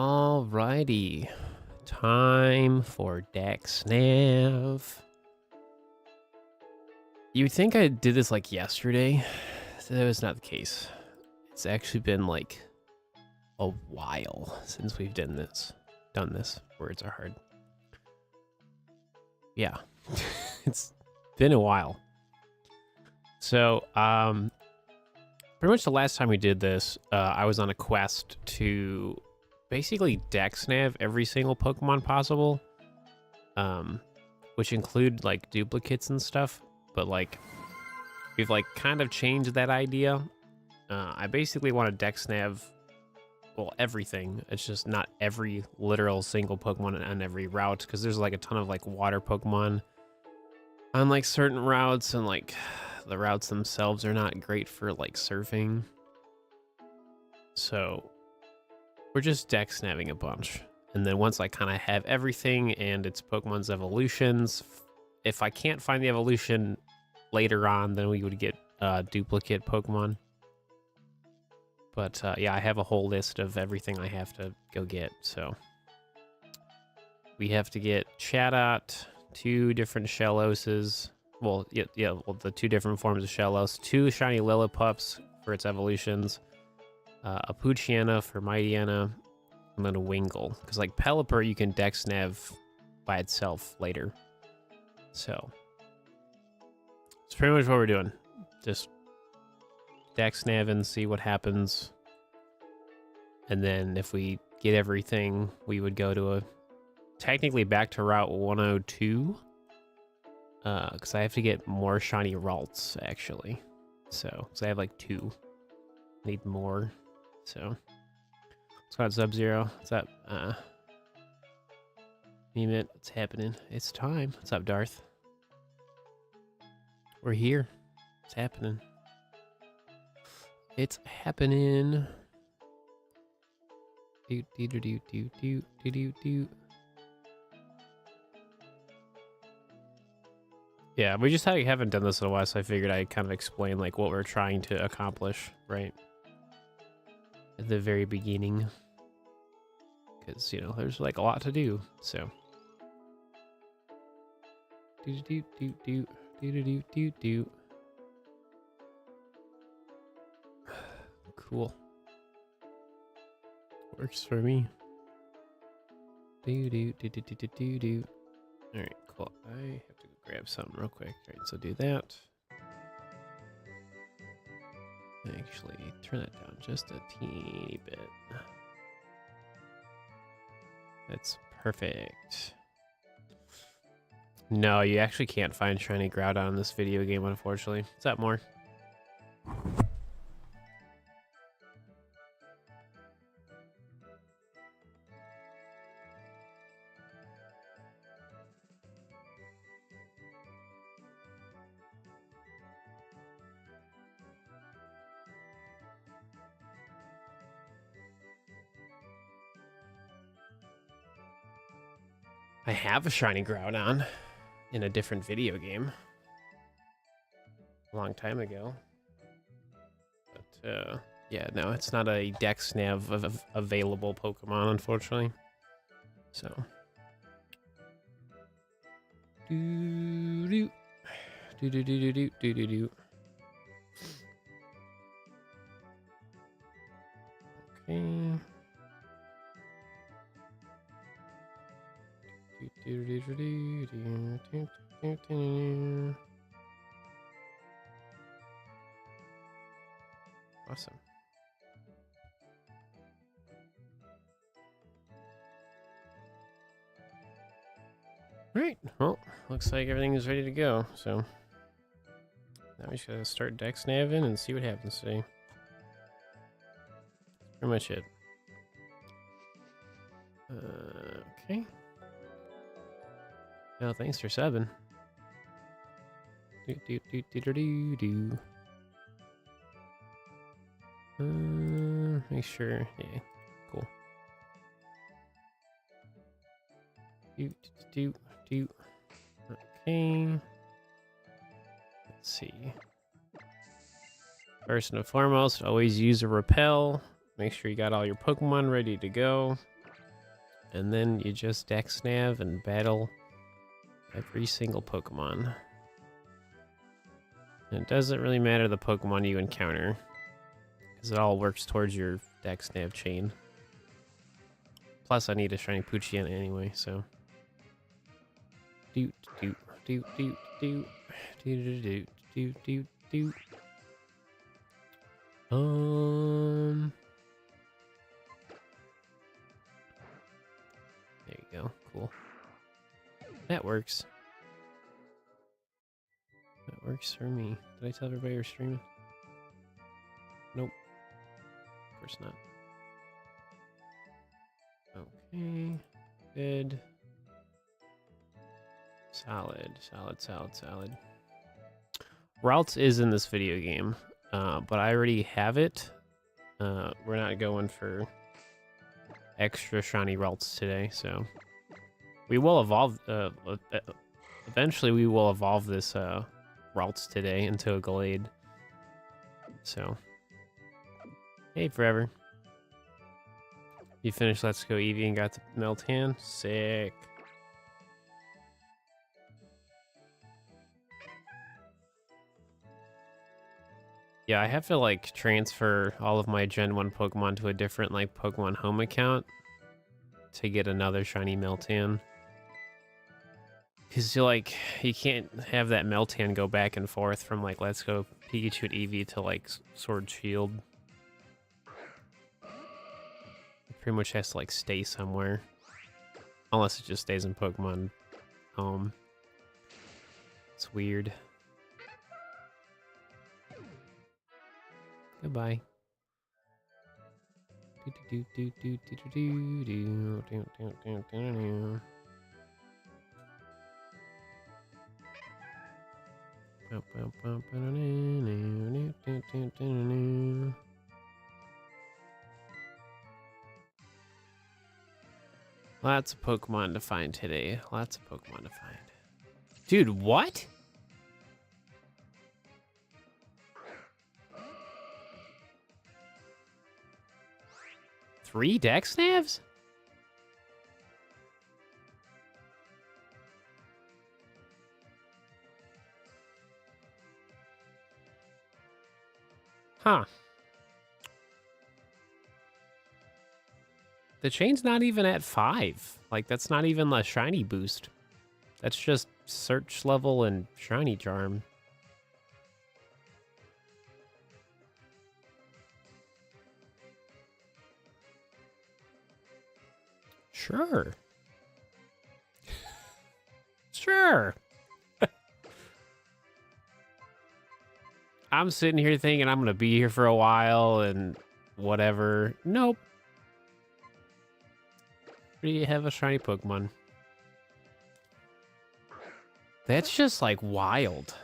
Alrighty, time for Dexnav. You'd think I did this like yesterday. That was not the case. It's actually been like a while since we've done this. Words are hard. Yeah, it's been a while. So, pretty much the last time we did this, I was on a quest to basically Dexnav every single Pokemon possible, which include like duplicates and stuff. But like, we've like kind of changed that idea. I basically want to Dexnav, well, everything. It's just not every literal single Pokemon on every route, because there's like a ton of like water Pokemon on like certain routes, and like the routes themselves are not great for like surfing. So we're just Dexnaving a bunch. And then once I kind of have everything and it's Pokemon's evolutions, if I can't find the evolution later on, then we would get duplicate Pokemon. But yeah, I have a whole list of everything I have to go get. So we have to get Chatot, 2 different Shelloses. Well, well, the 2 different forms of Shellos, 2 shiny Lillipups for its evolutions, a Poochyena for Mightyena, and then a Wingull. Because like Pelipper, you can Dexnav by itself later. So it's pretty much what we're doing. Just Dexnav and see what happens. And then if we get everything, we would go to technically back to Route 102. Because I have to get more shiny Ralts, actually. So, because I have like 2. Need more. So, what's going on, Sub-Zero? What's up? Mimit, what's happening? It's time. What's up, Darth? We're here. It's happening. It's happening. Do do do do do do do do do. Yeah, we just haven't done this in a while, so I figured I'd kind of explain like what we're trying to accomplish, right? At the very beginning. Because, you know, there's like a lot to do, so. Do do do do do do do do do. Cool. Works for me. Do do do do do do do do. All right, cool. I have to go grab something real quick. All right, so do that. Actually, turn that down just a teeny bit. That's perfect. No, you actually can't find shiny Groudon in this video game, unfortunately. What's up, more? I have a shiny Groudon in a different video game a long time ago. But yeah, no, it's not a Dexnav of available Pokemon, unfortunately. So do do do do do do do do do. Okay. Awesome. All right. Well, looks like everything is ready to go. So now we just gotta start Dexnaving and see what happens today. Pretty much it. Okay. Well, thanks for subbing. Do do do do do do do. Make sure. Yeah. Cool. Do do do. Okay. Let's see. First and foremost, always use a repel. Make sure you got all your Pokemon ready to go. And then you just Dexnav and battle every single Pokemon. And it doesn't really matter the Pokemon you encounter, because it all works towards your Dexnav chain. Plus, I need a Shiny Poochyena anyway, so. Doot, doot, doot, doot, doot, doot, doot, doot, doot, doot. There you go. Cool. That works. That works for me. Did I tell everybody you're streaming? Nope. Of course not. Okay. Good. Solid, solid, solid, solid. Routes is in this video game, but I already have it. We're not going for extra shiny routes today, so we will evolve. Eventually, we will evolve this routes today into a Glade. So, hey, Forever. You finished Let's Go Eevee and got the Meltan? Sick. Yeah, I have to like transfer all of my Gen 1 Pokemon to a different like Pokemon Home account to get another shiny Meltan. Cause you can't have that Meltan go back and forth from like Let's Go Pikachu and Eevee to like Sword Shield. It pretty much has to like stay somewhere. Unless it just stays in Pokemon Home. It's weird. Goodbye. Lots of Pokemon to find today. Lots of Pokemon to find. Dude, what? Three Dexnavs? Huh. The chain's not even at 5. Like, that's not even the shiny boost. That's just search level and shiny charm. Sure. Sure. I'm sitting here thinking I'm going to be here for a while and whatever. Nope. We have a shiny Pokemon. That's just like wild.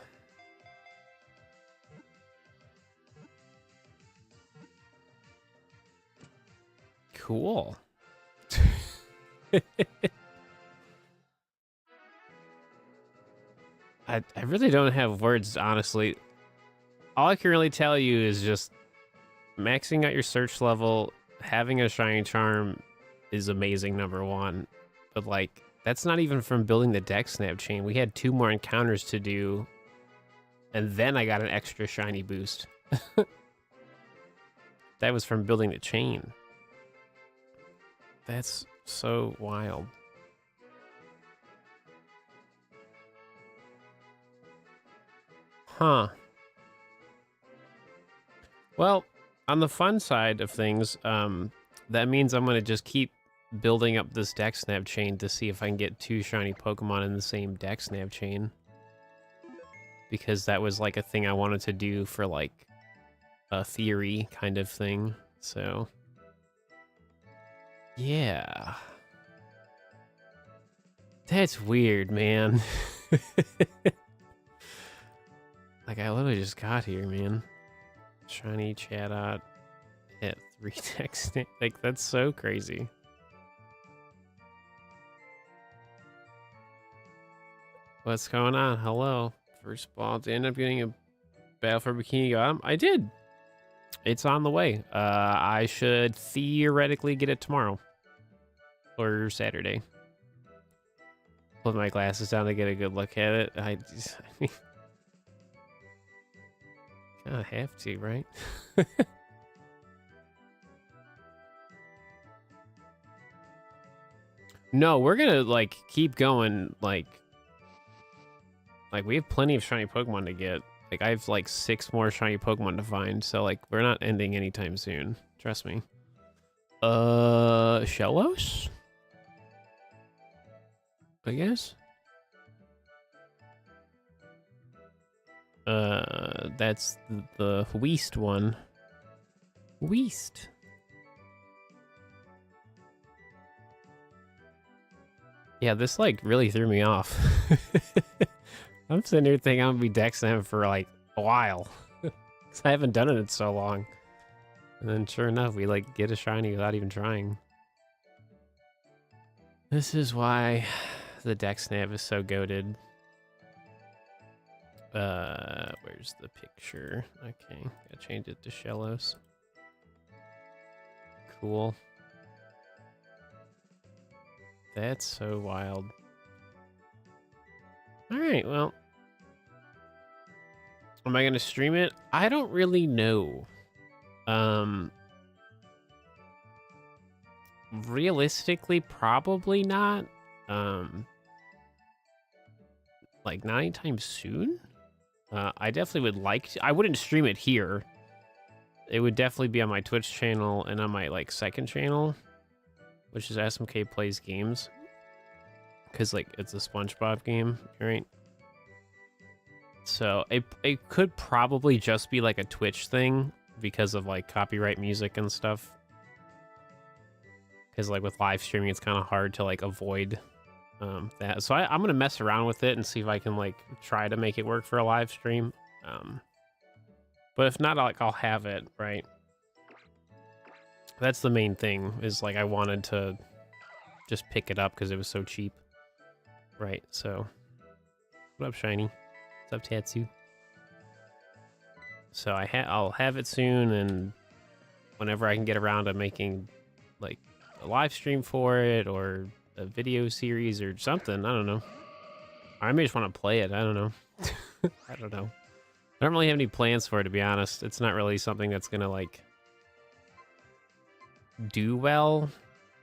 Cool. I really don't have words, honestly. All I can really tell you is just maxing out your search level, having a shiny charm is amazing, number one. But like, that's not even from building the Dexnav chain. We had 2 more encounters to do, and then I got an extra shiny boost. That was from building the chain. That's so wild. Huh. Well, on the fun side of things, that means I'm going to just keep building up this Dexnav chain to see if I can get 2 shiny Pokemon in the same Dexnav chain. Because that was like a thing I wanted to do for like a theory kind of thing. So, yeah. That's weird, man. Like, I literally just got here, man. Shiny Chatot at 3 Dexnav. Like, that's so crazy. What's going on? Hello. First ball to end up getting a Battle for Bikini Bottom. I did. It's on the way. I should theoretically get it tomorrow. or Saturday. Put my glasses down to get a good look at it. I mean, kind of have to, right? No, we're gonna like keep going. Like we have plenty of shiny Pokemon to get. Like I have like 6 more shiny Pokemon to find. So like we're not ending anytime soon. Trust me. Shellos? I guess. That's the Weast one. Weast. Yeah, this like really threw me off. I'm sitting here thinking I'm gonna be Dexnav for like a while. Cause I haven't done it in so long. And then sure enough, we like get a shiny without even trying. This is why the Dexnav is so goated. Where's the picture? Okay, gotta change it to Shellos. Cool. That's so wild. Alright, well. Am I gonna stream it? I don't really know. Realistically, probably not. Like not anytime soon? I definitely would like to. I wouldn't stream it here. It would definitely be on my Twitch channel and on my like second channel, which is SmkPlaysGames. Because like it's a SpongeBob game, right? So it could probably just be like a Twitch thing because of like copyright music and stuff. Because like with live streaming, it's kind of hard to like avoid that. So I'm gonna mess around with it and see if I can like try to make it work for a live stream. But if not, I'll have it, right? That's the main thing, is like I wanted to just pick it up because it was so cheap. Right, so what up, Shiny? What's up, Tatsu? So I'll have it soon, and whenever I can get around to making like a live stream for it or a video series or something, I don't know. I may just want to play it. I don't know. I don't know. I don't really have any plans for it, to be honest. It's not really something that's gonna like do well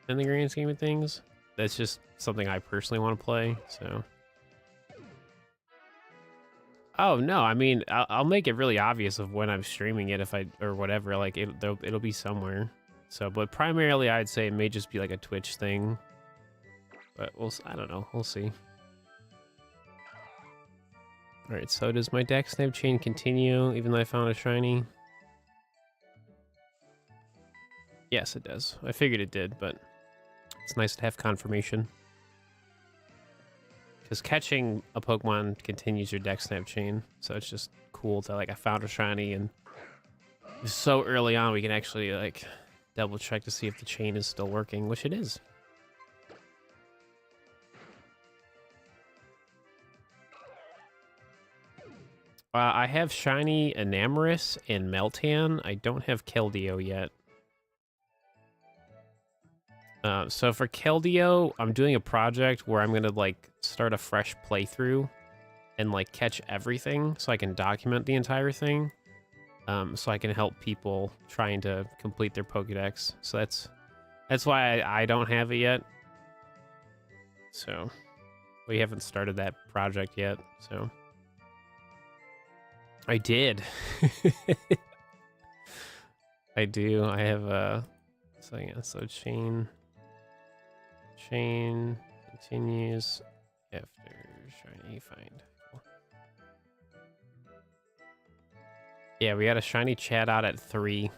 in the grand scheme of things. That's just something I personally want to play. So, oh no, I mean I'll make it really obvious of when I'm streaming it if I or whatever. Like it'll be somewhere. So, but primarily I'd say it may just be like a Twitch thing. But I don't know. We'll see. All right, so does my Dexnav chain continue even though I found a shiny? Yes, it does. I figured it did, but it's nice to have confirmation. Because catching a Pokemon continues your Dexnav chain, so it's just cool to like I found a shiny and so early on we can actually like double check to see if the chain is still working, which it is. I have shiny Enamorus and Meltan. I don't have Keldeo yet. So for Keldeo, I'm doing a project where I'm gonna like start a fresh playthrough and like catch everything so I can document the entire thing. So I can help people trying to complete their Pokedex. So that's why I don't have it yet. So we haven't started that project yet, so. I did. I do. I have a so yeah, so chain continues after shiny find. Cool. Yeah, we had a shiny chat out at 3.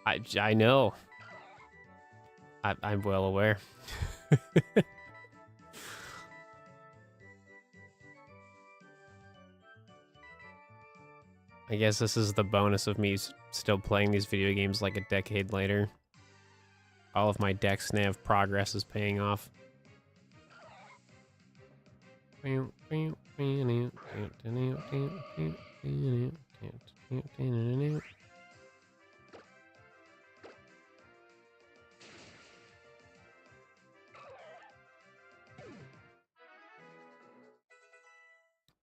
I know. I'm well aware. I guess this is the bonus of me still playing these video games like a decade later. All of my Dexnav progress is paying off.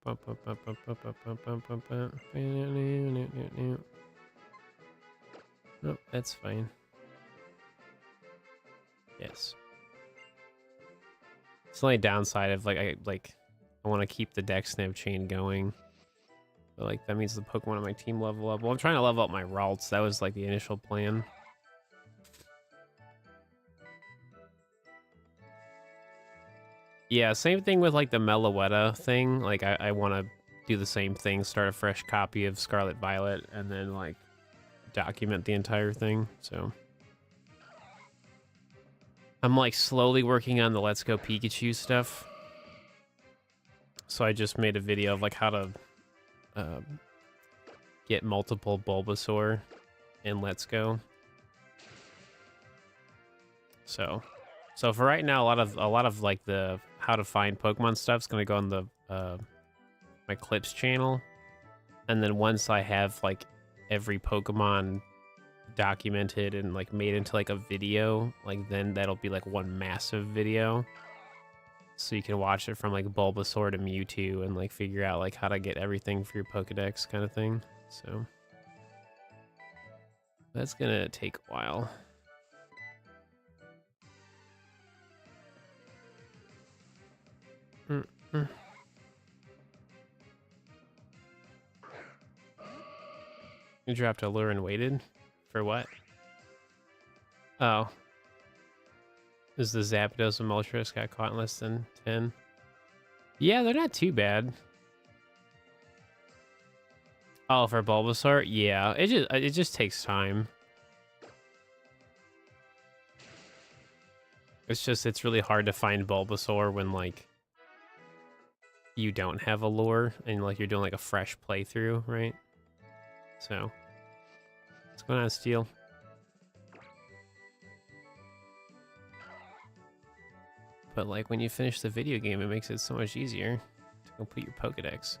Nope, that's fine. Yes. It's the only downside of I want to keep the Dexnav chain going. But like that means the Pokemon on my team level up. Well, I'm trying to level up my Ralts. That was like the initial plan. Yeah, same thing with like the Meloetta thing. Like I want to do the same thing, start a fresh copy of Scarlet Violet, and then like document the entire thing. So I'm like slowly working on the Let's Go Pikachu stuff. So I just made a video of like how to get multiple Bulbasaur in Let's Go. So for right now, a lot of like the how to find Pokemon stuff's gonna go on the my clips channel, and then once I have like every Pokemon documented and like made into like a video, like then that'll be like one massive video. So you can watch it from like Bulbasaur to Mewtwo and like figure out like how to get everything for your Pokedex kind of thing. So that's gonna take a while. You dropped a lure and waited? For what? Oh. Is the Zapdos and Moltres got caught in less than 10? Yeah, they're not too bad. Oh, for Bulbasaur? Yeah, it just takes time. It's really hard to find Bulbasaur when like you don't have a lure and like you're doing like a fresh playthrough, right? So what's going on, Steel? But like when you finish the video game, it makes it so much easier to complete your Pokedex.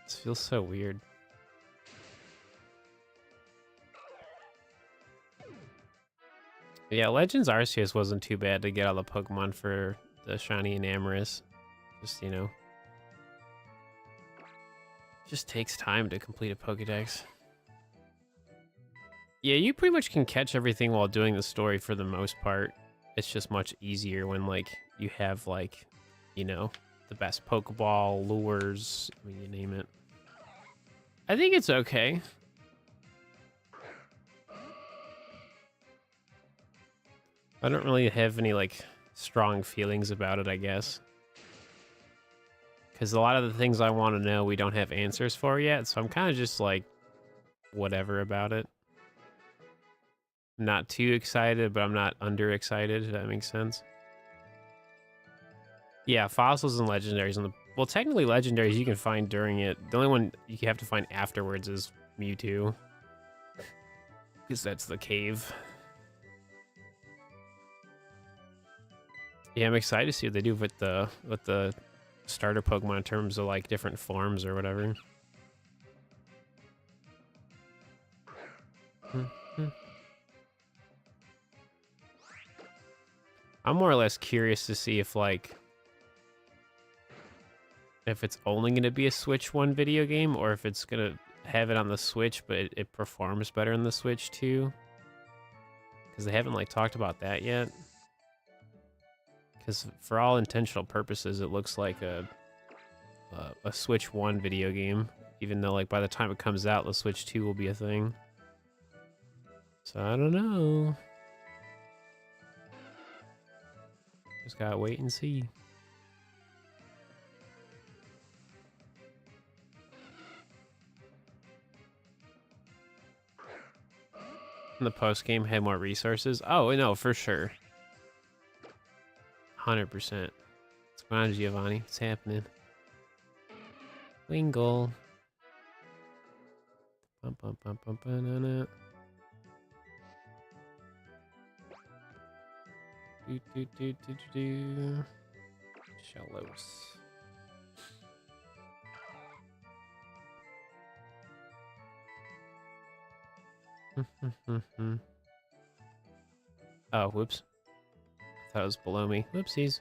This feels so weird. Yeah, Legends Arceus wasn't too bad to get all the Pokemon for the Shiny and Amorous. Just, you know. Just takes time to complete a Pokedex. Yeah, you pretty much can catch everything while doing the story for the most part. It's just much easier when, like, you have, like, you know, the best Pokeball, lures, I mean, you name it. I think it's okay. I don't really have any, like, strong feelings about it, I guess. Because a lot of the things I want to know, we don't have answers for yet, so I'm kind of just, like, whatever about it. I'm not too excited, but I'm not under-excited, if that makes sense. Yeah, fossils and legendaries. Well, technically legendaries you can find during it. The only one you have to find afterwards is Mewtwo. Because that's the cave. Yeah, I'm excited to see what they do with the starter Pokemon in terms of like different forms or whatever. I'm more or less curious to see if like if it's only going to be a Switch 1 video game or if it's going to have it on the Switch but it performs better on the Switch too. Because they haven't like talked about that yet. Because for all intentional purposes, it looks like a Switch 1 video game, even though like by the time it comes out, the Switch 2 will be a thing. So I don't know. Just gotta wait and see. And the post game had more resources. Oh no, for sure. 100%. What's going on, Giovanni? What's happening? Wingle. Bum, bum, bum, bum, banana. Do. Shellos. Oh, whoops. I thought it was below me. Whoopsies.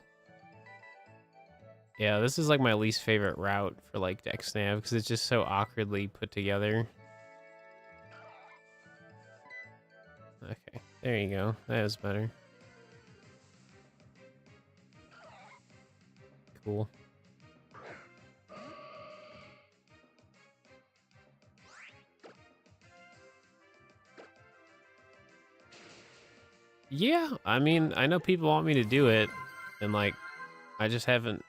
Yeah, this is like my least favorite route for like Dexnav because it's just so awkwardly put together. Okay, there you go. That is better. Cool. Yeah, I mean, I know people want me to do it, and like, I just haven't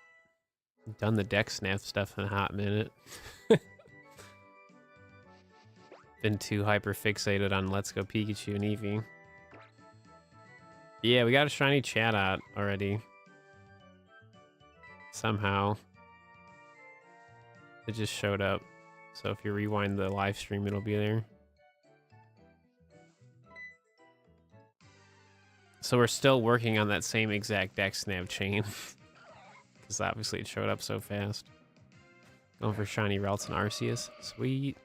done the Dexnav stuff in a hot minute. Been too hyper fixated on Let's Go Pikachu and Eevee. Yeah, we got a shiny Chatot already. Somehow. It just showed up. So if you rewind the live stream, it'll be there. So we're still working on that same exact Dexnav chain. Because obviously it showed up so fast. Going for shiny Ralts and Arceus. Sweet.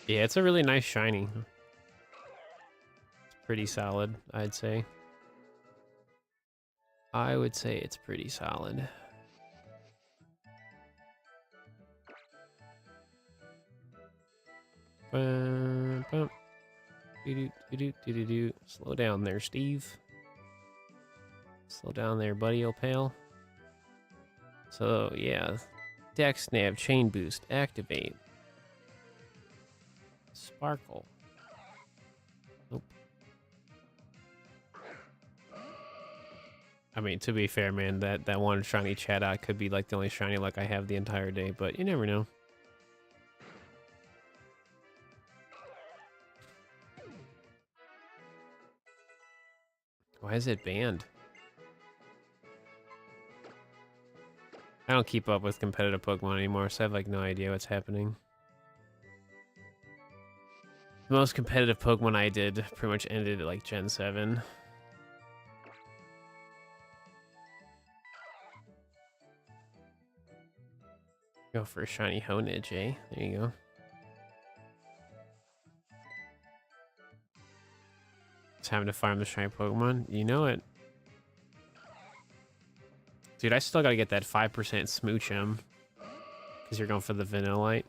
Yeah, it's a really nice shiny. It's pretty solid, I'd say. I would say it's pretty solid. Slow down there, Steve. Slow down there, buddy, old pal. So, yeah. Dexnav chain boost. Activate. Sparkle. Nope. I mean, to be fair, man, that one shiny Chatot could be like the only shiny luck I have the entire day, but you never know. Why is it banned? I don't keep up with competitive Pokemon anymore, so I have like no idea what's happening. The most competitive Pokemon I did pretty much ended at like Gen 7. Go for a shiny Honedge, eh? There you go. Time to farm the shiny Pokemon. You know it. Dude, I still gotta get that 5% Smoochum. Because you're going for the Vanillite.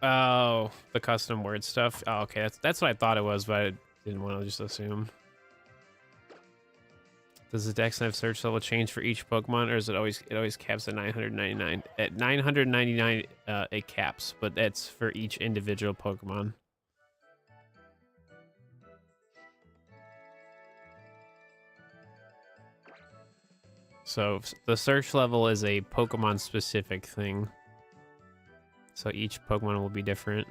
Oh, the custom word stuff. Oh, okay, that's what I thought it was, but I didn't want to just assume. Does the Dexnav search level change for each Pokemon, or is it always caps at 999? At 999, it caps, but that's for each individual Pokemon. So the search level is a Pokemon-specific thing. So each Pokemon will be different.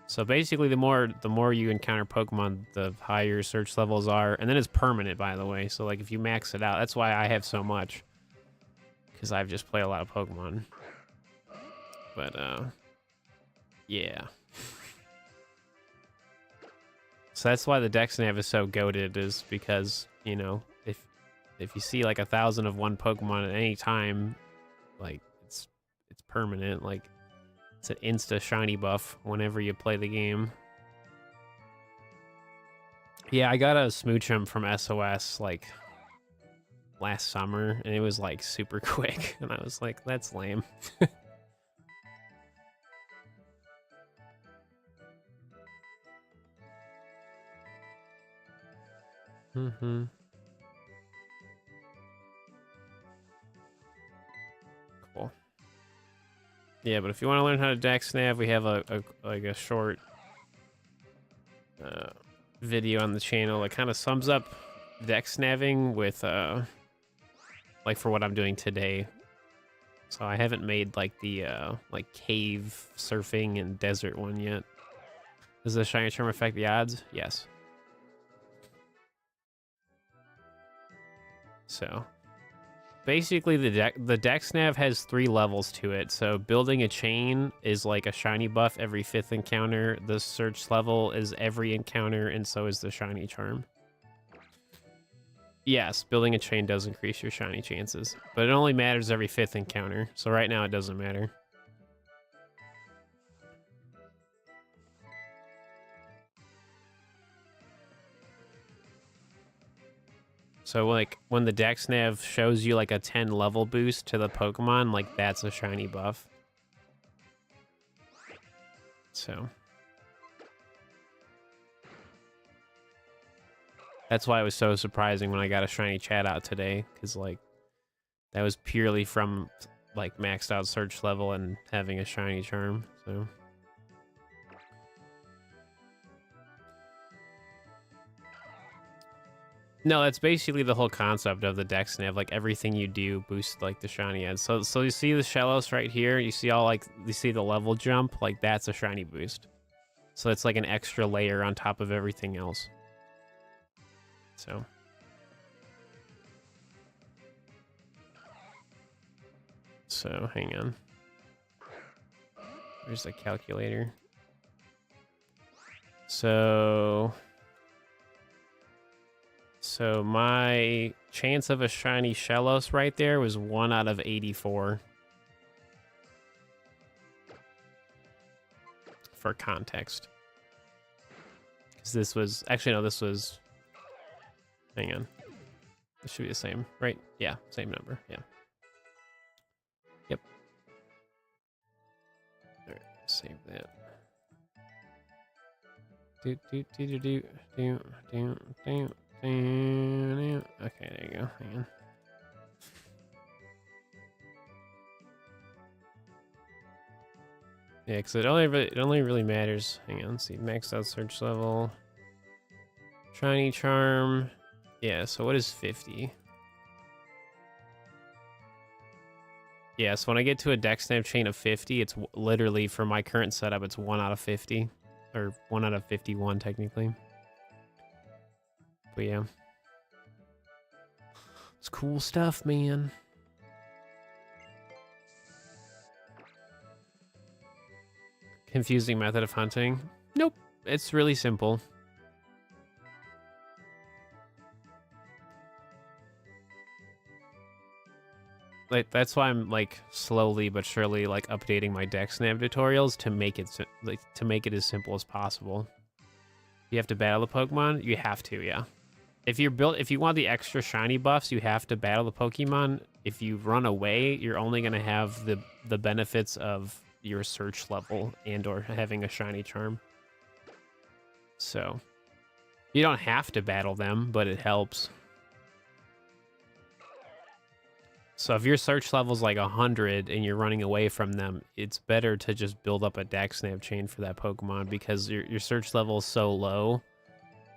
So basically, the more you encounter Pokemon, the higher search levels are, and then it's permanent, by the way. So like if you max it out, that's why I have so much, because I've just played a lot of Pokemon. But yeah. So that's why the Dexnav is so goated, is because, you know, if you see like 1,000 of one Pokemon at any time, like it's permanent. Like it's an insta shiny buff whenever you play the game. Yeah, I got a Smoochum from SOS like last summer, and it was like super quick, and I was like, that's lame. Mm-hmm. Cool. Yeah, but if you want to learn how to Dexnav, we have a short video on the channel that kind of sums up Dexnaving with like for what I'm doing today. So I haven't made like the like cave surfing and desert one yet. Does the shiny charm affect the odds? Yes. So basically the Dexnav has 3 levels to it. So building a chain is like a shiny buff every 5th encounter. The search level is every encounter, and so is the shiny charm. Yes, building a chain does increase your shiny chances, but it only matters every 5th encounter. So right now it doesn't matter. So like when the Dexnav shows you like a 10 level boost to the Pokemon, like that's a shiny buff. So that's why it was so surprising when I got a shiny chat out today, because like that was purely from like maxed out search level and having a shiny charm. So no, that's basically the whole concept of the Dexnav. Like everything you do boosts like the shiny end. So you see the Shellos right here. You see all like you see the level jump. Like that's a shiny boost. So it's like an extra layer on top of everything else. So hang on. There's the calculator. So my chance of a shiny Shellos right there was 1 out of 84. For context. Because this was... Actually, no, this was... Hang on. This should be the same, right? Yeah, same number, yeah. Yep. Alright, save that. Okay, there you go. Hang on. Yeah, because it only really matters. Hang on, let's see, maxed out search level, shiny charm. Yeah, so what is 50? Yeah, so when I get to a Dexnav chain of 50, it's literally, for my current setup, it's 1 out of 50. Or 1 out of 51, technically. But yeah. It's cool stuff, man. Confusing method of hunting? Nope. It's really simple. Like that's why I'm like slowly but surely like updating my Dexnav tutorials to make it as simple as possible. You have to battle the Pokemon? You have to, yeah. If you want the extra shiny buffs, you have to battle the Pokemon. If you run away, you're only gonna have the benefits of your search level and or having a shiny charm. So you don't have to battle them, but it helps. So if your search level's like 100 and you're running away from them, it's better to just build up a Dexnav chain for that Pokemon, because your search level is so low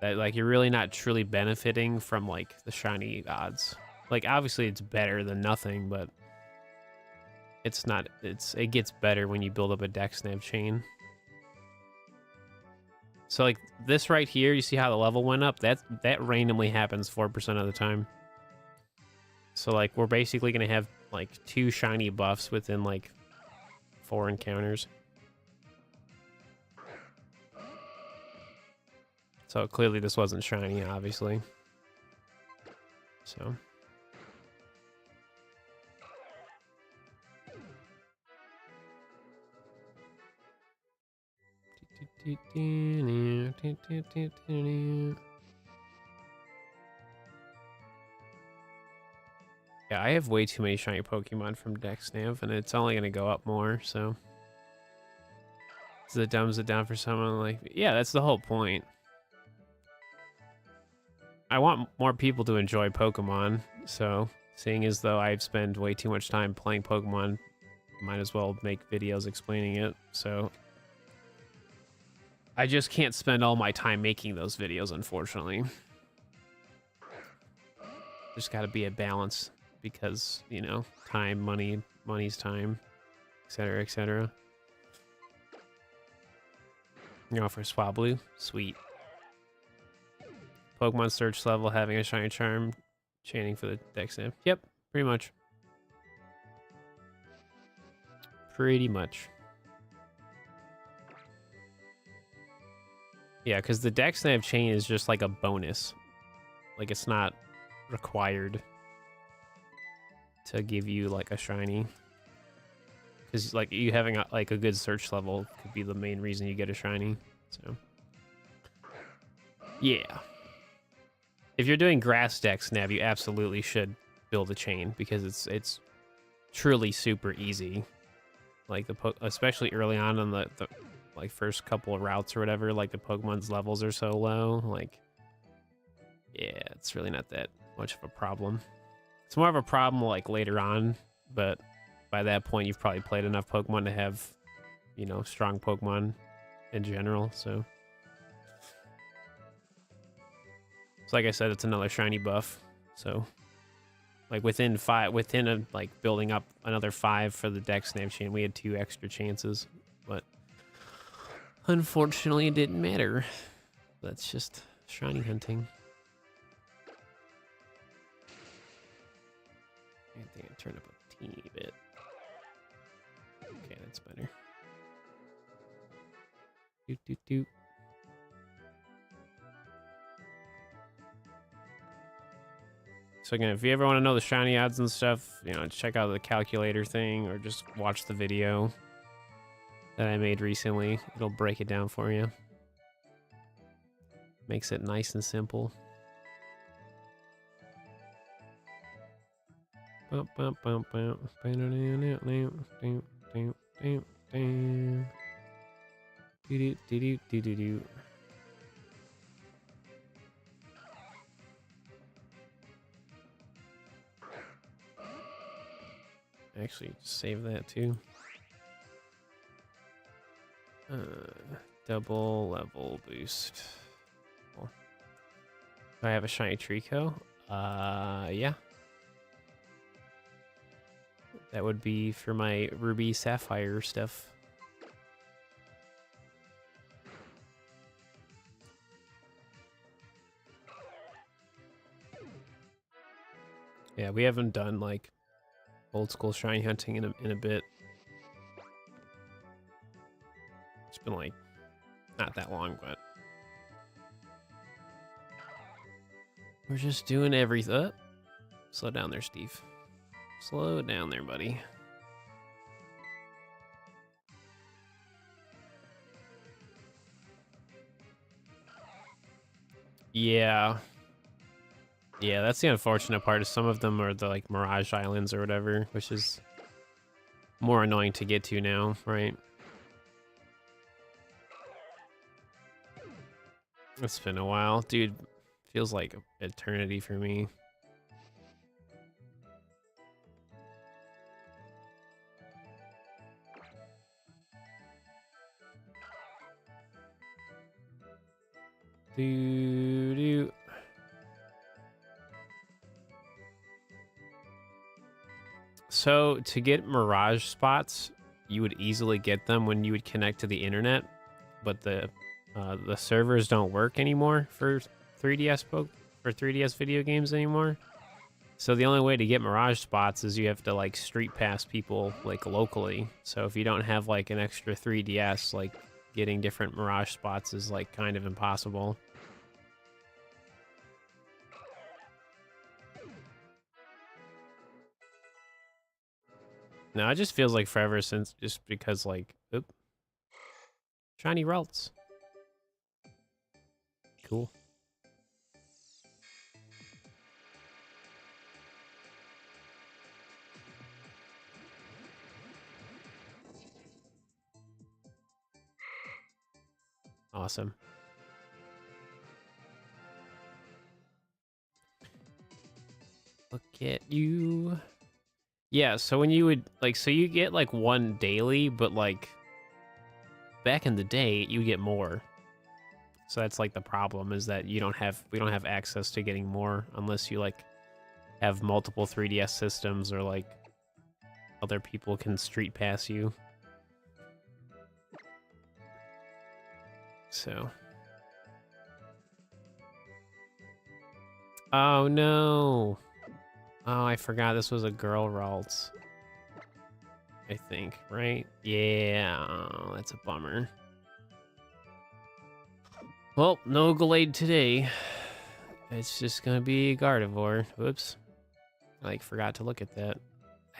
that like you're really not truly benefiting from like the shiny odds. Like obviously it's better than nothing, but it gets better when you build up a Dexnav chain. So like this right here, you see how the level went up? That randomly happens 4% of the time. So like we're basically gonna have like 2 shiny buffs within like 4 encounters. So clearly this wasn't shiny, obviously. So yeah, I have way too many shiny Pokemon from Dexnav, and it's only gonna go up more, so it dumbs it down for someone like... Yeah, that's the whole point. I want more people to enjoy Pokemon, so seeing as though I've spent way too much time playing Pokemon, might as well make videos explaining it, so... I just can't spend all my time making those videos, unfortunately. There's gotta be a balance, because, you know, time, money's time, etc., etc. You offer Swablu? Sweet. Pokemon search level, having a shiny charm, chaining for the Dexnav. Yep, pretty much. Pretty much. Yeah, because the Dexnav chain is just like a bonus. Like it's not required to give you like a shiny. Because like you having a good search level could be the main reason you get a shiny. So yeah, if you're doing grass Dexnav, you absolutely should build a chain because it's truly super easy. Like especially early on in the like first couple of routes or whatever, like the Pokemon's levels are so low. Like yeah, it's really not that much of a problem. It's more of a problem like later on, but by that point you've probably played enough Pokemon to have, you know, strong Pokemon in general. So like I said, it's another shiny buff. So like within like building up another 5 for the Dexnav chain, we had 2 extra chances, but unfortunately it didn't matter. That's just shiny hunting. I think I turned up a teeny bit. Okay, that's better. Doot, doot, doot. So again, if you ever want to know the shiny odds and stuff, you know, check out the calculator thing or just watch the video that I made recently. It'll break it down for you. Makes it nice and simple. Bump, bump, bump, bump. Actually, save that too. Double level boost. Cool. Do I have a shiny Trico? Yeah. That would be for my Ruby Sapphire stuff. Yeah, we haven't done like old school shiny hunting in a bit. It's been like not that long, but we're just doing everything. Oh, slow down there, Steve. Slow down there, buddy. Yeah. Yeah, that's the unfortunate part. Is some of them are the like Mirage Islands or whatever, which is more annoying to get to now, right? It's been a while. Dude, feels like eternity for me. Doo-doo. So to get Mirage spots, you would easily get them when you would connect to the internet, but the servers don't work anymore for 3DS video games anymore. So the only way to get Mirage spots is you have to like street pass people like locally. So if you don't have like an extra 3DS, like getting different Mirage spots is like kind of impossible. No, it just feels like forever since, just because like, oop, shiny Ralts. Cool. Awesome. Look at you. Yeah, so when you would like, so you get like 1 daily, but like back in the day you get more. So that's like the problem, is that we don't have access to getting more unless you like have multiple 3DS systems, or like other people can street pass you. So. Oh no. Oh, I forgot this was a girl Ralts. I think, right? Yeah, oh, that's a bummer. Well, no Glade today. It's just gonna be Gardevoir. Whoops. I like forgot to look at that.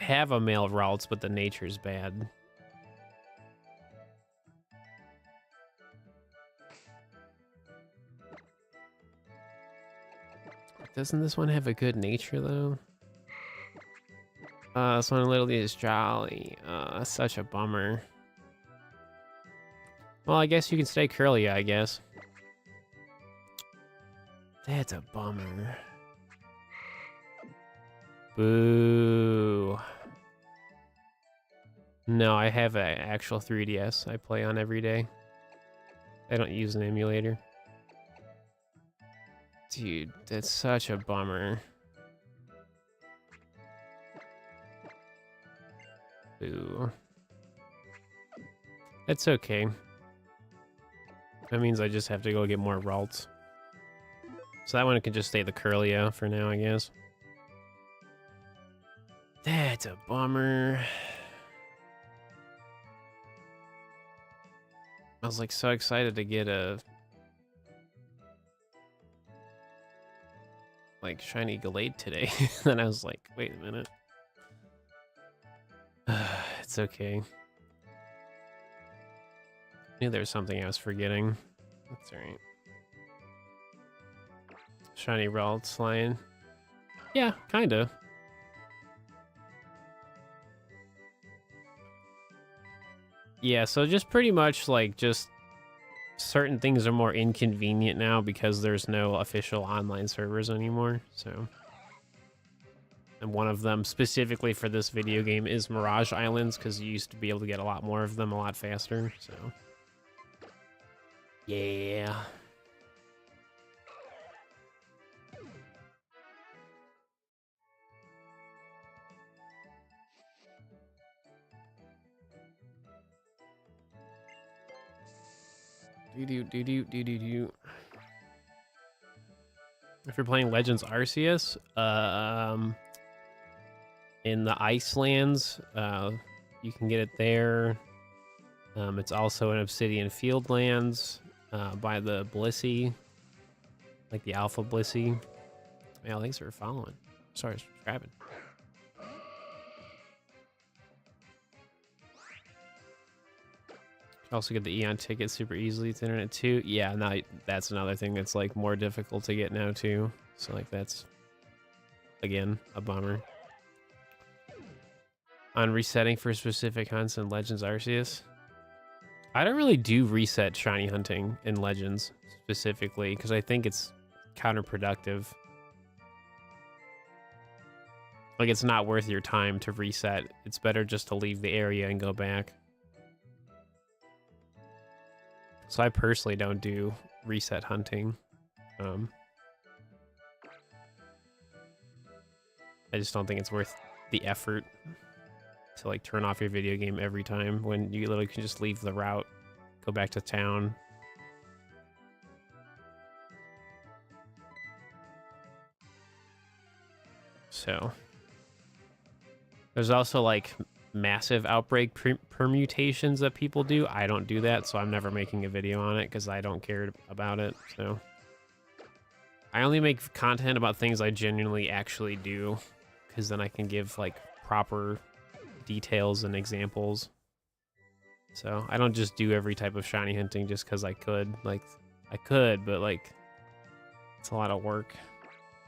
I have a male Ralts, but the nature's bad. Doesn't this one have a good nature though? This one literally is jolly. Such a bummer. Well, I guess you can stay curly, I guess. That's a bummer. Boo. No, I have an actual 3DS I play on every day. I don't use an emulator. Dude, that's such a bummer. Boo. That's okay. That means I just have to go get more Ralts. So that one can just stay the Curlia for now, I guess. That's a bummer. I was like so excited to get a like shiny Glade today. Then I was like, wait a minute. It's okay. Knew there was something I was forgetting. That's alright. Shiny Ralts line. Yeah, kinda. Yeah, so just pretty much like just certain things are more inconvenient now because there's no official online servers anymore, so. And one of them specifically for this video game is Mirage Islands, because you used to be able to get a lot more of them a lot faster, so. Yeah. Do. If you're playing Legends Arceus, in the Icelands, you can get it there. It's also in Obsidian Fieldlands, by the Blissey, like the Alpha Blissey. Yeah, thanks for following. Sorry, subscribing. Also get the Eon ticket super easily to internet too. Yeah, now that's another thing that's like more difficult to get now too. So like that's again a bummer. On resetting for specific hunts in Legends Arceus, I don't really do reset shiny hunting in Legends specifically because I think it's counterproductive. Like it's not worth your time to reset. It's better just to leave the area and go back. So I personally don't do reset hunting. I just don't think it's worth the effort to like turn off your video game every time when you literally can just leave the route, go back to town. So there's also like massive outbreak permutations that people do. I don't do that, so I'm never making a video on it because I don't care about it. So I only make content about things I genuinely actually do, because then I can give like proper details and examples. So I don't just do every type of shiny hunting just because I could. Like I could, but like it's a lot of work.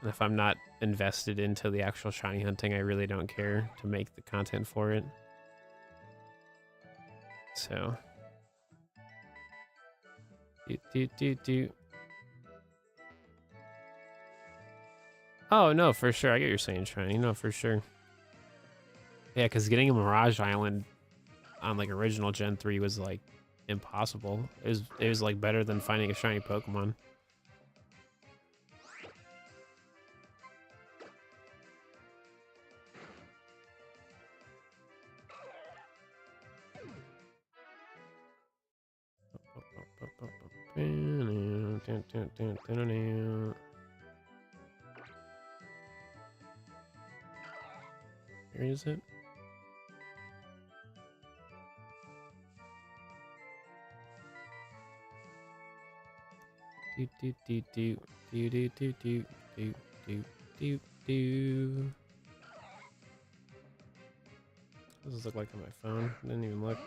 And if I'm not invested into the actual shiny hunting, I really don't care to make the content for it. So. Oh, no, for sure. I get what you're saying, shiny. No, for sure. Yeah, because getting a Mirage Island on like original Gen 3 was like impossible. It was like better than finding a shiny Pokemon. Where is it? Do do do do do do do do do do do do. What does this look like on my phone? I didn't even look.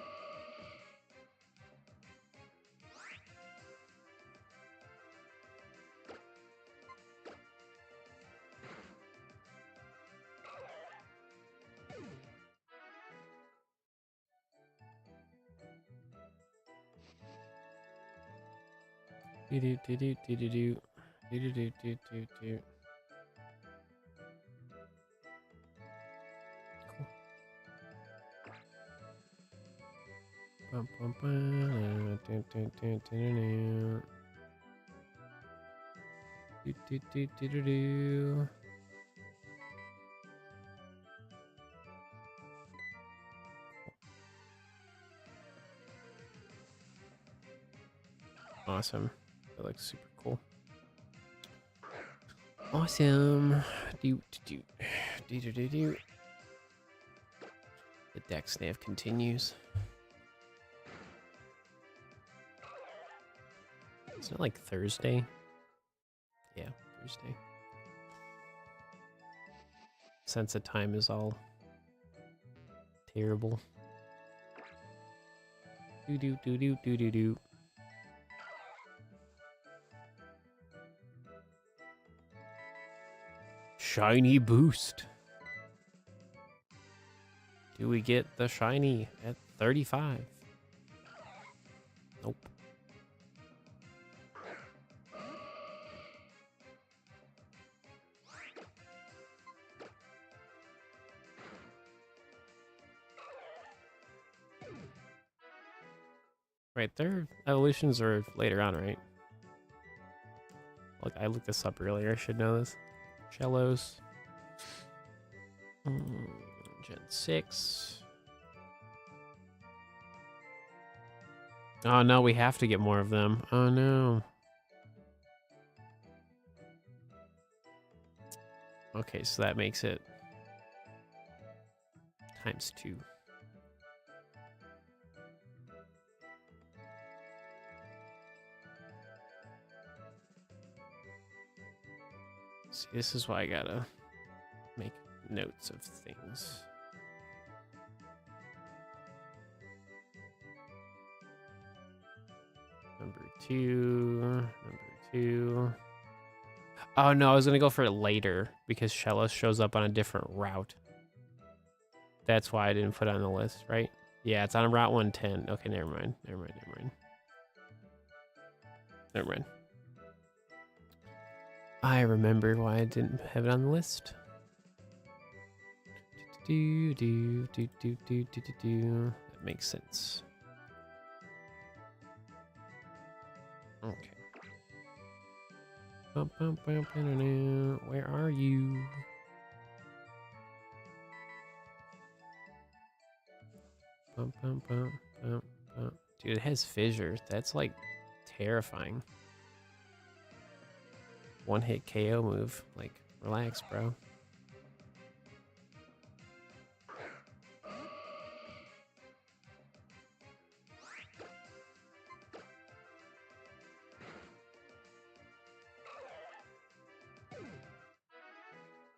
Do do do do do do do do do do do do. Bum, bum, bum, dun, dun, dun, dun, do, do, do, do, do, do. Awesome. That looks super cool. Awesome. Do, do, do, do, do, do. The Dexnav continues. It's not like Thursday. Yeah, Thursday. Sense of time is all terrible. Do do do do do do do. Shiny boost. Do we get the shiny at 35? Nope. Right, their evolutions are later on, right? Look, I looked this up earlier. I should know this. Cellos. Gen 6. Oh no, we have to get more of them. Oh no. Okay, so that makes it ×2. See, this is why I gotta make notes of things. Number 2. Oh no, I was gonna go for it later because Shellos shows up on a different route. That's why I didn't put it on the list, right? Yeah, it's on Route 110. Okay, never mind. I remember why I didn't have it on the list. Do do do do do do do do. That makes sense. Okay. Where are you? Dude, it has fissure. That's like terrifying. One hit KO move. Like, relax, bro.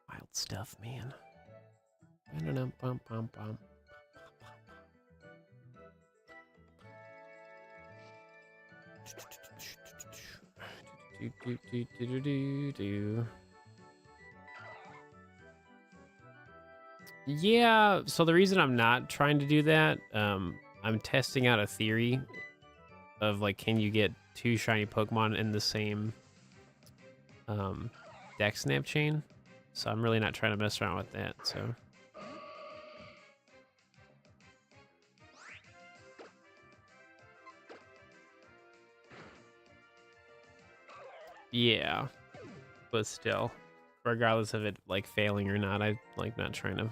Wild stuff, man. Yeah, so the reason I'm not trying to do that, I'm testing out a theory of like, can you get 2 shiny Pokemon in the same Dexnav chain? So I'm really not trying to mess around with that, so. Yeah, but still, regardless of it like failing or not, I like not trying to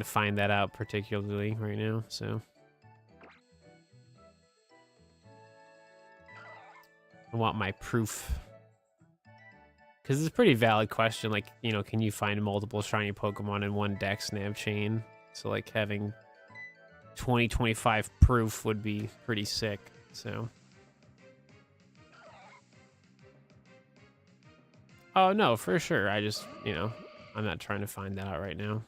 find that out particularly right now, so. I want my proof. Because it's a pretty valid question, like, you know, can you find multiple shiny Pokemon in one Dexnav chain? So, like, having 2025 proof would be pretty sick, so. Oh, no, for sure. I just, you know, I'm not trying to find that out right now.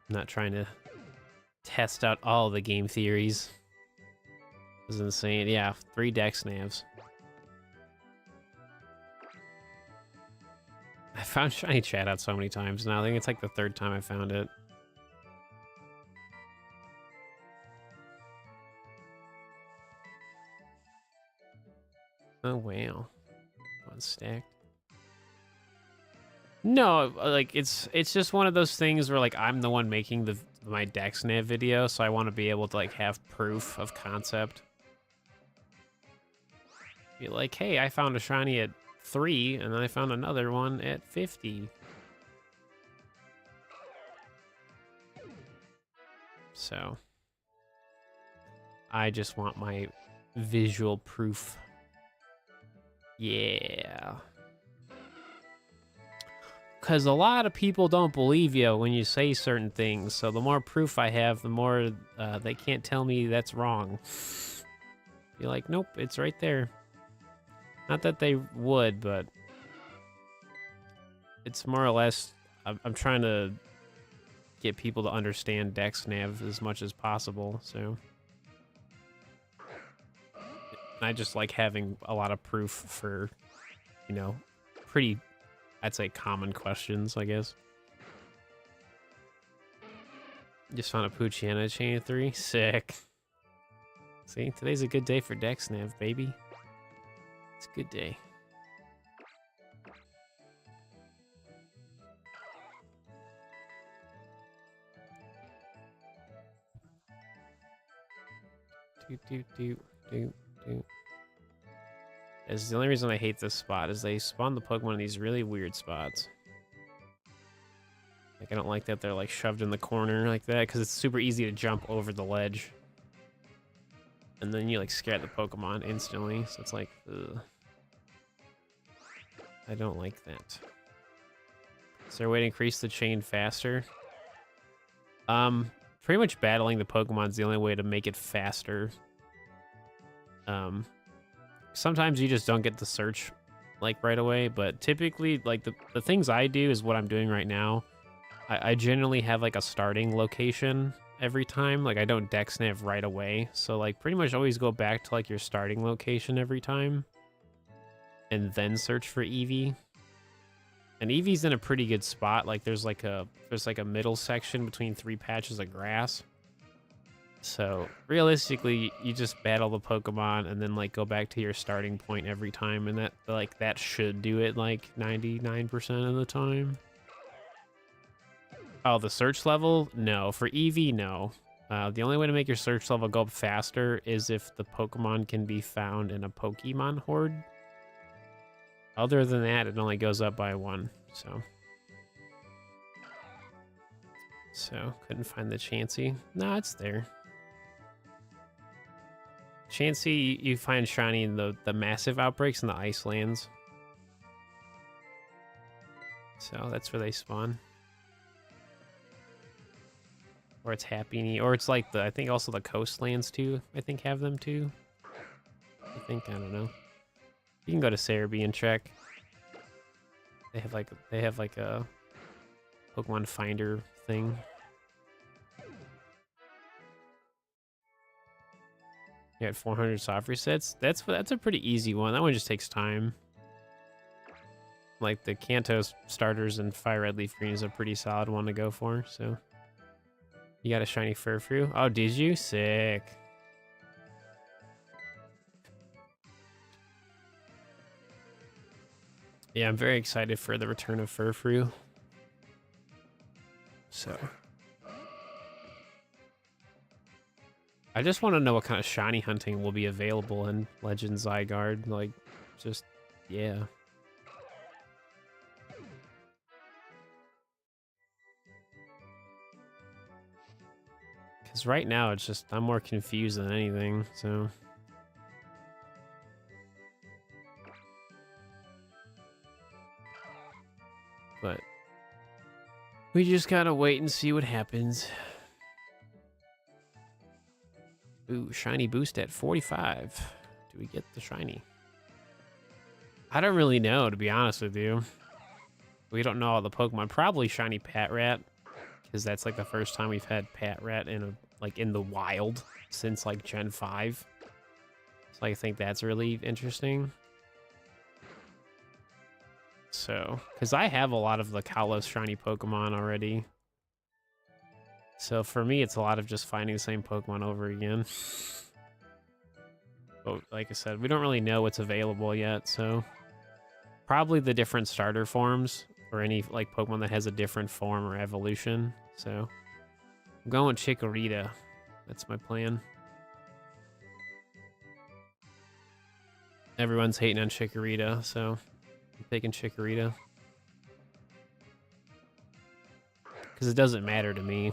I'm not trying to test out all the game theories. This is insane. Yeah, 3 Dexnavs. I found Shiny Chat out so many times now. I think it's like the 3rd time I found it. Oh, wow. One stacked. No, like, it's just one of those things where, like, I'm the one making my Dexnav video, so I want to be able to, like, have proof of concept. Be like, hey, I found a shiny at 3, and then I found another one at 50. So, I just want my visual proof. Yeah. Because a lot of people don't believe you when you say certain things, so the more proof I have, the more they can't tell me that's wrong. Be like, nope, it's right there. Not that they would, but it's more or less, I'm trying to get people to understand Dexnav as much as possible, so. I just like having a lot of proof for, you know, pretty, I'd say, common questions, I guess. Just found a Poochyena chain of 3. Sick. See, today's a good day for Dexnav, baby. It's a good day. Is the only reason I hate this spot is they spawn the Pokemon in these really weird spots. Like, I don't like that they're, like, shoved in the corner like that, because it's super easy to jump over the ledge. And then you, like, scare the Pokemon instantly, so it's like, ugh. I don't like that. Is there a way to increase the chain faster? Pretty much battling the Pokemon's the only way to make it faster. Sometimes you just don't get the search, like, right away, but typically, like, the things I do is what I'm doing right now. I generally have, like, a starting location every time. Like, I don't Dexnav right away, so, like, pretty much always go back to, like, your starting location every time, and then search for Eevee. And Eevee's in a pretty good spot. Like, there's like a middle section between 3 patches of grass. So realistically, you just battle the Pokemon and then, like, go back to your starting point every time, and that should do it like 99% of the time. Oh, the search level? No. For Eevee, no. The only way to make your search level go up faster is if the Pokemon can be found in a Pokemon horde. Other than that, it only goes up by 1, so couldn't find the Chansey. No, it's there. Chansey, you find shiny in the massive outbreaks in the ice lands. So that's where they spawn. Or it's Happiny, or it's like I think also the coastlands too, I think have them too. I don't know. You can go to Cerebi and check. They have like a Pokemon Finder thing. You had 400 soft resets. That's a pretty easy one. That one just takes time. Like the Kanto starters and Fire Red Leaf Green is a pretty solid one to go for. So you got a shiny Furfrou. Oh, did you? Sick. Yeah, I'm very excited for the return of Furfrou. So I just want to know what kind of shiny hunting will be available in Legend Zygarde. Like, just, yeah. Because right now, it's just, I'm more confused than anything, so. But we just gotta wait and see what happens. Ooh, shiny boost at 45. Do we get the shiny? I don't really know, to be honest with you. We don't know all the Pokemon. Probably shiny Patrat, because that's like the first time we've had Patrat in the wild since like Gen 5. So I think that's really interesting. So, because I have a lot of the Kalos shiny Pokemon already. So for me, it's a lot of just finding the same Pokemon over again. But like I said, we don't really know what's available yet, so probably the different starter forms or any like Pokemon that has a different form or evolution. So I'm going with Chikorita. That's my plan. Everyone's hating on Chikorita, so I'm picking Chikorita. Because it doesn't matter to me.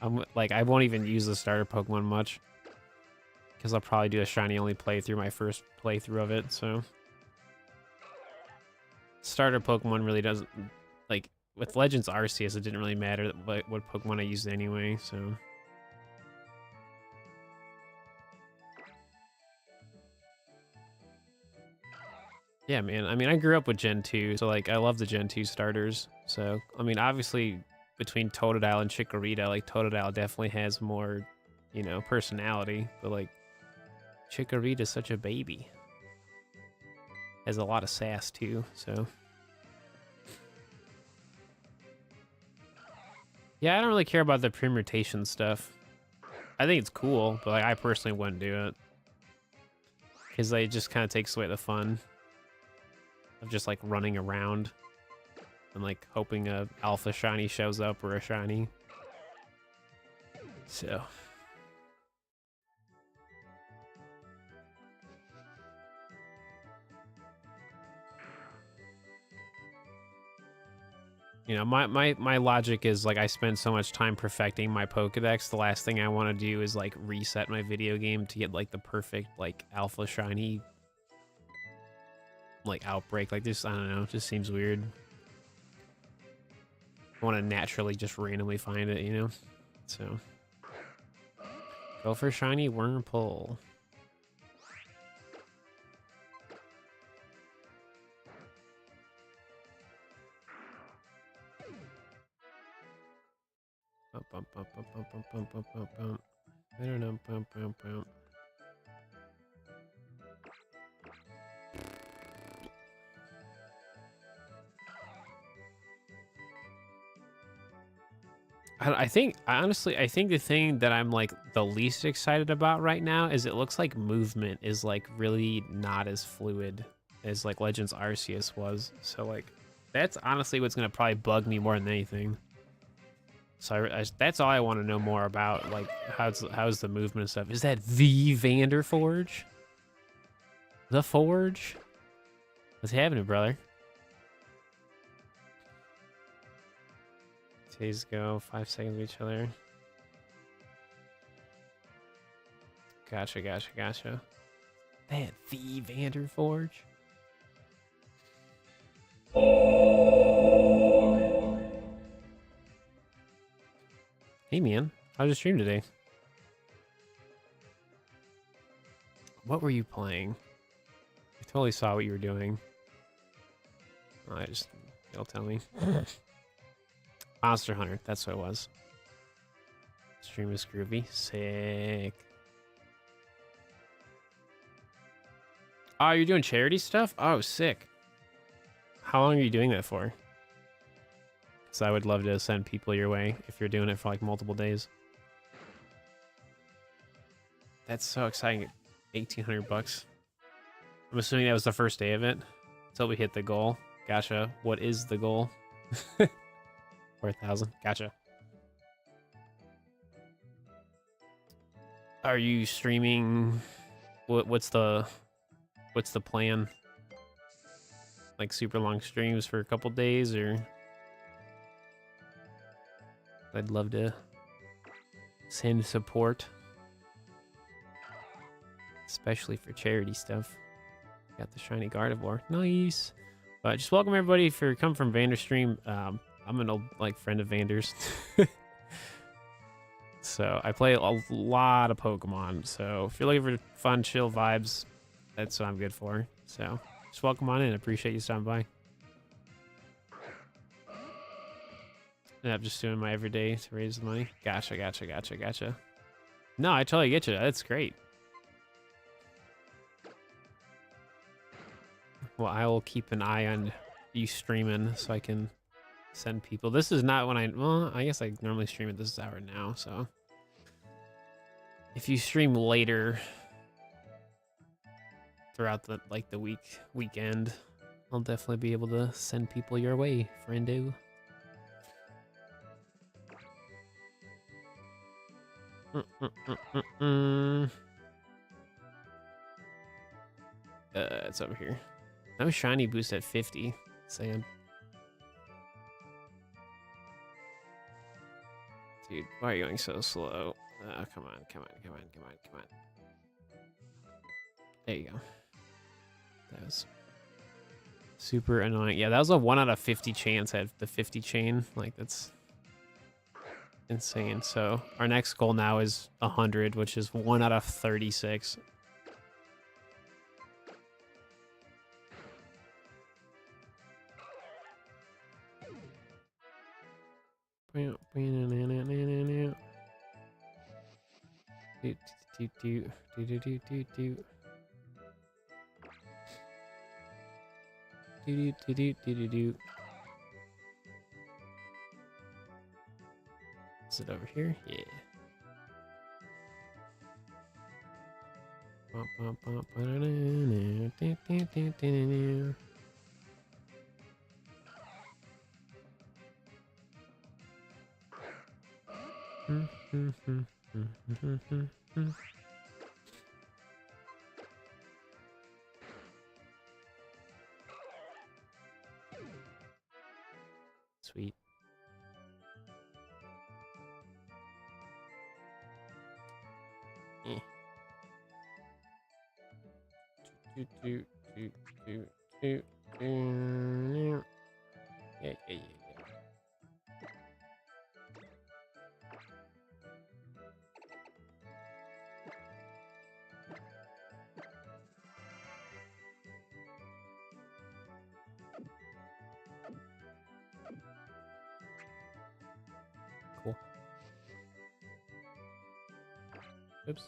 I won't even use the starter Pokemon much. Because I'll probably do a shiny only playthrough, my first playthrough of it, so. Starter Pokemon really doesn't, like, with Legends Arceus, it didn't really matter what Pokemon I used anyway, so. Yeah, man, I mean, I grew up with Gen 2, so, like, I love the Gen 2 starters. So, I mean, obviously, between Totodile and Chikorita, like, Totodile definitely has more, you know, personality, but, like, Chikorita's such a baby. Has a lot of sass, too, so. Yeah, I don't really care about the permutation stuff. I think it's cool, but like, I personally wouldn't do it. Because it just kind of takes away the fun of just like running around and like hoping a alpha shiny shows up or a shiny. So. You know, my logic is like I spend so much time perfecting my Pokedex. The last thing I want to do is like reset my video game to get like the perfect like alpha shiny like outbreak. Like this, I don't know, it just seems weird. I want to naturally just randomly find it, you know? So go for shiny Wurmple. I think the thing that I'm like the least excited about right now is it looks like movement is like really not as fluid as like Legends Arceus was. So like that's honestly what's gonna probably bug me more than anything. So that's all I want to know more about. Like how's the movement and stuff? Is that the Vanderforge? The Forge? What's happening, brother? Days go 5 seconds of each other. Gotcha. That the Vanderforge? Hey man, how's your stream today? What were you playing? I totally saw what you were doing. Oh, you'll tell me. Monster Hunter, that's what it was. Stream is groovy. Sick. Oh, you're doing charity stuff? Oh, sick. How long are you doing that for? Because I would love to send people your way if you're doing it for like multiple days. That's so exciting. 1,800 bucks. I'm assuming that was the first day of it until we hit the goal. Gotcha. What is the goal? 4,000. Gotcha. Are you streaming? What's the plan? Like super long streams for a couple days, or? I'd love to send support, especially for charity stuff. Got the shiny Gardevoir. Nice. But just welcome everybody for coming from Vanderstream. I'm an old like friend of Vander's. So I play a lot of Pokemon. So if you're looking for fun, chill vibes, that's what I'm good for. So just welcome on in. Appreciate you stopping by. And I'm just doing my everyday to raise the money. Gotcha. No, I totally get you. That's great. Well, I will keep an eye on you streaming so I can send people. This is not when well, I guess I normally stream at this hour now, so if you stream later throughout the weekend, I'll definitely be able to send people your way, friendo. It's over here. No shiny boost at 50. Saying. Dude, why are you going so slow? Come on. There you go. That was super annoying. Yeah, that was a 1 out of 50 chance at the 50 chain. Like, that's insane. So our next goal now is 100, which is 1 out of 36. Is it over here? Yeah. Sweet. Yeah. Cool. Oops.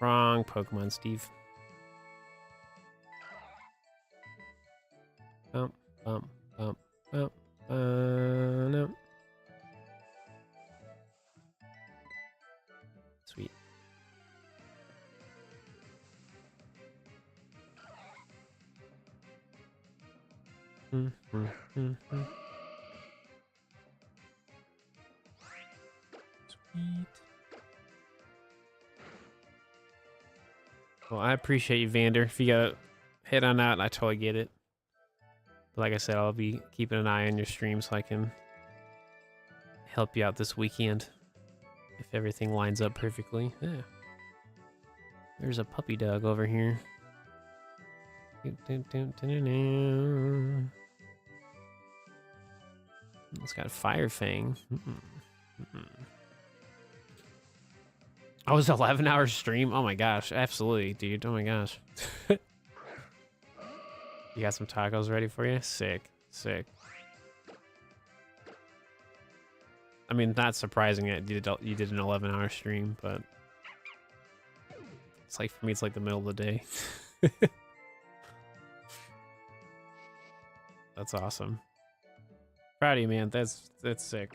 Wrong Pokemon, Steve. No. Sweet. Sweet. Well, I appreciate you, Vander. If you got head on out, I totally get it. But like I said, I'll be keeping an eye on your stream so I can help you out this weekend if everything lines up perfectly. Yeah. There's a puppy dog over here. It's got Fire Fang. I was 11-hour stream. Oh my gosh, absolutely, dude. Oh my gosh. You got some tacos ready for you? Sick. I mean, not surprising that you did an 11-hour stream, but it's like, for me, it's like the middle of the day. That's awesome. Proud of you, man. That's sick.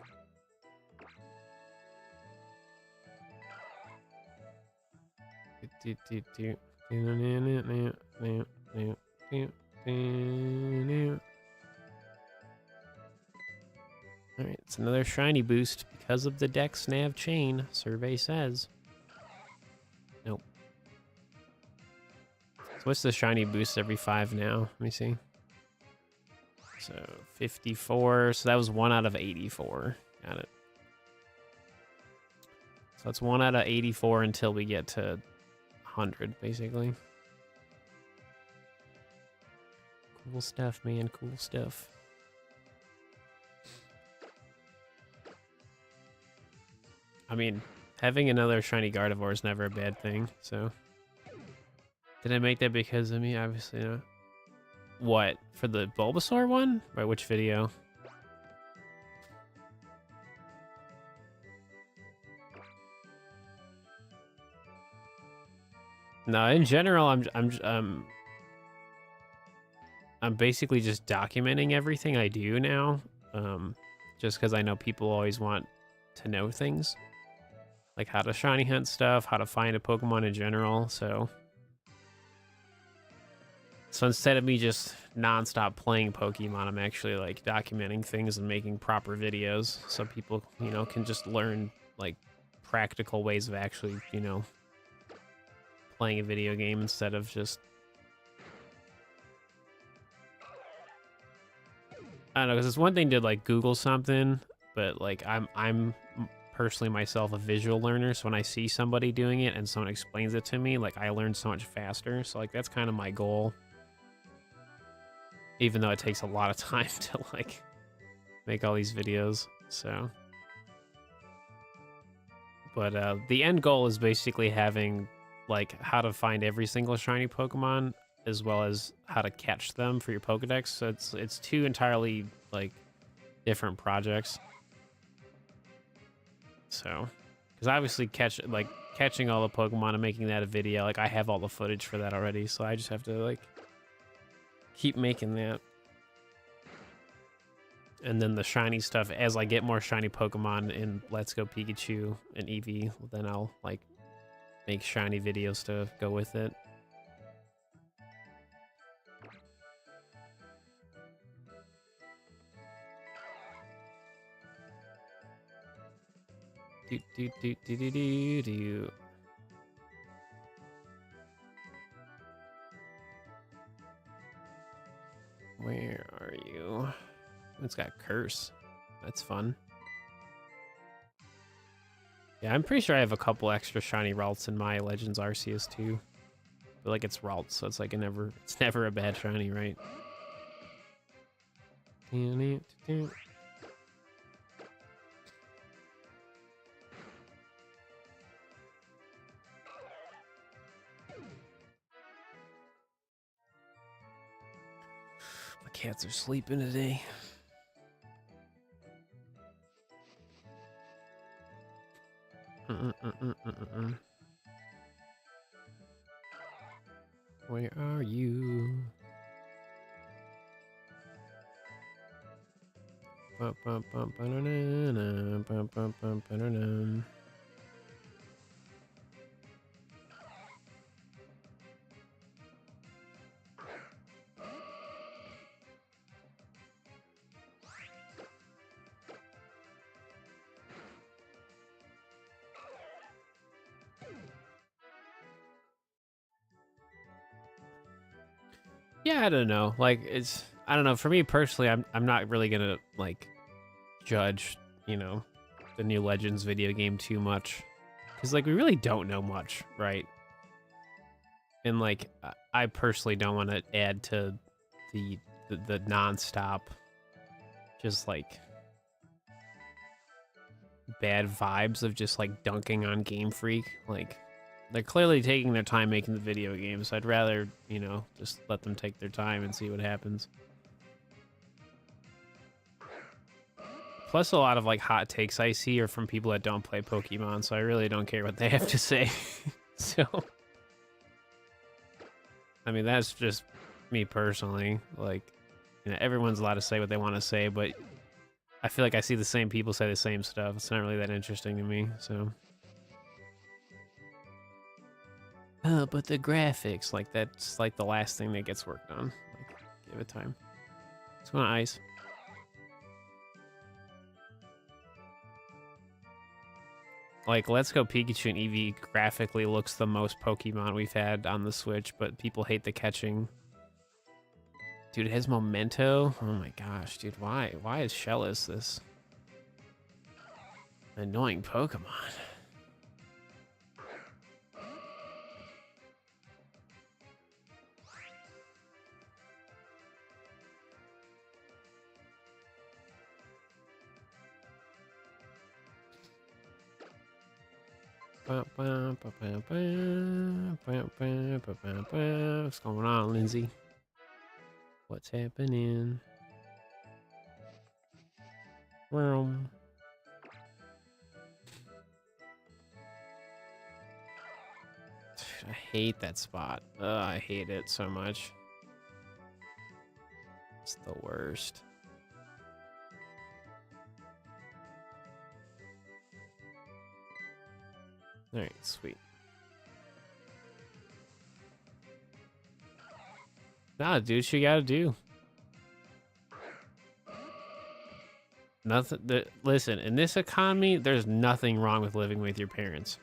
Alright, it's another shiny boost because of the Dexnav chain, survey says. Nope. So what's the shiny boost every 5 now? Let me see. So 54, so that was 1 out of 84. Got it. So it's 1 out of 84 until we get to 100, basically. Cool stuff, man. Cool stuff. I mean, having another shiny Gardevoir is never a bad thing, so. Did I make that because of me? Obviously not. What? For the Bulbasaur one? By which video? No, in general, I'm basically just documenting everything I do now. Just because I know people always want to know things. Like how to shiny hunt stuff, how to find a Pokemon in general, so instead of me just non-stop playing Pokemon, I'm actually like documenting things and making proper videos so people, you know, can just learn like practical ways of actually, you know, playing a video game instead of just, I don't know, because it's one thing to like Google something, but like I'm personally myself a visual learner, so when I see somebody doing it and someone explains it to me, like I learn so much faster. So like that's kind of my goal, even though it takes a lot of time to like make all these videos. So, but the end goal is basically having like how to find every single shiny Pokemon as well as how to catch them for your Pokedex. So it's two entirely like different projects. So, because obviously catching all the Pokemon and making that a video, like I have all the footage for that already, so I just have to like keep making that. And then the shiny stuff, as I get more shiny Pokemon in Let's Go Pikachu and Eevee, then I'll like make shiny videos to go with it. Do. Where are you? It's got Curse. That's fun. Yeah, I'm pretty sure I have a couple extra shiny Ralts in my Legends Arceus too. But like it's Ralts, so it's like it's never a bad shiny, right? My cats are sleeping today. Where are you? Yeah, I don't know. Like I don't know. For me personally, I'm not really gonna like judge, you know, the new Legends video game too much, because like we really don't know much, right? And like I personally don't want to add to the nonstop, just like bad vibes of just like dunking on Game Freak. Like they're clearly taking their time making the video game, so I'd rather, you know, just let them take their time and see what happens. Plus, a lot of like hot takes I see are from people that don't play Pokemon, so I really don't care what they have to say. So, I mean, that's just me personally. Like, you know, everyone's allowed to say what they want to say, but I feel like I see the same people say the same stuff. It's not really that interesting to me, so. Oh, but the graphics, like, that's like the last thing that gets worked on. Like, give it time. It's going to ice. Like, Let's Go Pikachu and Eevee graphically looks the most Pokemon we've had on the Switch, but people hate the catching. Dude, it has Memento? Oh my gosh, dude, why? Why is Shellis this annoying Pokemon? What's going on, Lindsay? What's happening? Dude, I hate that spot. I hate it so much. It's the worst. All right, sweet. Nah, do what you gotta do. Nothing. Listen, in this economy, there's nothing wrong with living with your parents.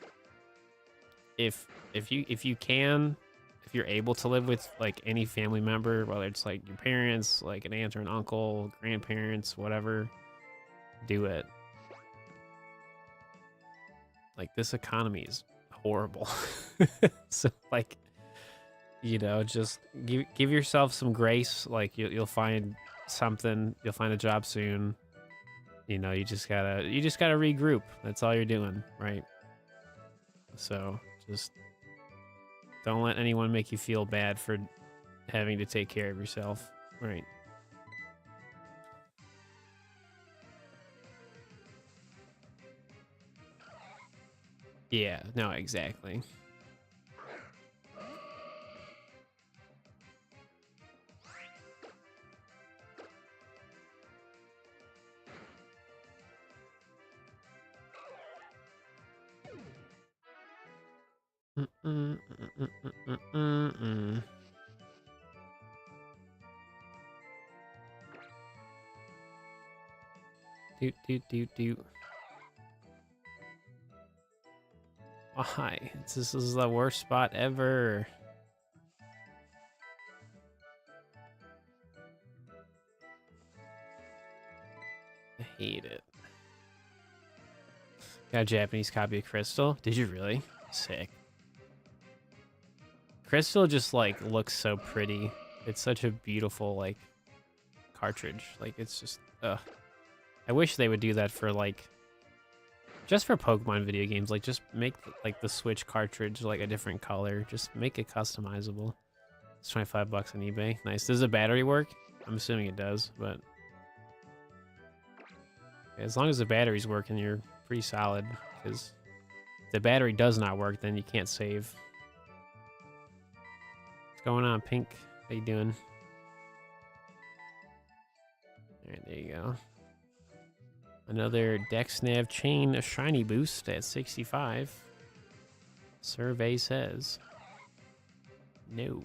If you're able to live with like any family member, whether it's like your parents, like an aunt or an uncle, grandparents, whatever, do it. Like, this economy is horrible. So like, you know, just give yourself some grace. Like, you'll find something, you'll find a job soon. You know, you just gotta regroup. That's all you're doing, right? So just don't let anyone make you feel bad for having to take care of yourself, right? Yeah, no, exactly. Doot. Why? This is the worst spot ever. I hate it. Got a Japanese copy of Crystal. Did you really? Sick. Crystal just like looks so pretty. It's such a beautiful like cartridge. Like, it's just ugh. I wish they would do that for like just for Pokemon video games. Like, just make like the Switch cartridge like a different color. Just make it customizable. It's $25 on eBay. Nice. Does the battery work? I'm assuming it does, but as long as the battery's working, you're pretty solid. Because if the battery does not work, then you can't save. What's going on, Pink? How you doing? All right, there you go. Another Dexnav chain, a shiny boost at 65. Survey says no.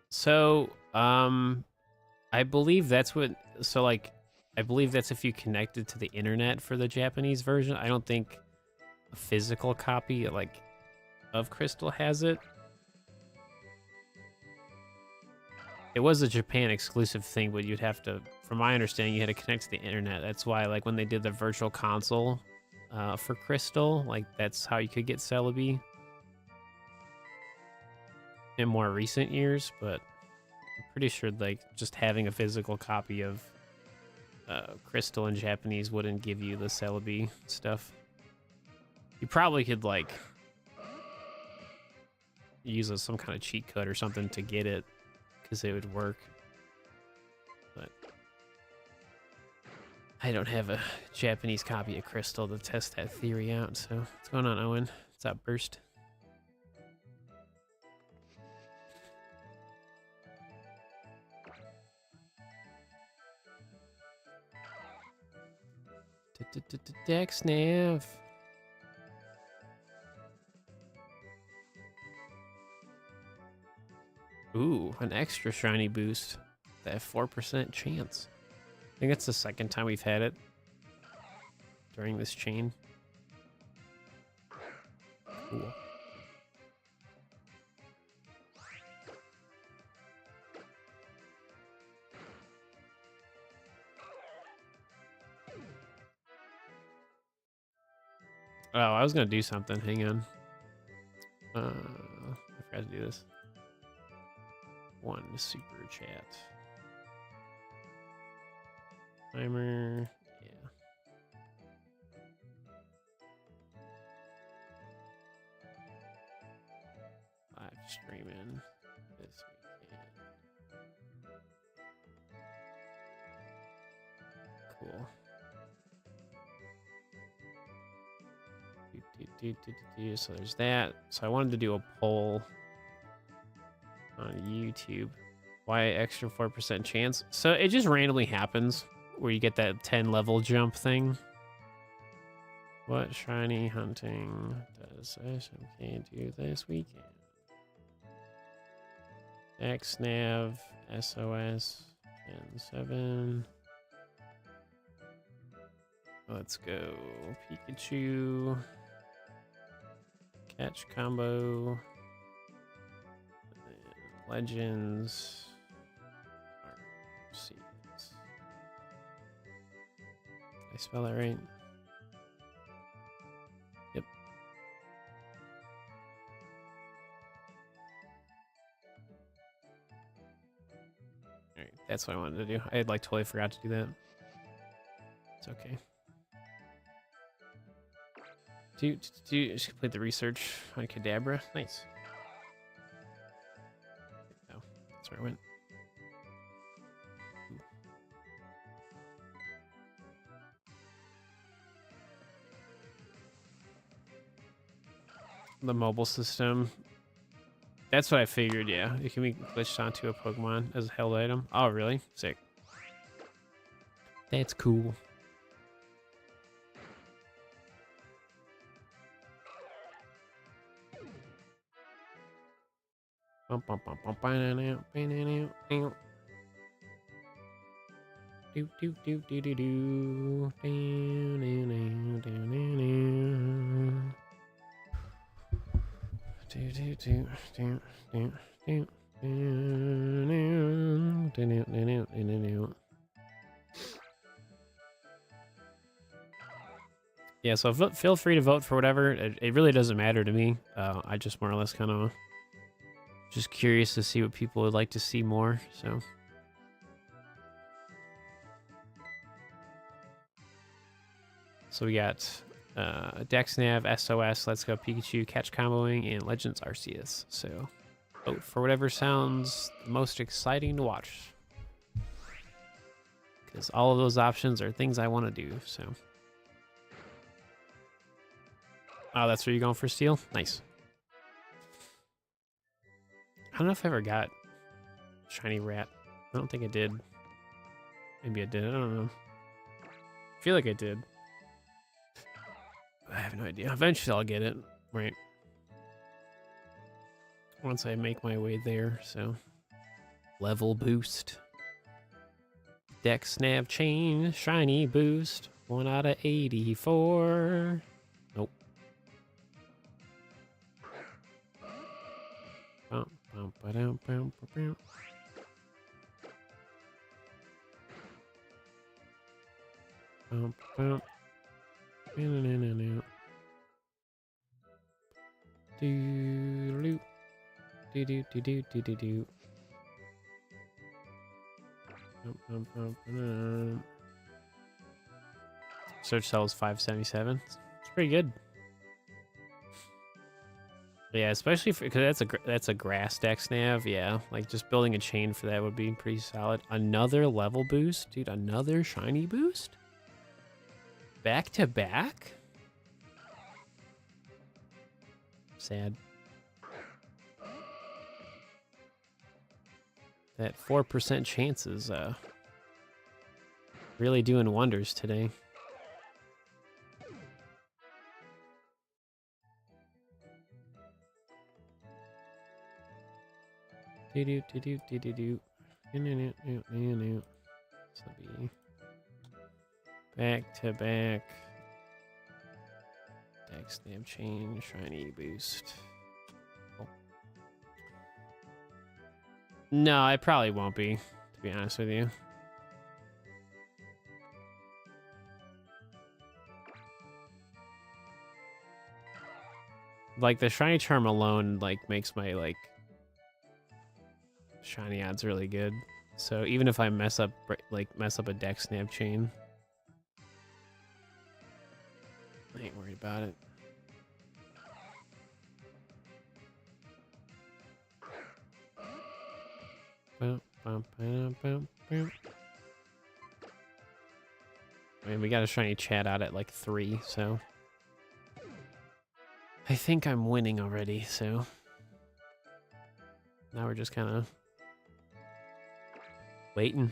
So, I believe that's what. So, like, I believe that's if you connected to the internet for the Japanese version. I don't think a physical copy, like, of Crystal has it. It was a Japan exclusive thing, but you'd have to, from my understanding, you had to connect to the internet. That's why, like, when they did the virtual console for Crystal, like, that's how you could get Celebi in more recent years, but I'm pretty sure, like, just having a physical copy of Crystal in Japanese wouldn't give you the Celebi stuff. You probably could, like, use some kind of cheat code or something to get it, because it would work. But I don't have a Japanese copy of Crystal to test that theory out, so what's going on, Owen? What's up, Burst? Dexnav. Ooh, an extra shiny boost. That 4% chance. I think that's the second time we've had it during this chain. Cool. Oh, I was gonna do something. Hang on. I forgot to do this. One super chat. Timer. Yeah. Live streaming this weekend. Cool. So there's that. So I wanted to do a poll on YouTube. Why extra 4% chance? So it just randomly happens where you get that 10 level jump thing. What shiny hunting does SMK do this weekend? Dexnav, SOS, 10-7. Let's go. Pikachu. Catch combo. Legends. Arceus. Did I spell that right? Yep. Alright, that's what I wanted to do. I had like totally forgot to do that. It's okay. Do you just complete the research on Kadabra? Nice. Oh, that's where I went. Ooh. The mobile system. That's what I figured, yeah. It can be glitched onto a Pokemon as a held item. Oh, really? Sick. That's cool. Do do do do do do. Yeah, so feel free to vote for whatever. It really doesn't matter to me. I just more or less kind of just curious to see what people would like to see more. So we got Dexnav, SOS, Let's Go Pikachu, Catch Comboing, and Legends Arceus. So vote for whatever sounds the most exciting to watch. Because all of those options are things I want to do, so. Oh, that's where you're going for Steel? Nice. I don't know if I ever got Shiny Rat. I don't think I did. Maybe I did. I don't know. I feel like I did. I have no idea. Eventually I'll get it. Right. Once I make my way there, so. Level boost. Dexnav chain. Shiny boost. 1 out of 84. Nope. Search cell is 577. It's pretty good. Yeah, especially because that's a grass Dexnav. Yeah, like just building a chain for that would be pretty solid. Another level boost, dude. Another shiny boost. Back to back. Sad. That 4% chance is really doing wonders today. So be back to back. Dexnav chain, shiny boost. Oh. No, I probably won't be, to be honest with you. Like the shiny charm alone, like makes my like shiny odds really good. So even if I mess up a Dexnav chain, I ain't worried about it. Bum, bum, bum, bum, bum. I mean, we got a shiny chat out at like 3, so I think I'm winning already. So now we're just kind of waiting.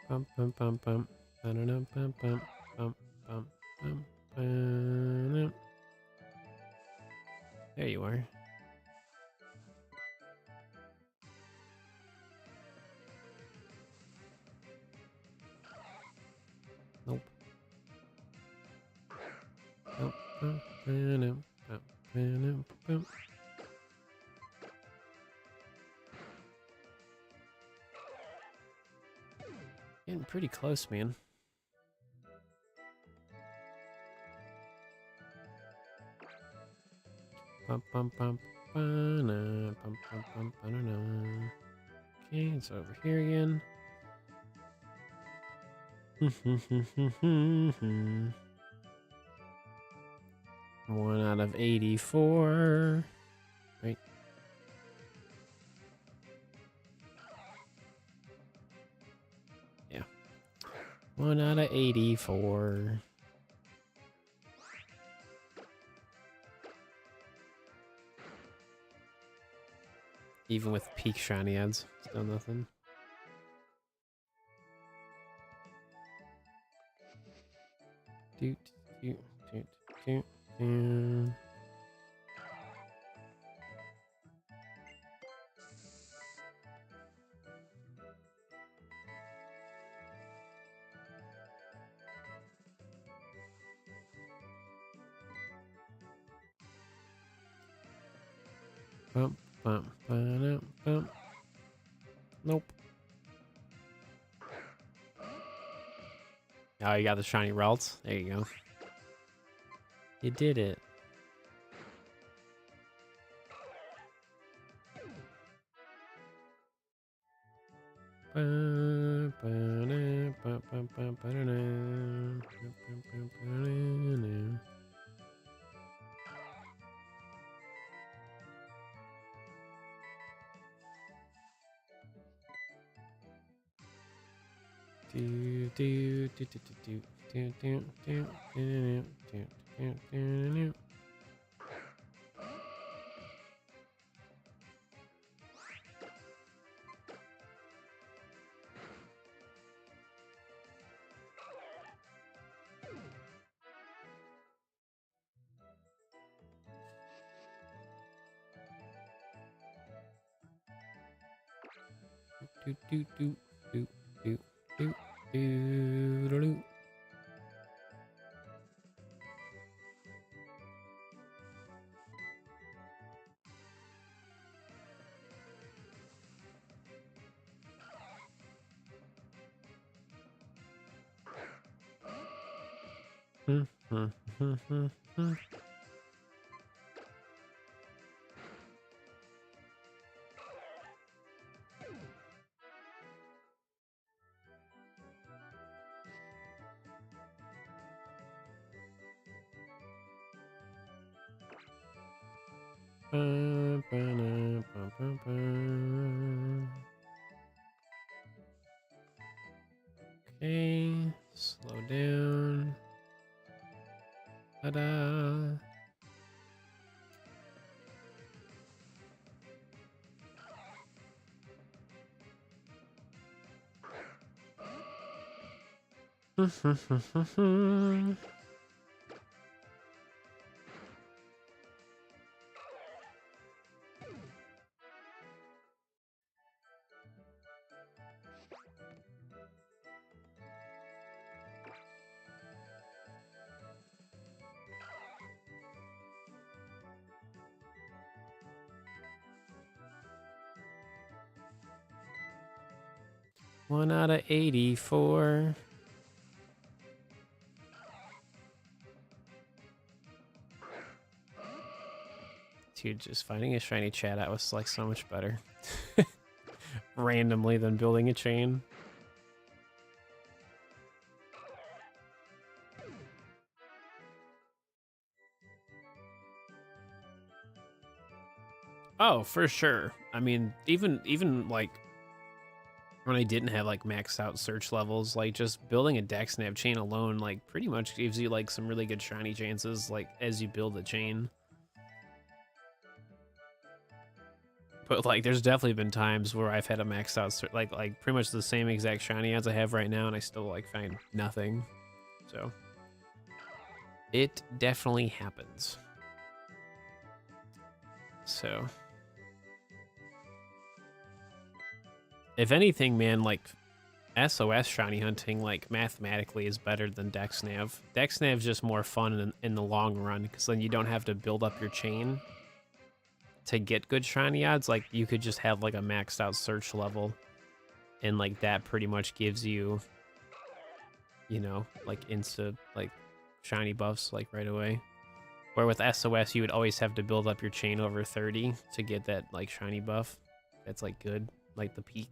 Bum bum bum bum. Bum bum bum bum bum bum bum. There you are. Nope. Nope. Bum, bum, bum, bum, bum. Getting pretty close, man. Bum bum bum bum bum bum bum. Okay, it's over here again. 1 out of 84. Right. Yeah. 1 out of 84. Even with peak shiny ads, still nothing. Doot, doot, doot, doot, doot. Bump, bump, bump, bump. Nope. Oh, you got the shiny Ralts? There you go. You did it. Okay, slow down. Ta-da! One out of 84. Dude, just finding a shiny chat out was like so much better. Randomly than building a chain. Oh, for sure. I mean, even like when I didn't have like maxed out search levels, like just building a Dexnav chain alone, like pretty much gives you like some really good shiny chances, like as you build the chain. But like, there's definitely been times where I've had a maxed out like pretty much the same exact shiny as I have right now, and I still like find nothing. So it definitely happens. So if anything, man, like SOS shiny hunting, like mathematically, is better than Dexnav. Dexnav's just more fun in the long run, because then you don't have to build up your chain to get good shiny odds. Like, you could just have like a maxed out search level, and like that pretty much gives you, you know, like insta like shiny buffs like right away. Where with SOS, you would always have to build up your chain over 30 to get that like shiny buff. That's like good, like the peak.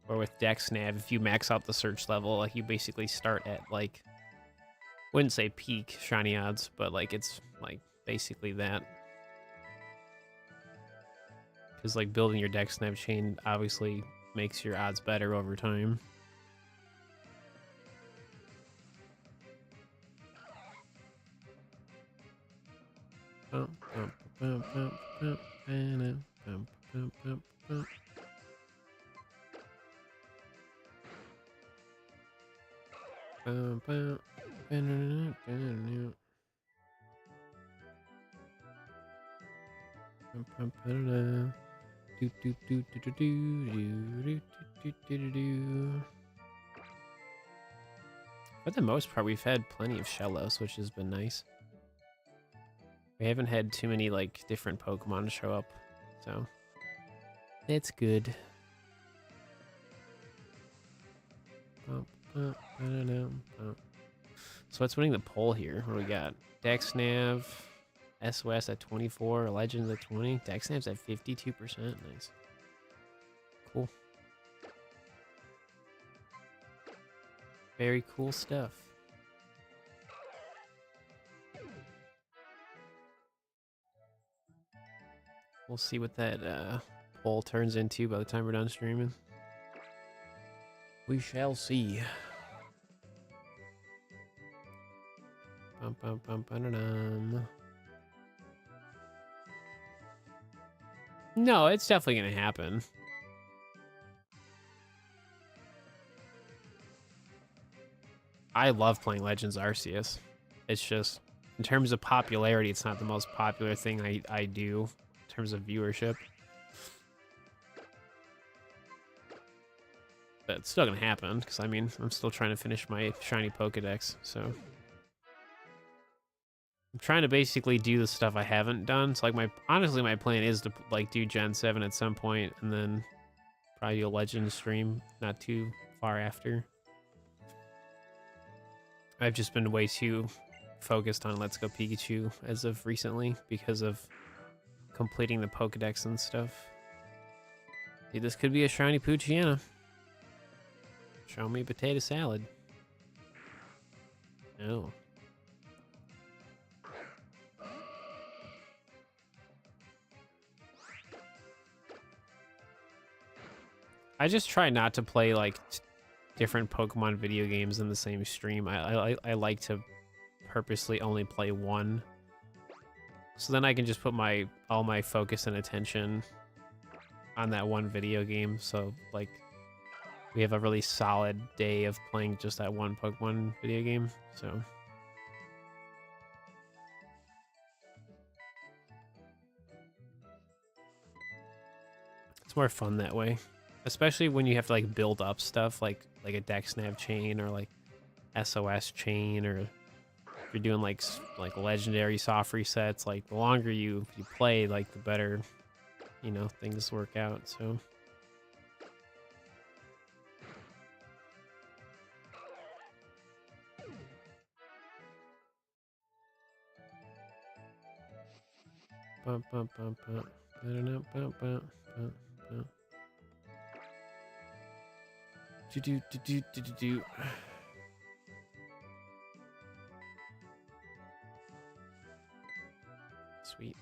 Or with Dexnav, if you max out the search level, like you basically start at like, wouldn't say peak shiny odds, but like it's like basically that. Because like building your Dexnav chain obviously makes your odds better over time. For the most part, we've had plenty of Shellos, which has been nice. We haven't had too many like different Pokemon show up, so it's good. So what's winning the poll here? What do we got? Dexnav, SOS at 24, Legends at 20, Dexnav's at 52%. Nice. Cool. Very cool stuff. We'll see what that poll turns into by the time we're done streaming. We shall see. Bum, bum, bum, ba-da-dum. No, it's definitely going to happen. I love playing Legends Arceus. It's just, in terms of popularity, it's not the most popular thing I do in terms of viewership. But it's still going to happen, because, I mean, I'm still trying to finish my Shiny Pokédex, so... I'm trying to basically do the stuff I haven't done. So, like, honestly, my plan is to, like, do Gen 7 at some point, and then probably do a Legends stream not too far after. I've just been way too focused on Let's Go Pikachu as of recently because of completing the Pokedex and stuff. Dude, this could be a shiny Poochyena. Show me potato salad. No. I just try not to play like different Pokemon video games in the same stream. I like to purposely only play one, so then I can just put all my focus and attention on that one video game. So like we have a really solid day of playing just that one Pokemon video game. So it's more fun that way, especially when you have to like build up stuff like a Dexnav chain or like SOS chain, or if you're doing like legendary soft resets. Like the longer you play, like the better, you know, things work out. So bump, bump, bump, bump. Bump, bump, bump, bump, bump. Do do do do do do do. Sweet.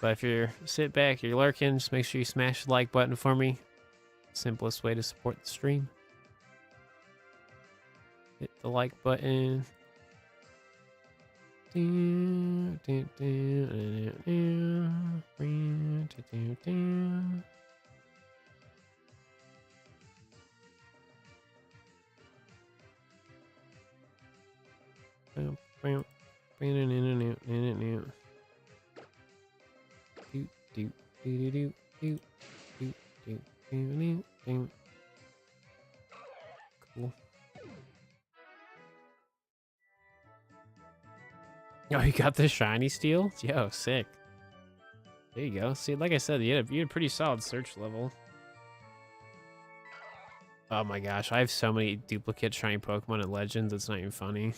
But if you're sit back, you're lurking, just make sure you smash the like button for me. Simplest way to support the stream. Hit the like button. Cool. Oh, you got the shiny steel? Yo, sick. There you go. See, like I said, you had a pretty solid search level. Oh my gosh, I have so many duplicate shiny Pokemon in Legends, it's not even funny.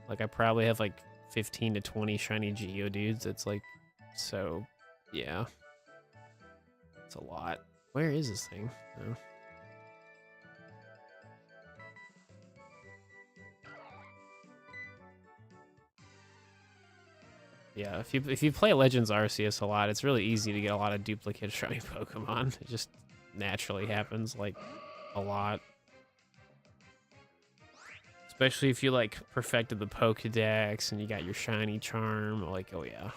Like, I probably have like 15 to 20 shiny Geodudes. It's like, so, yeah. It's a lot. Where is this thing? Oh. Yeah, if you play Legends Arceus a lot, it's really easy to get a lot of duplicate shiny Pokemon. It just naturally happens, like, a lot. Especially if you, like, perfected the Pokedex and you got your shiny charm. Like, oh yeah.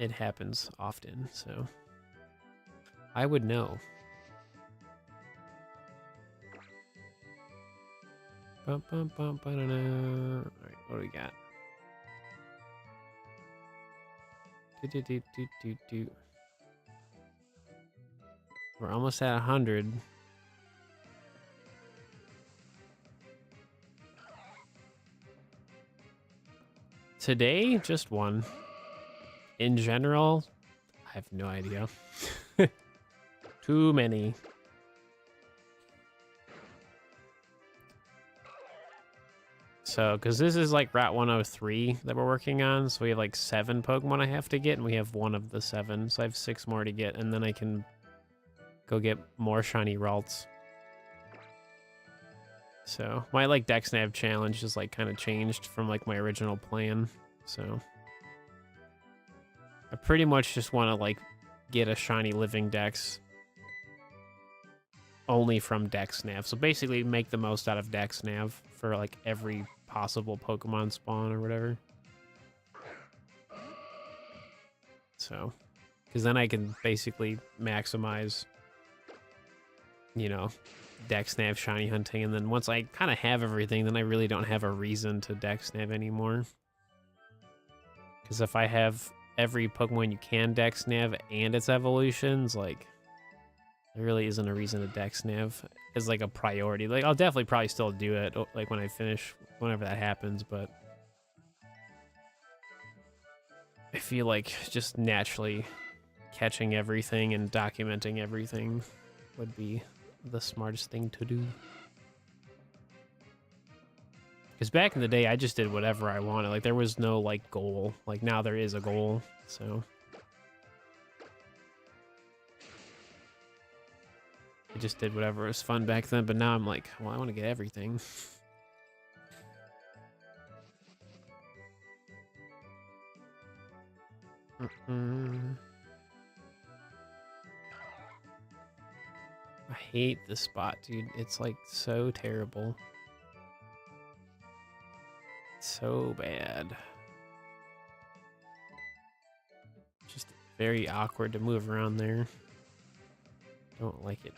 It happens often, so I would know. Bum, bum, bum, ba-da-da. All right, what do we got? Do. We're almost at 100. Today, just one. In general, I have no idea. Too many. So, because this is like Route 103 that we're working on, so we have like 7 Pokemon I have to get, and we have 1 of the 7, so I have 6 more to get, and then I can go get more shiny Ralts. So, my like Dexnav challenge is like kind of changed from like my original plan, so I pretty much just want to like get a shiny living Dex only from Dexnav. So basically make the most out of Dexnav for like every possible Pokemon spawn or whatever. So, because then I can basically maximize, you know, Dexnav shiny hunting. And then once I kind of have everything, then I really don't have a reason to Dexnav anymore. Because if I have every Pokemon you can Dexnav and its evolutions, like, there really isn't a reason to Dexnav as like a priority. Like, I'll definitely probably still do it like when I finish, whenever that happens, but I feel like just naturally catching everything and documenting everything would be the smartest thing to do. Because back in the day, I just did whatever I wanted. Like, there was no like goal. Like, now there is a goal, so I just did whatever was fun back then, but now I'm like, well, I want to get everything. I hate this spot, dude. It's like so terrible. so bad. Just very awkward to move around there. Don't like it.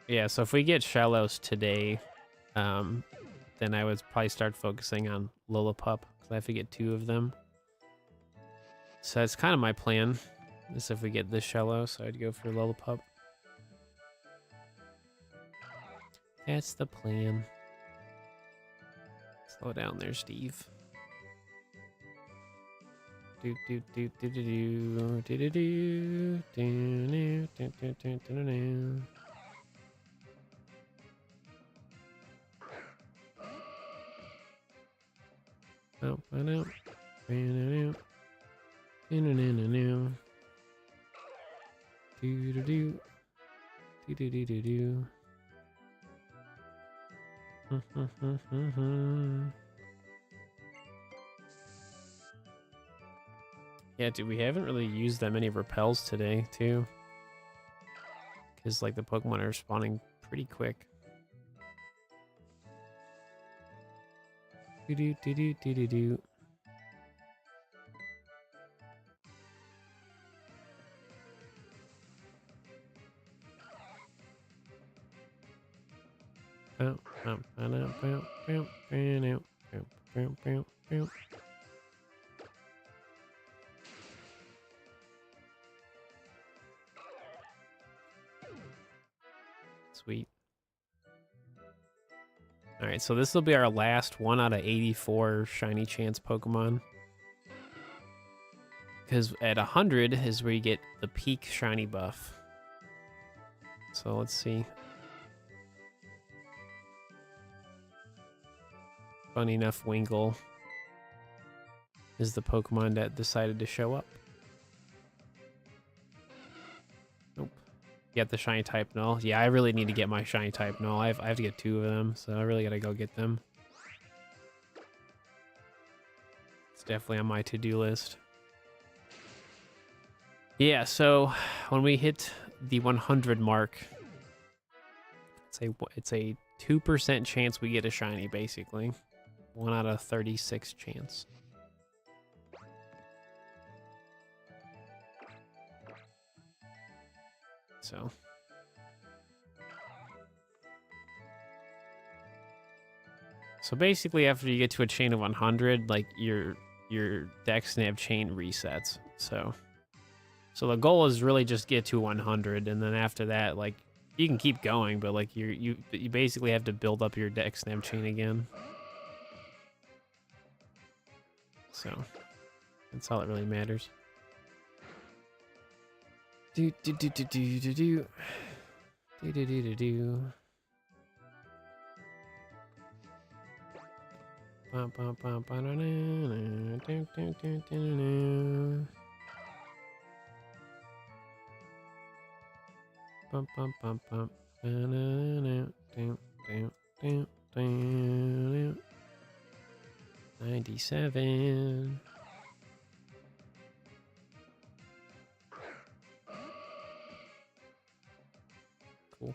Yeah, so if we get shallows today, then I would probably start focusing on Lillipup, because I have to get 2 of them. So that's kind of my plan, is if we get this shallow, so I'd go for Lillipup. That's the plan. Slow down there, Steve. Do do do do do do do do do do do do do do do. Oh, I know. Do do do do do do do do. Yeah, dude, we haven't really used that many repels today, too. Because, like, the Pokemon are spawning pretty quick. Do do do do do do do. Sweet. All right, so this will be our last 1 out of 84 shiny chance Pokemon. Because at 100 is where you get the peak shiny buff. So let's see. Funny enough, Wingull is the Pokemon that decided to show up. Nope. Get the shiny type null. Yeah, I really need to get my shiny type null. I have to get 2 of them, so I really gotta go get them. It's definitely on my to-do list. Yeah, so when we hit the 100 mark, it's a 2% chance we get a shiny, basically. 1 out of 36 chance. So basically, after you get to a chain of 100, like your Dexnav chain resets. So the goal is really just get to 100, and then after that, like, you can keep going, but like you basically have to build up your Dexnav chain again. So that's all that really matters. Do do do do do do do do do do do do. Bum bum bum ba da da do do do do do. Bum bum bum bum ba da do do do do. 97. Cool.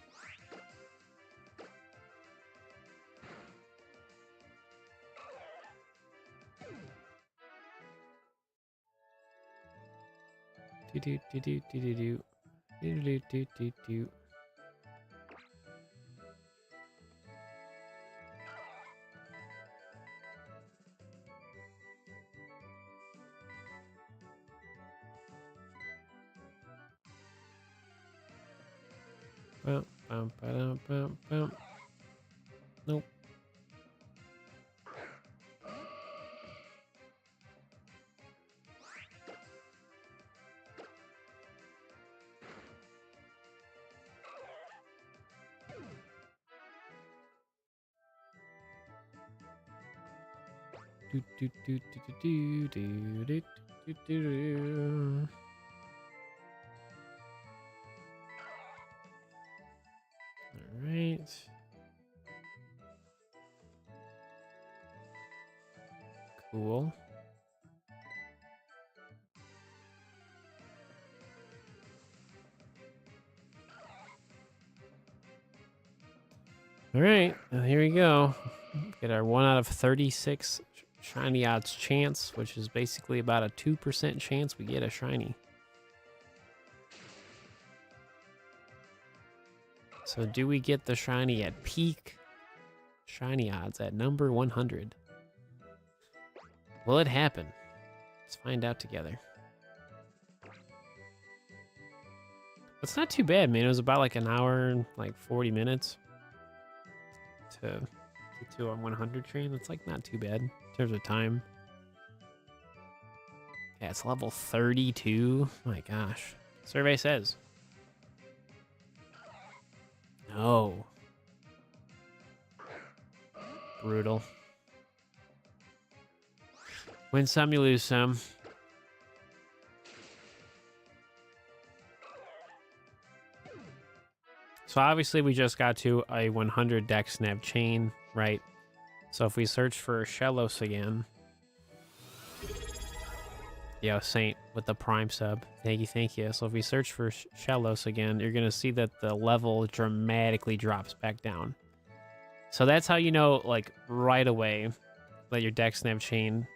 Do do do do do do do do do do do. Bum bum ba dum bum bum. Nope. Do do do do do do do do do do. All right. Cool. All right, here we go. Get our 1 out of 36 shiny odds chance, which is basically about a 2% chance we get a shiny. So do we get the shiny at peak shiny odds at number 100? Will it happen? Let's find out together. It's not too bad, man. It was about like an hour and like 40 minutes to get to a 100 train. That's like not too bad in terms of time. Yeah, it's level 32. Oh my gosh. Survey says. No. Brutal. Win some, you lose some. So obviously we just got to a 100 Dexnav chain, right? So if we search for Shellos again. Yo, Saint with the Prime sub. Thank you, thank you. So if we search for Shellos again, you're going to see that the level dramatically drops back down. So that's how you know, like, right away that your Dexnav chain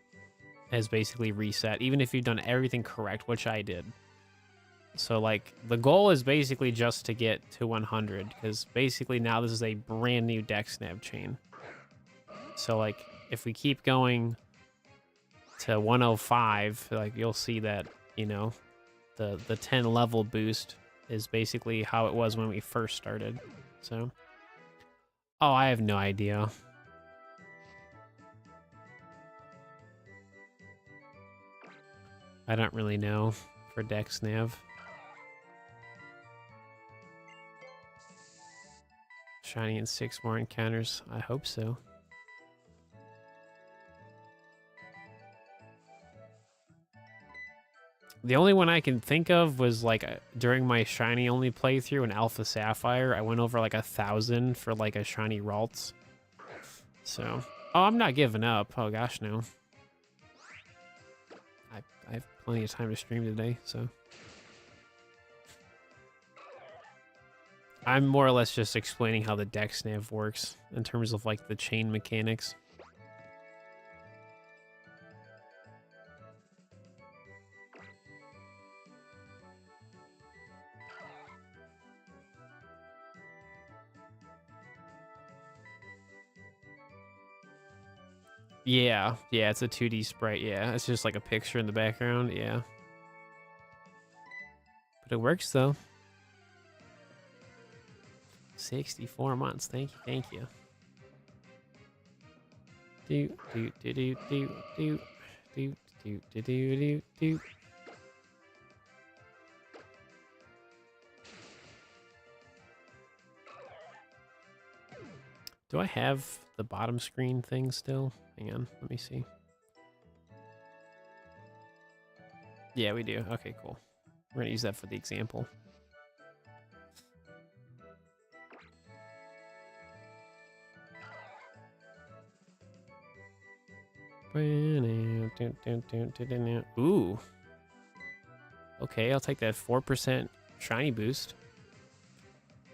has basically reset, even if you've done everything correct, which I did. So, like, the goal is basically just to get to 100, because basically now this is a brand new Dexnav chain. So, like, if we keep going to 105, like, you'll see that, you know, the 10 level boost is basically how it was when we first started. So, oh, I have no idea. I don't really know for Dexnav. Shiny and 6 more encounters. I hope so. The only one I can think of was like during my shiny only playthrough in Alpha Sapphire, I went over like 1,000 for like a shiny Ralts. So, oh, I'm not giving up. Oh gosh, no. I have plenty of time to stream today, so. I'm more or less just explaining how the Dexnav works in terms of like the chain mechanics. Yeah, it's a 2D sprite, yeah. It's just like a picture in the background, yeah. But it works though. 64 months, thank you. Do. Do I have the bottom screen thing still? Hang on, let me see. Yeah, we do. Okay, cool. We're gonna use that for the example. Ooh. Okay, I'll take that 4% shiny boost.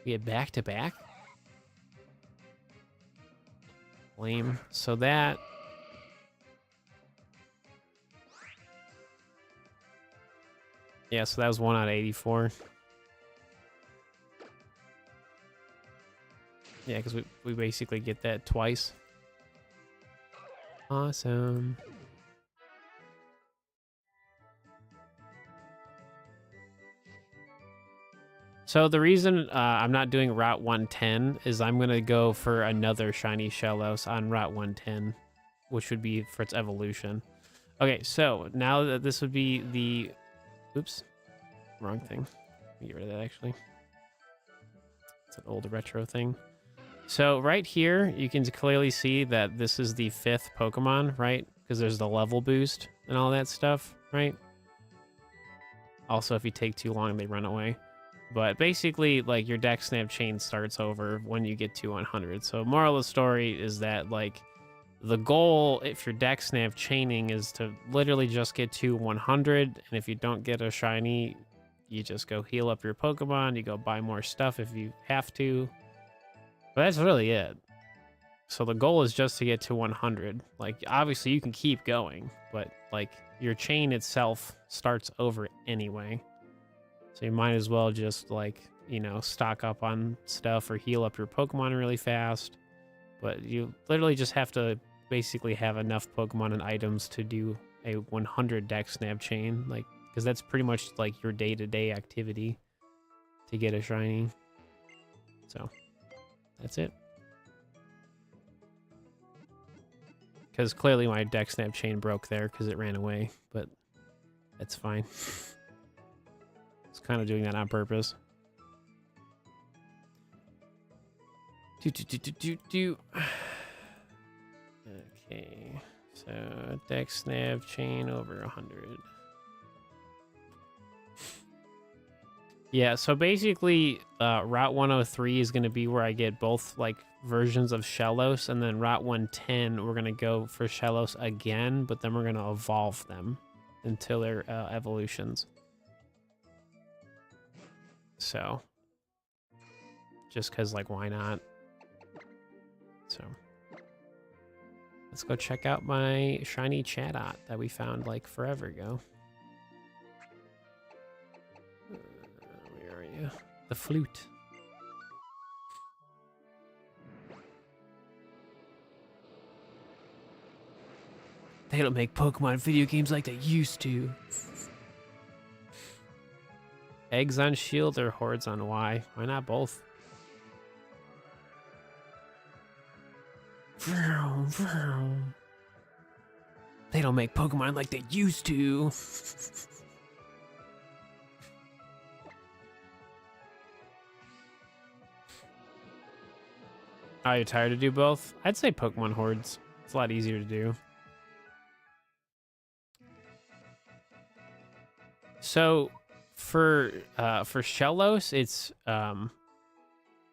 We get back-to-back. Lame. So that... yeah, so that was 1 out of 84. Yeah, because we basically get that twice. Awesome. So the reason I'm not doing Route 110 is I'm going to go for another shiny Shellos on Route 110, which would be for its evolution. Okay, so now that this would be the... oops, wrong thing. Let me get rid of that, actually. It's an old retro thing. So right here, you can clearly see that this is the 5th Pokemon, right? Because there's the level boost and all that stuff, right? Also, if you take too long, they run away. But basically, like, your Dexnav chain starts over when you get to 100. So moral of the story is that, like, The goal, if you're Dexnav chaining, is to literally just get to 100. And if you don't get a shiny, you just go heal up your Pokemon. You go buy more stuff if you have to. But that's really it. So the goal is just to get to 100. Like, obviously you can keep going, but like your chain itself starts over anyway. So you might as well just like, you know, stock up on stuff or heal up your Pokemon really fast. But you literally just have to basically have enough Pokemon and items to do a 100 Dexnav chain, like, because that's pretty much like your day-to-day activity to get a shiny. So that's it. Because clearly my Dexnav chain broke there because it ran away, but that's fine. It's kind of doing that on purpose. Okay, so Dexnav chain over 100. Yeah, so basically Route 103 is going to be where I get both like versions of Shellos, and then Route 110 we're going to go for Shellos again, but then we're going to evolve them until they're evolutions. So just because, like, why not? So let's go check out my shiny Chatot that we found like forever ago. Where are you? The flute. They don't make Pokemon video games like they used to. Eggs on shield or hordes on Y? Why not both? They don't make Pokemon like they used to. Are you tired to do both? I'd say Pokemon hordes. It's a lot easier to do. So for Shellos,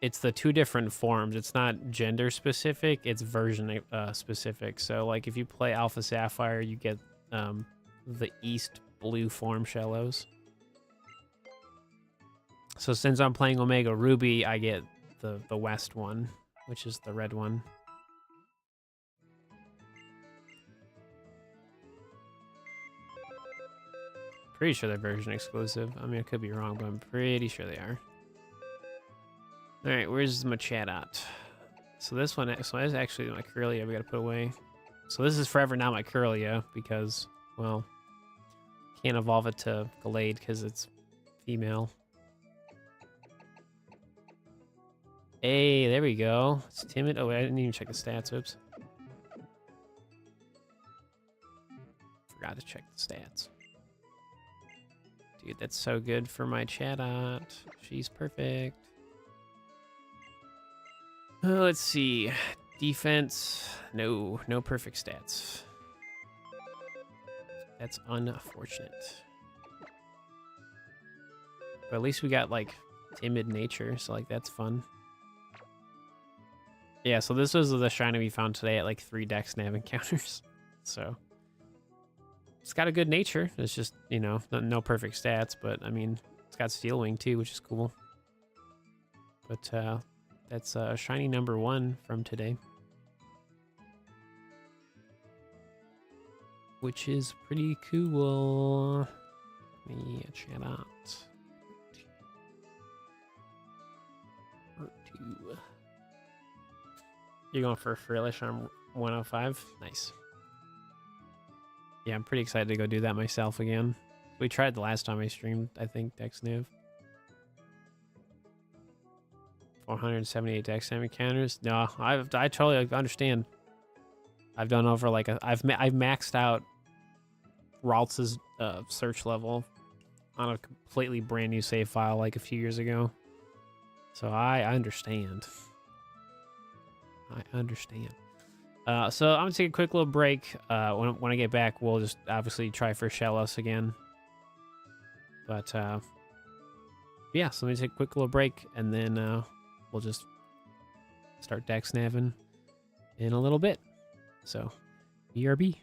it's the two different forms. It's not gender specific, it's version specific. So like if you play Alpha Sapphire, you get the East blue form Shellos. So since I'm playing Omega Ruby, I get the West one, which is the red one. Pretty sure they're version exclusive. I mean, I could be wrong, but I'm pretty sure they are. All right, where's my Chatot? So this one, so that's actually my Kirlia we gotta put away. So this is forever now my Kirlia because, well, can't evolve it to Gallade because it's female. Hey, there we go. It's timid. Oh, wait, I didn't even check the stats. Oops. Forgot to check the stats. Dude, that's so good for my Chatot. She's perfect. Let's see. Defense. No perfect stats. That's unfortunate. But at least we got, like, timid nature, so, like, that's fun. Yeah, so this was the shiny we found today at, like, 3 Dexnav encounters. So it's got a good nature. It's just, you know, no perfect stats, but, I mean, it's got Steel Wing, too, which is cool. But, that's shiny number 1 from today. Which is pretty cool. Let me chat out. 2. You're going for a Frillish on 105? Nice. Yeah, I'm pretty excited to go do that myself again. We tried the last time I streamed, I think, Dexnav. 478 Dexnav encounters. No, I totally understand. I've done over like I've maxed out Ralts's search level on a completely brand new save file like a few years ago. So I understand. I understand. So I'm gonna take a quick little break. When I get back, we'll just obviously try for Shellos again. But yeah, so let me take a quick little break, and then we'll just start Dexnaving in a little bit. So, BRB.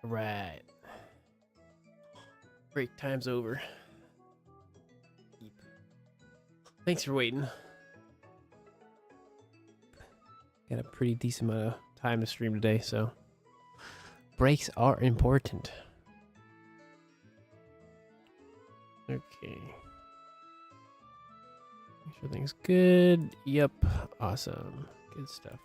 All right. Break time's over. Thanks for waiting. Got a pretty decent amount of time to stream today, so breaks are important. Okay. Make sure everything's good. Yep. Awesome. Good stuff.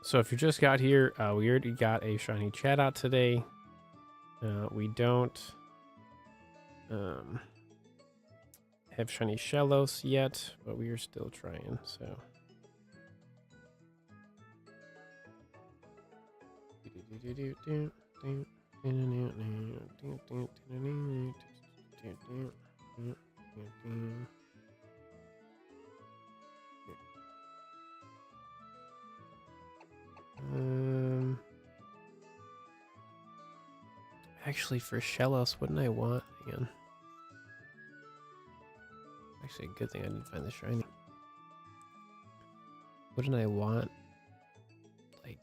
So if you just got here, we already got a shiny chat out today. We don't have shiny Shellos yet, but we are still trying, so. Actually, for Shellos, wouldn't I want again? Actually, a good thing I didn't find the shiny. Wouldn't I want, like,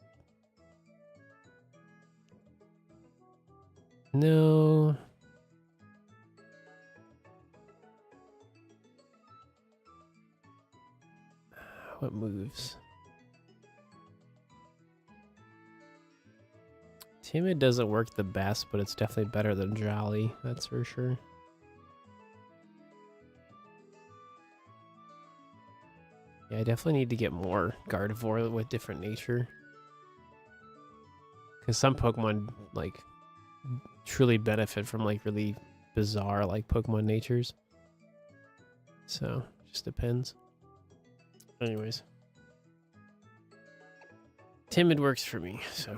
no. What moves? Timid doesn't work the best, but it's definitely better than Jolly, that's for sure. Yeah, I definitely need to get more Gardevoir with different nature. Because some Pokemon, like, truly benefit from, like, really bizarre, like, Pokemon natures. So, just depends. Anyways. Timid works for me, so.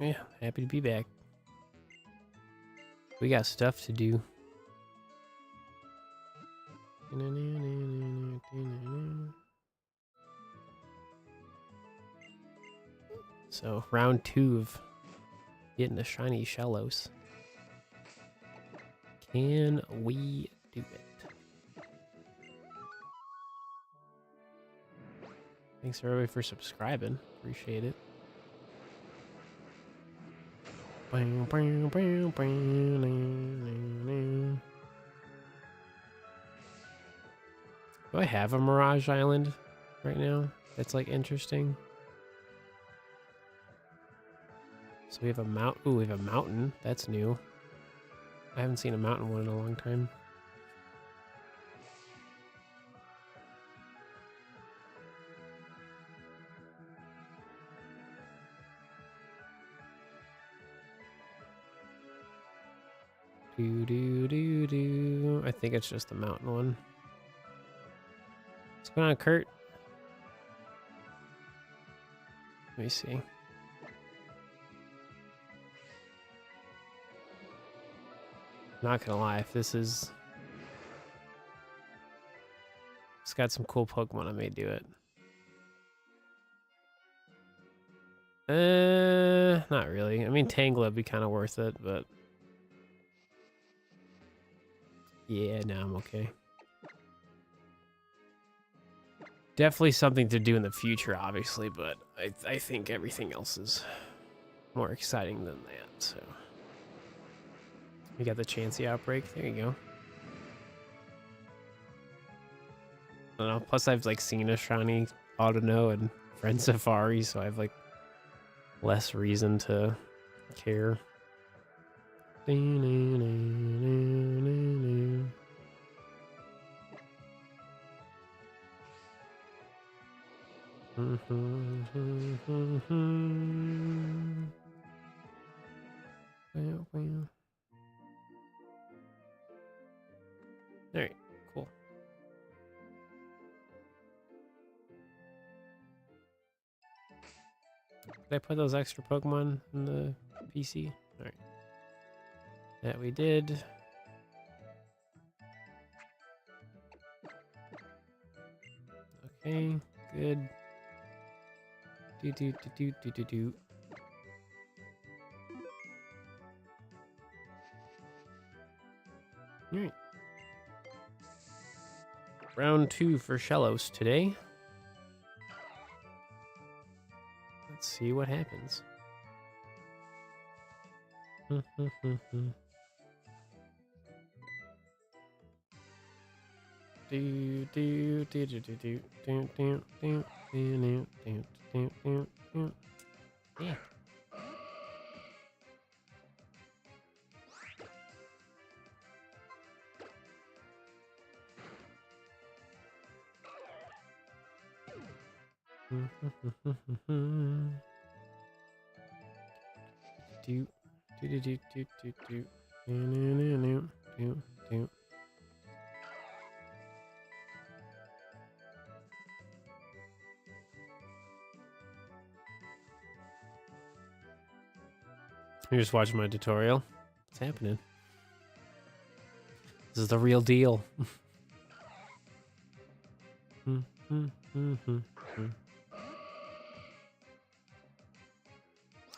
Yeah, happy to be back. We got stuff to do. So, round 2 of getting a shiny Shellos. Can we do it? Thanks everybody for subscribing. Appreciate it. Do I have a Mirage Island right now? That's like interesting. So we have a mount. Ooh, we have a mountain. That's new. I haven't seen a mountain one in a long time. I think it's just the mountain one. What's going on, Kurt? Let me see. Not gonna lie, if this is... It's got some cool Pokemon, I may do it. Not really. I mean, Tangela would be kind of worth it, but... Yeah, no, I'm okay. Definitely something to do in the future, obviously, but I think everything else is more exciting than that, so... We got the Chansey outbreak. There you go. I don't know. Plus, I've like seen a shiny Audino and Friend Safari, so I have like less reason to care. All right, cool. Did I put those extra Pokemon in the PC? All right. That we did. Okay, good. Do. All right. Round 2 for Shellos today. see what happens. Yeah. You're just watching my tutorial. What's happening? This is the real deal.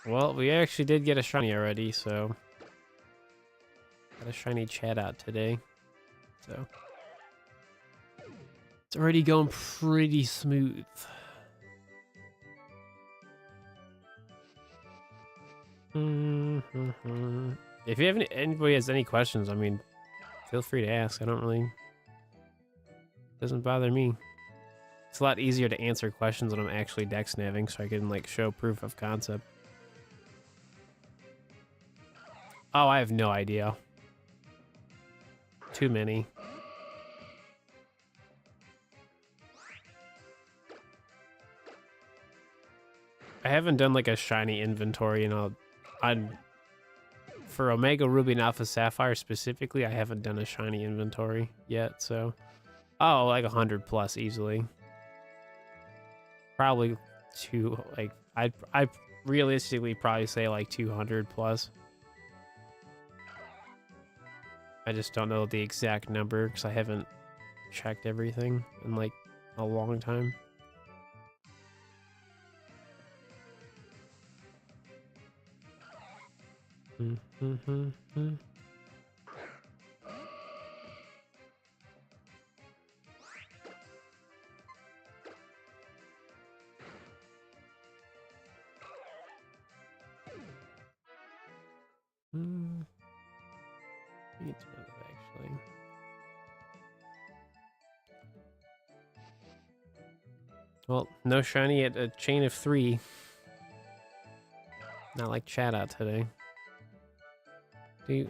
Well, we actually did get a shiny already, so got a shiny chat out today. So it's already going pretty smooth. If you have anybody has any questions, I mean, feel free to ask. I don't really, doesn't bother me. It's a lot easier to answer questions when I'm actually Dexnaving, so I can like show proof of concept. Oh, I have no idea. Too many. I haven't done like a shiny inventory, you know. For Omega Ruby and Alpha Sapphire specifically, I haven't done a shiny inventory yet, so like 100 plus easily. Probably I realistically probably say like 200 plus. I just don't know the exact number because I haven't checked everything in like a long time. Actually. Well, no shiny at a chain of 3. Not like chat out today. I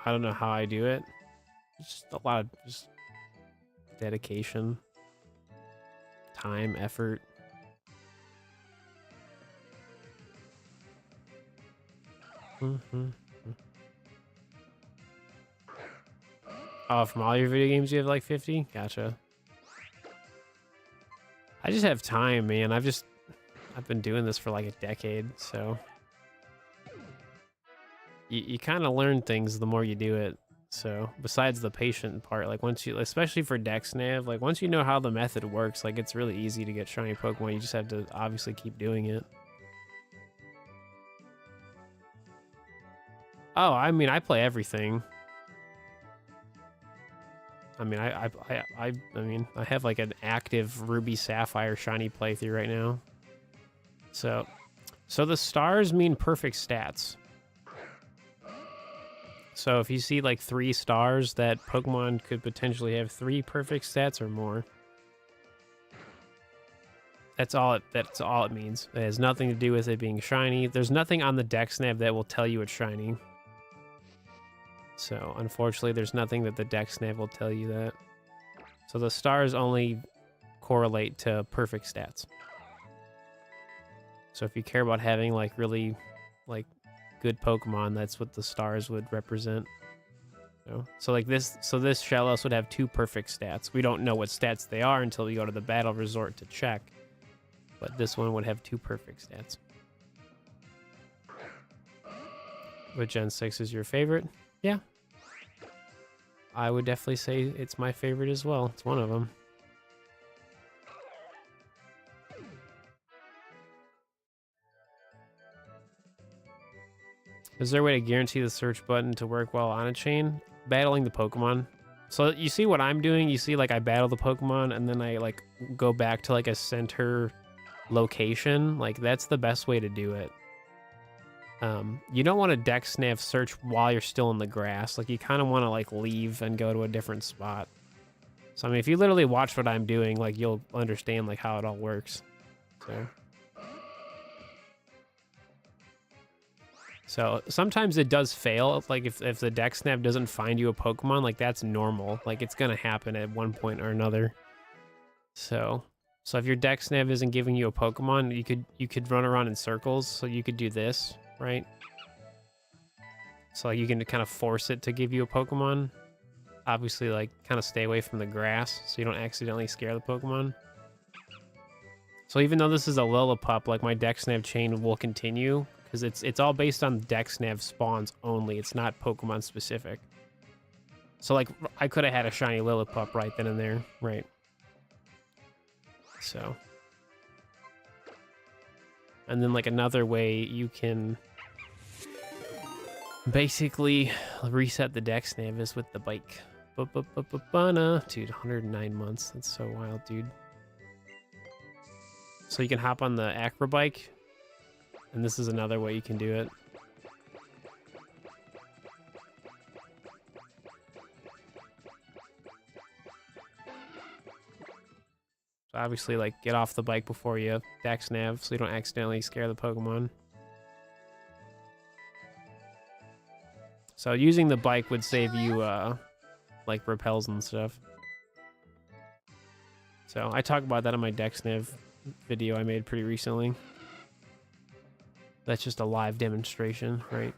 don't know how I do it. It's just a lot of just dedication, time, effort. Oh, from all your video games you have like 50? Gotcha. I just have time, man. I've been doing this for like a decade, so you kind of learn things the more you do it. So besides the patient part, like once you, especially for Dexnav, like once you know how the method works, like it's really easy to get shiny Pokemon. You just have to obviously keep doing it. Oh, I mean, I play everything. I mean, I mean, I have like an active Ruby Sapphire shiny playthrough right now. So the stars mean perfect stats. So if you see like 3 stars, that Pokemon could potentially have 3 perfect stats or more. That's all it means. It has nothing to do with it being shiny. There's nothing on the Dexnav that will tell you it's shiny. So unfortunately, there's nothing that the Dexnav will tell you that. So the stars only correlate to perfect stats. So if you care about having like really like good Pokemon, that's what the stars would represent. So like this, so this Shellos would have 2 perfect stats. We don't know what stats they are until we go to the battle resort to check. But this one would have 2 perfect stats. But Gen 6 is your favorite? Yeah. I would definitely say it's my favorite as well. It's one of them. Is there a way to guarantee the search button to work while on a chain? Battling the Pokemon. So you see what I'm doing? You see like I battle the Pokemon and then I like go back to like a center location. Like that's the best way to do it. You don't want to Dexnav search while you're still in the grass. Like you kind of want to like leave and go to a different spot. So I mean, if you literally watch what I'm doing, like you'll understand like how it all works. So sometimes it does fail. Like if the Dexnav doesn't find you a Pokemon, like that's normal. Like it's gonna happen at one point or another. So if your Dexnav isn't giving you a Pokemon, you could run around in circles. So you could do this, right? So like you can kind of force it to give you a Pokemon. Obviously, like kind of stay away from the grass so you don't accidentally scare the Pokemon. So even though this is a Lillipup, like my Dexnav chain will continue because it's all based on Dexnav spawns only. It's not Pokemon specific. So like I could have had a shiny Lillipup right then and there, right? So, and then like another way you can basically reset the Dexnav is with the bike. Dude, 109 months. That's so wild, dude. So you can hop on the Acro bike, and this is another way you can do it. So obviously, like, get off the bike before you Dexnav so you don't accidentally scare the Pokemon. So using the bike would save you, like, repels and stuff. So I talk about that on my Dexnav video I made pretty recently. That's just a live demonstration, right?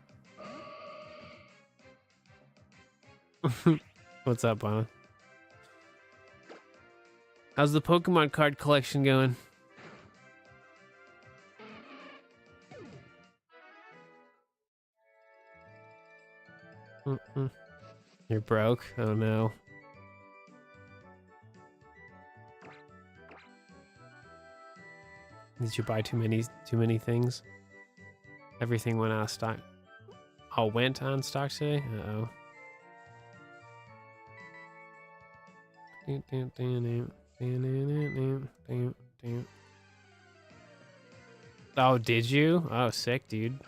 What's up, Anna? How's the Pokemon card collection going? You're broke? Oh no. Did you buy too many things? Everything went out of stock. Oh, went on stock today? Uh-oh. Oh, did you? Oh, sick, dude.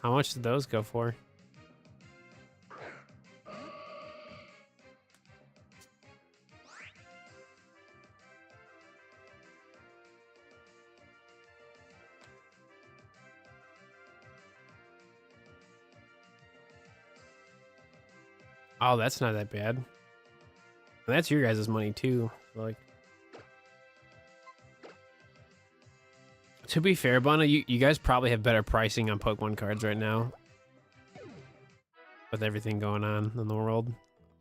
How much did those go for? Oh, that's not that bad. And that's your guys' money too. Like, to be fair, Bonna, you guys probably have better pricing on Pokemon cards right now. With everything going on in the world.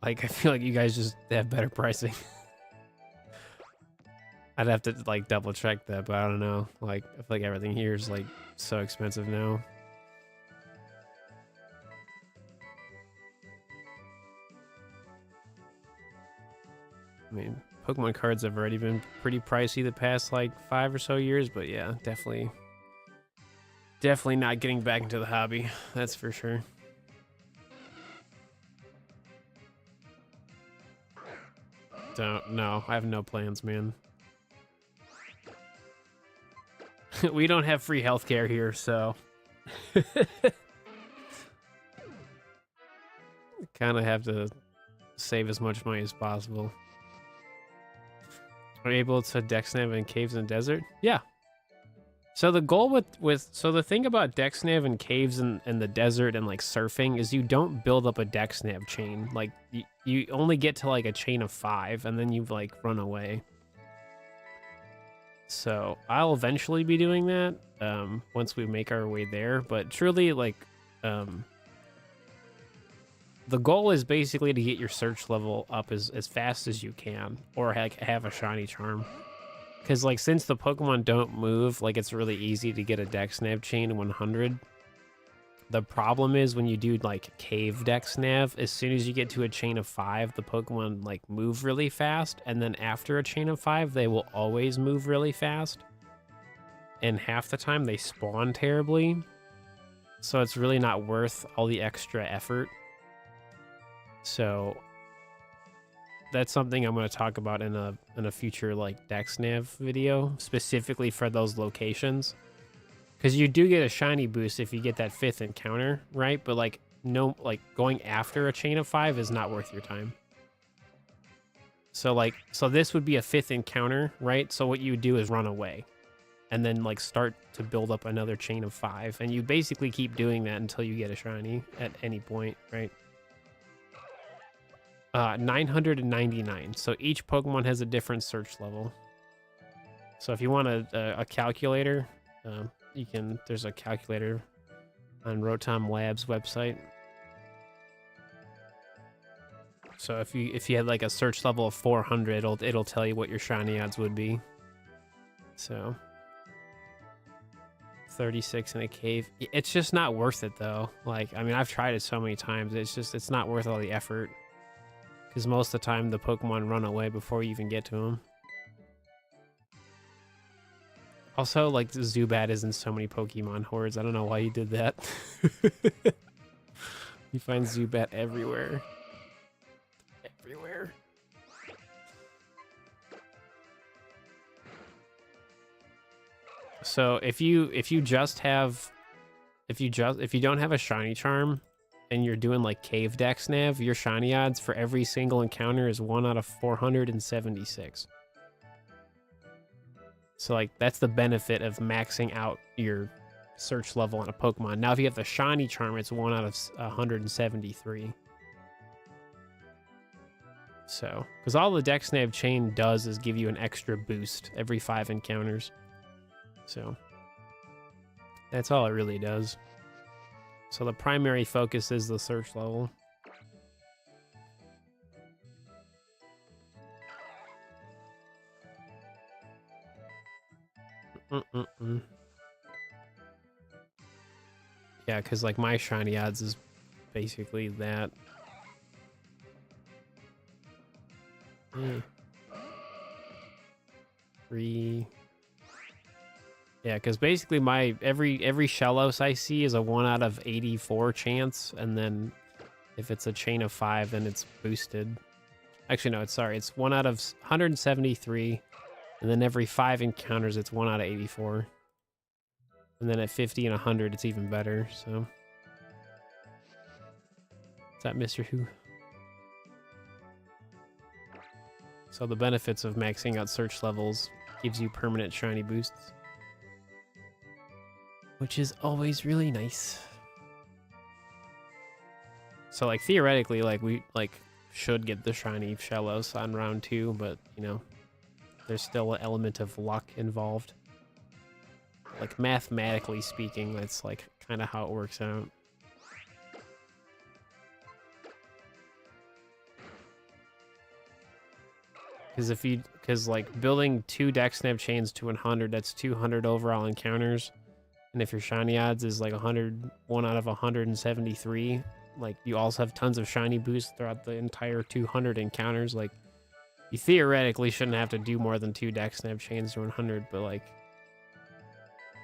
Like, I feel like you guys just have better pricing. I'd have to, like, double check that, but I don't know. Like, I feel like everything here is, like, so expensive now. I mean, Pokemon cards have already been pretty pricey the past like 5 or so years, but yeah, definitely not getting back into the hobby. That's for sure. No, I have no plans, man. We don't have free healthcare here, so kind of have to save as much money as possible. Are you able to Dexnav in caves and desert? Yeah. So the goal so the thing about Dexnav and caves and the desert and like surfing is you don't build up a Dexnav chain. Like you only get to like a chain of 5 and then you like run away. So I'll eventually be doing that once we make our way there. But truly, like the goal is basically to get your search level up as fast as you can, or have a shiny charm. Because, like, since the Pokemon don't move, like, it's really easy to get a Dexnav chain 100. The problem is when you do, like, cave Dexnav, as soon as you get to a chain of 5, the Pokemon, like, move really fast. And then after a chain of 5, they will always move really fast. And half the time, they spawn terribly. So it's really not worth all the extra effort. So that's something I'm going to talk about in a future like Dexnav video, specifically for those locations, because you do get a shiny boost if you get that 5th encounter, right? But like going after a chain of 5 is not worth your time. So this would be a 5th encounter, right? So what you would do is run away and then like start to build up another chain of 5, and you basically keep doing that until you get a shiny at any point, right? 999. So each Pokemon has a different search level. So if you want a calculator, there's a calculator on Rotomlabs website. So if you had like a search level of 400, it'll tell you what your shiny odds would be. So 36 in a cave. It's just not worth it though. Like, I mean, I've tried it so many times. It's not worth all the effort. Because most of the time, the Pokemon run away before you even get to them. Also, like, Zubat is in so many Pokemon hordes. I don't know why he did that. You find Zubat everywhere. Everywhere. So if you don't have a shiny charm, and you're doing like cave Dexnav, your shiny odds for every single encounter is 1 out of 476. So like that's the benefit of maxing out your search level on a Pokemon. Now if you have the shiny charm, it's 1 out of 173. So because all the Dexnav chain does is give you an extra boost every 5 encounters. So that's all it really does. So the primary focus is the search level. Yeah, because like my shiny odds is basically that. Yeah. 3. Yeah, because basically my every Shellos I see is a 1 out of 84 chance, and then if it's a chain of 5, then it's boosted. Actually, no, it's 1 out of 173, and then every 5 encounters, it's 1 out of 84. And then at 50 and 100, it's even better, so. Is that Mr. Who? So the benefits of maxing out search levels gives you permanent shiny boosts, which is always really nice. So like theoretically, like we should get the shiny Shellos on round 2, but you know, there's still an element of luck involved. Like mathematically speaking, that's like kind of how it works out. Because like building 2 Dexnav chains to 100, that's 200 overall encounters. And if your shiny odds is like 1 out of 173, like you also have tons of shiny boosts throughout the entire 200 encounters. Like you theoretically shouldn't have to do more than 2 Dexnav chains to 100, but like,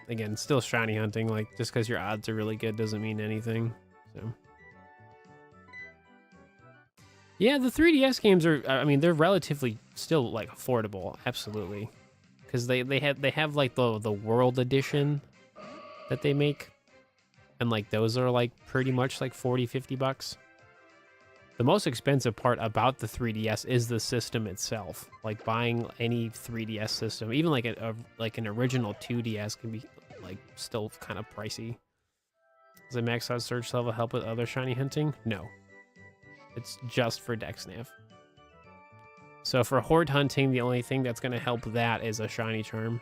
again, still shiny hunting. Like just because your odds are really good doesn't mean anything. So yeah, the 3DS games are, I mean, they're relatively still like affordable. Absolutely. Because they have like the World Edition that they make, and like those are like pretty much like 40-50 bucks. The most expensive part about the 3DS is the system itself. Like buying any 3DS system, even like an original 2DS, can be like still kind of pricey. Does a max out search level help with other shiny hunting? No, it's just for Dexnav. So for horde hunting, the only thing that's going to help that is a shiny charm.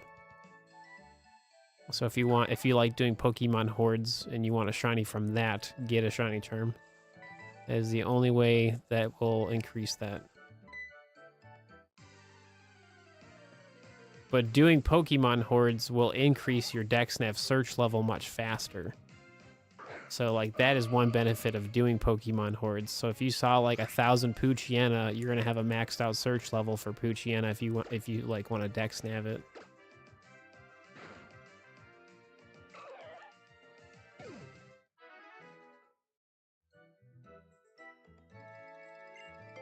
So if you like doing Pokemon hordes and you want a shiny from that, get a shiny charm. That is the only way that will increase that. But doing Pokemon hordes will increase your Dexnav search level much faster. So like that is one benefit of doing Pokemon hordes. So if you saw like 1,000 Poochyena, you're gonna have a maxed out search level for Poochyena if you like want to Dexnav it.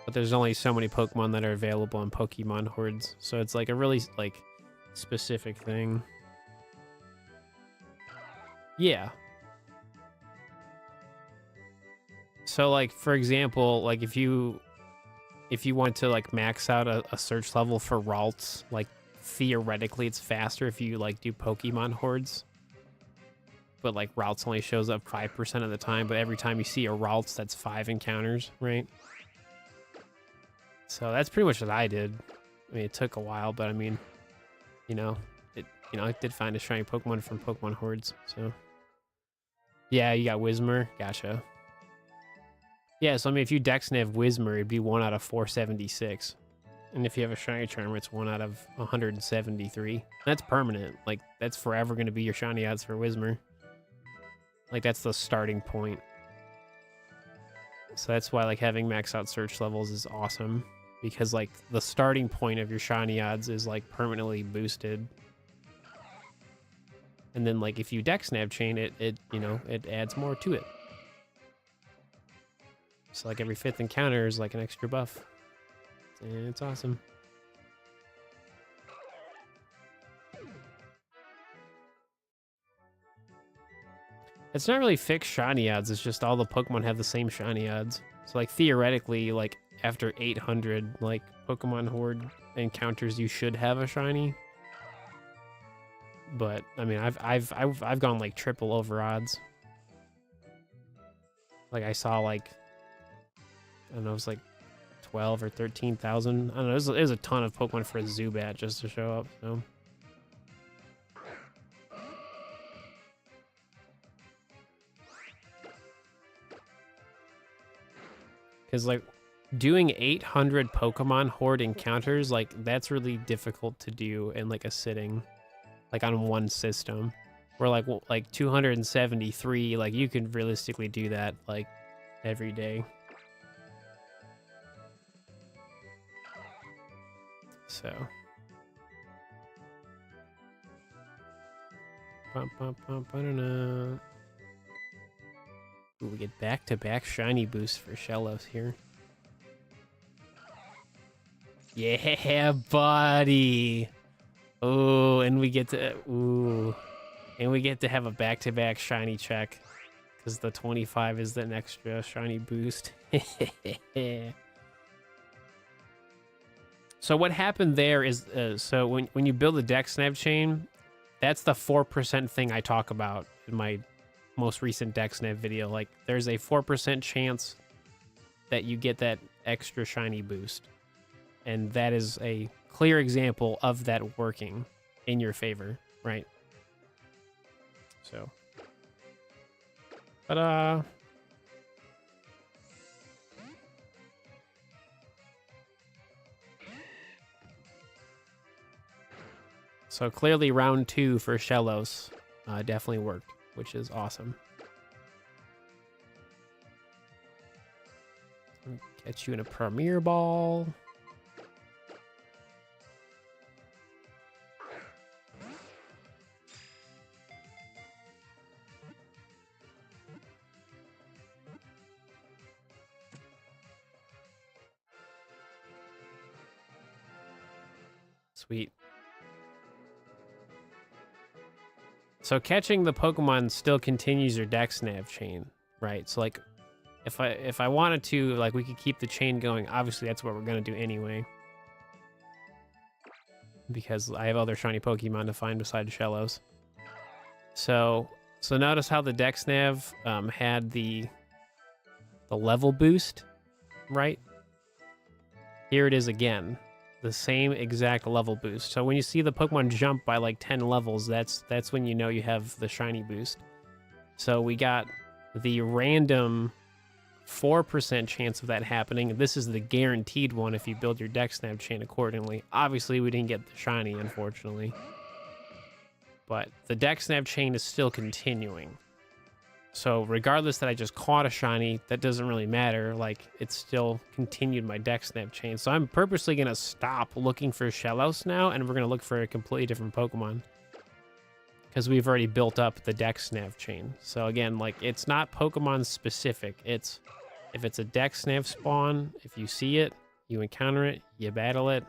But there's only so many Pokemon that are available in Pokemon hordes, so it's like a really like specific thing. Yeah. So like for example, like if you want to like max out a search level for Ralts, like theoretically it's faster if you like do Pokemon hordes. But like Ralts only shows up 5% of the time, but every time you see a Ralts, that's 5 encounters, right? So that's pretty much what I did. I mean, it took a while, but I mean, I did find a shiny Pokemon from Pokemon hordes. So yeah, you got Whismur, gotcha. Yeah, so I mean, if you Dexnav Whismur, it'd be 1 out of 476, and if you have a shiny charm, it's 1 out of 173. That's permanent. Like that's forever going to be your shiny odds for Whismur. Like that's the starting point. So that's why like having max out search levels is awesome, because like the starting point of your shiny odds is like permanently boosted. And then like if you Dexnav chain it it adds more to it. So like every 5th encounter is like an extra buff. And it's awesome. It's not really fixed shiny odds, it's just all the Pokemon have the same shiny odds. So like theoretically, like after 800 like Pokemon horde encounters, you should have a shiny. But I mean, I've gone like triple over odds. Like I saw like, I don't know, it was like 12 or 13,000. I don't know, it was a ton of Pokemon for a Zubat just to show up. So because like doing 800 Pokemon horde encounters, like that's really difficult to do in like a sitting, like on one system. Where like 273, like you can realistically do that like every day. So Ooh, we get back-to-back shiny boosts for Shellos here. Yeah, buddy. Oh, and we get to have a back-to-back shiny check, because the 25 is an extra shiny boost. So what happened there is, so when you build a Dexnav chain, that's the 4% thing I talk about in my most recent Dexnav video. Like there's a 4% chance that you get that extra shiny boost, and that is a clear example of that working in your favor, right? So, but so clearly round 2 for Shellos definitely worked, which is awesome. Get you in a Premier Ball. Sweet. So catching the Pokemon still continues your Dexnav chain, right? So like if I wanted to, like we could keep the chain going. Obviously that's what we're gonna do anyway, because I have other shiny Pokemon to find besides Shellos. So notice how the Dexnav had the level boost, right? Here it is again. the same exact level boost. So when you see the Pokemon jump by like 10 levels, that's when you know you have the shiny boost. So we got the random 4% chance of that happening. This is the guaranteed one if you build your Dexnav chain accordingly. Obviously, we didn't get the shiny, unfortunately. But the Dexnav chain is still continuing. So regardless that I just caught a shiny, that doesn't really matter. Like, it still continued my Dexnav chain. So I'm purposely going to stop looking for Shellos now, and we're going to look for a completely different Pokemon. Because we've already built up the Dexnav chain. So again, like, it's not Pokemon specific. It's, if it's a Dexnav spawn, if you see it, you encounter it, you battle it,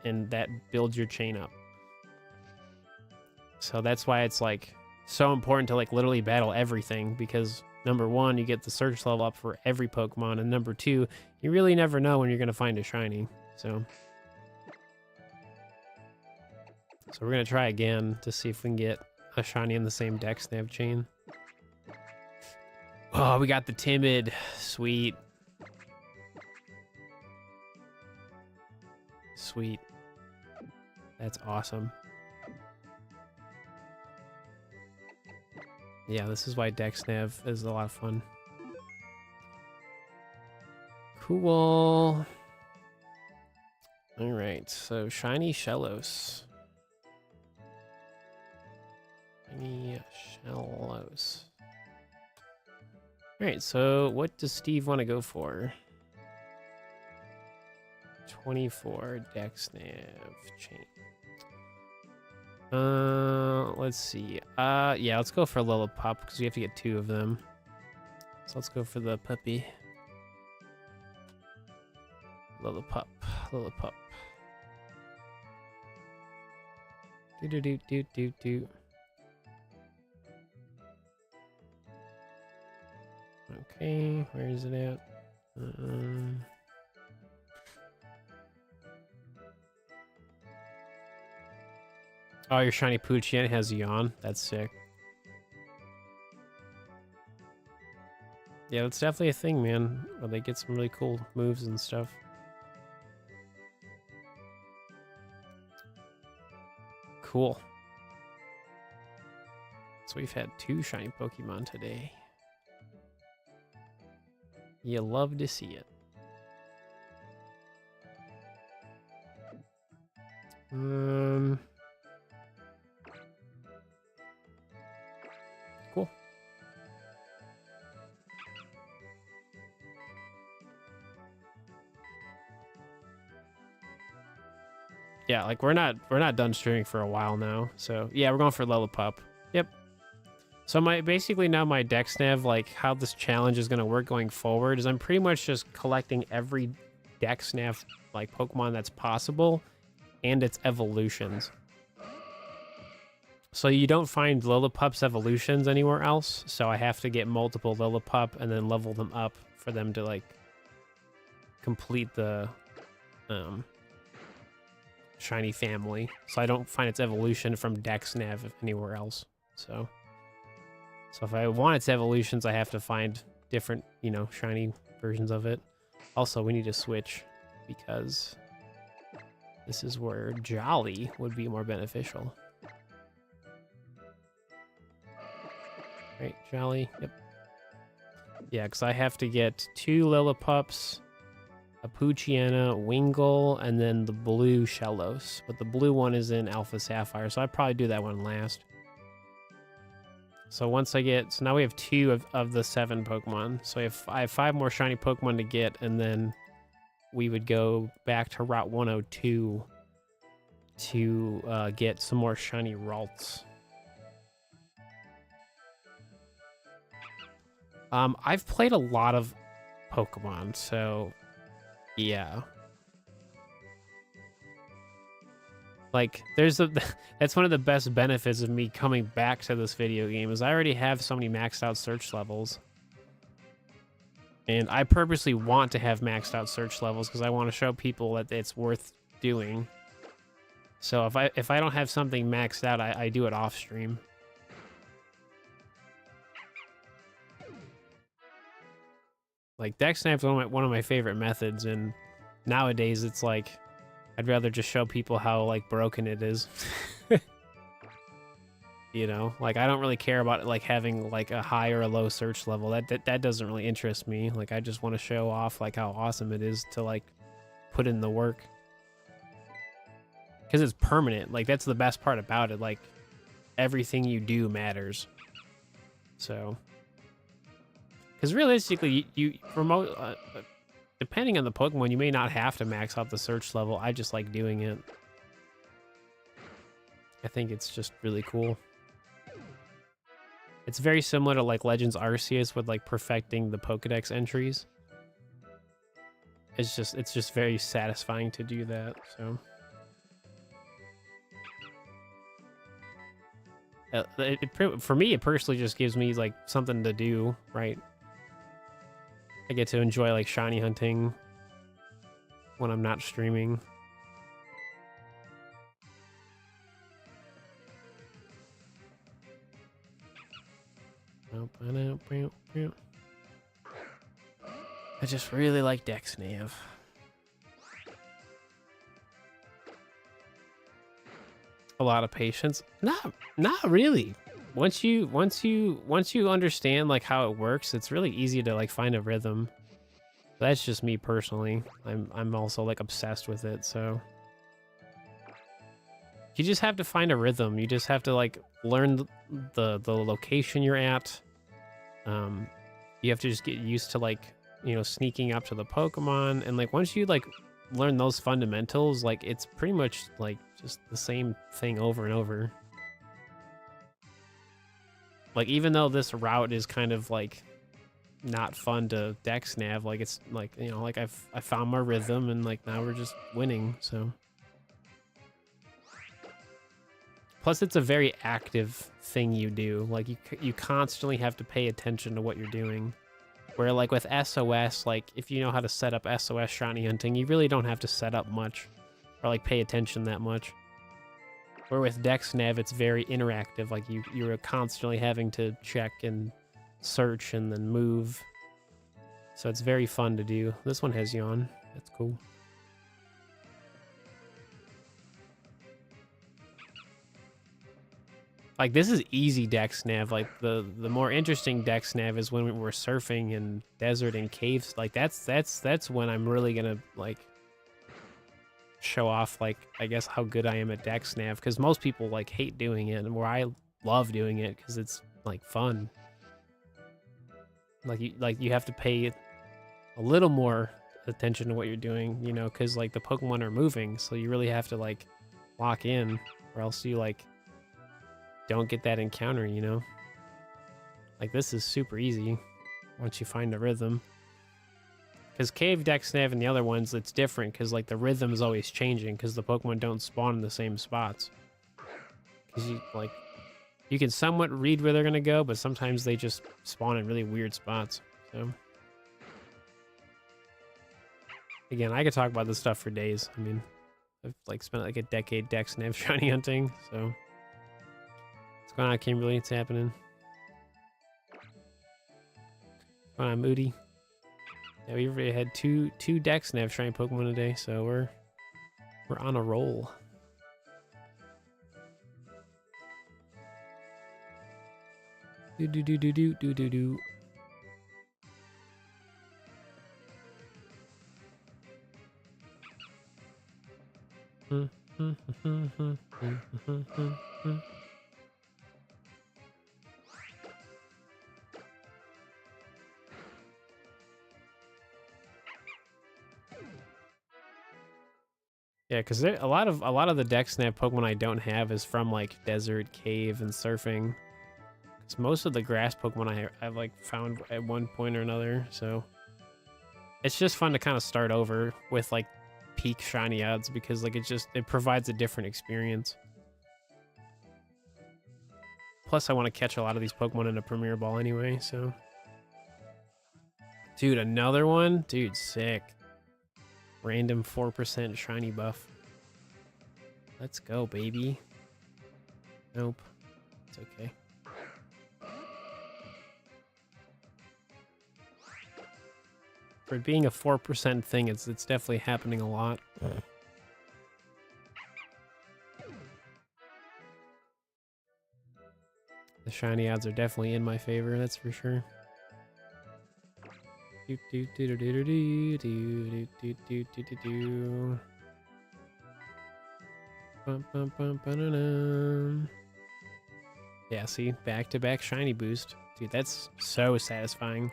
and that builds your chain up. So that's why it's like so important to like literally battle everything, because number one, you get the search level up for every Pokemon, and number two, you really never know when you're going to find a shiny. So we're going to try again to see if we can get a shiny in the same Dexnav chain. Oh, we got the timid. Sweet. Sweet. That's awesome. Yeah, this is why Dexnav is a lot of fun. Cool. All right, so shiny Shellos. Shiny Shellos. All right, so what does Steve want to go for? 24 Dexnav chain. Let's see. Yeah, let's go for Lillipup because we have to get 2 of them. So let's go for the puppy. Lillipup. Do. Okay, where is it at? Oh, your shiny Poochyena has Yawn. That's sick. Yeah, that's definitely a thing, man. Where they get some really cool moves and stuff. Cool. So we've had 2 shiny Pokemon today. You love to see it. Cool. Yeah, like we're not done streaming for a while now. So yeah, we're going for Lillipup. Yep. So basically now my Dexnav, like how this challenge is gonna work going forward is I'm pretty much just collecting every Dexnav like Pokemon that's possible and its evolutions. So you don't find Lillipup's evolutions anywhere else, so I have to get multiple Lillipup and then level them up for them to like complete the shiny family. So I don't find its evolution from Dexnav anywhere else. So if I want its evolutions, I have to find different, you know, shiny versions of it. Also, we need to switch because this is where Jolly would be more beneficial. Right, Jolly. Yep. Yeah, because I have to get 2 Lillipups, a Poochyena, Wingull, and then the blue Shellos. But the blue one is in Alpha Sapphire, so I'd probably do that one last. So once I get... So now we have 2 of the 7 Pokemon. So I have 5 more shiny Pokemon to get, and then we would go back to Route 102 to get some more shiny Ralts. I've played a lot of Pokemon, so yeah. Like, that's one of the best benefits of me coming back to this video game is I already have so many maxed out search levels. And I purposely want to have maxed out search levels because I want to show people that it's worth doing. So if I don't have something maxed out, I do it off stream. Like, Dexnav is one of my favorite methods, and nowadays it's like I'd rather just show people how like broken it is. You know, like I don't really care about like having like a high or a low search level. That doesn't really interest me. Like I just want to show off like how awesome it is to like put in the work. Because it's permanent. Like that's the best part about it. Like everything you do matters. So, because realistically, you promote. Depending on the Pokemon, you may not have to max out the search level. I just like doing it. I think it's just really cool. It's very similar to like Legends Arceus with like perfecting the Pokedex entries. It's just very satisfying to do that. So for me, it personally just gives me like something to do, right? I get to enjoy like shiny hunting when I'm not streaming. I just really like Dexnav. A lot of patience. Not really. Once you understand like how it works, it's really easy to like find a rhythm. That's just me personally. I'm also like obsessed with it, so you just have to find a rhythm. You just have to like learn the location you're at. You have to just get used to like, you know, sneaking up to the Pokemon, and like once you like learn those fundamentals, like it's pretty much like just the same thing over and over. Like even though this route is kind of like not fun to Dexnav, like it's like, you know, like I found my rhythm, and like now we're just winning. So plus it's a very active thing you do. Like you constantly have to pay attention to what you're doing. Where like with SOS, like if you know how to set up SOS shiny hunting, you really don't have to set up much or like pay attention that much. Where with Dexnav, it's very interactive. Like you're constantly having to check and search and then move. So it's very fun to do. This one has yawn. That's cool. Like this is easy Dexnav. Like the more interesting Dexnav is when we're surfing in desert and caves. Like that's when I'm really gonna like show off like I guess how good I am at Dexnav, because most people like hate doing it, and where I love doing it because it's like fun. Like you have to pay a little more attention to what you're doing, you know, because like the Pokemon are moving, so you really have to like lock in, or else you like don't get that encounter, you know. Like this is super easy once you find the rhythm. Because Cave, Dexnav, and the other ones, it's different because like the rhythm is always changing because the Pokemon don't spawn in the same spots. Because you can somewhat read where they're gonna go, but sometimes they just spawn in really weird spots. So again, I could talk about this stuff for days. I mean, I've like spent like a decade Dexnav shiny hunting. So what's going on, Kimberly? It's happening. What's going on, Moody? Yeah, we already had two Dexnav shiny Pokemon today, so we're on a roll. Do do do do do do do do. Yeah, because a lot of the Dexnav Pokemon I don't have is from like desert, cave, and surfing. Because most of the grass Pokemon I've like found at one point or another, so it's just fun to kind of start over with like peak shiny odds, because like it provides a different experience. Plus, I want to catch a lot of these Pokemon in a Premier Ball anyway, so. Dude, another one? Dude, sick. Random 4% shiny buff. Let's go, baby. Nope. It's okay. For it being a 4% thing, it's definitely happening a lot. The shiny odds are definitely in my favor, that's for sure. Yeah, see, back-to-back shiny boost. Dude, that's so satisfying.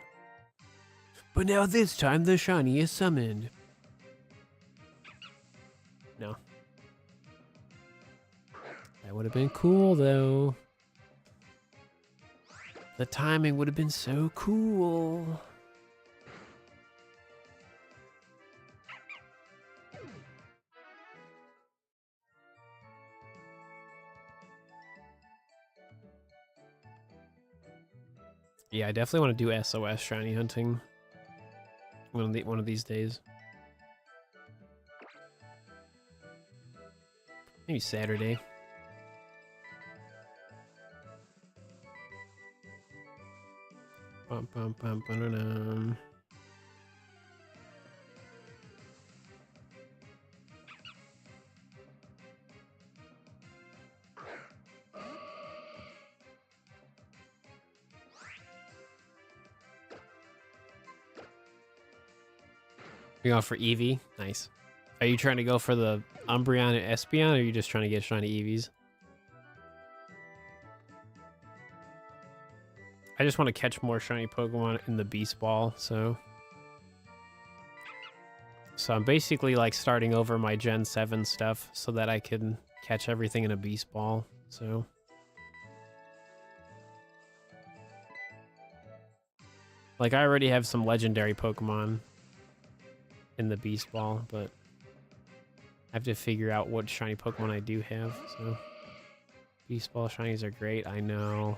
But now this time the shiny is summoned. No. That would have been cool, though. The timing would have been so cool. Yeah, I definitely want to do SOS shiny hunting one of these days. Maybe Saturday. Bum, bum, bum, ba-da-dum. You're going for Eevee? Nice. Are you trying to go for the Umbreon and Espeon, or are you just trying to get shiny Eevees? I just want to catch more shiny Pokemon in the Beast Ball, so I'm basically like starting over my Gen 7 stuff so that I can catch everything in a Beast Ball, so. Like, I already have some legendary Pokemon in the Beast Ball, but I have to figure out what shiny Pokemon I do have, so. Beast Ball shinies are great, I know.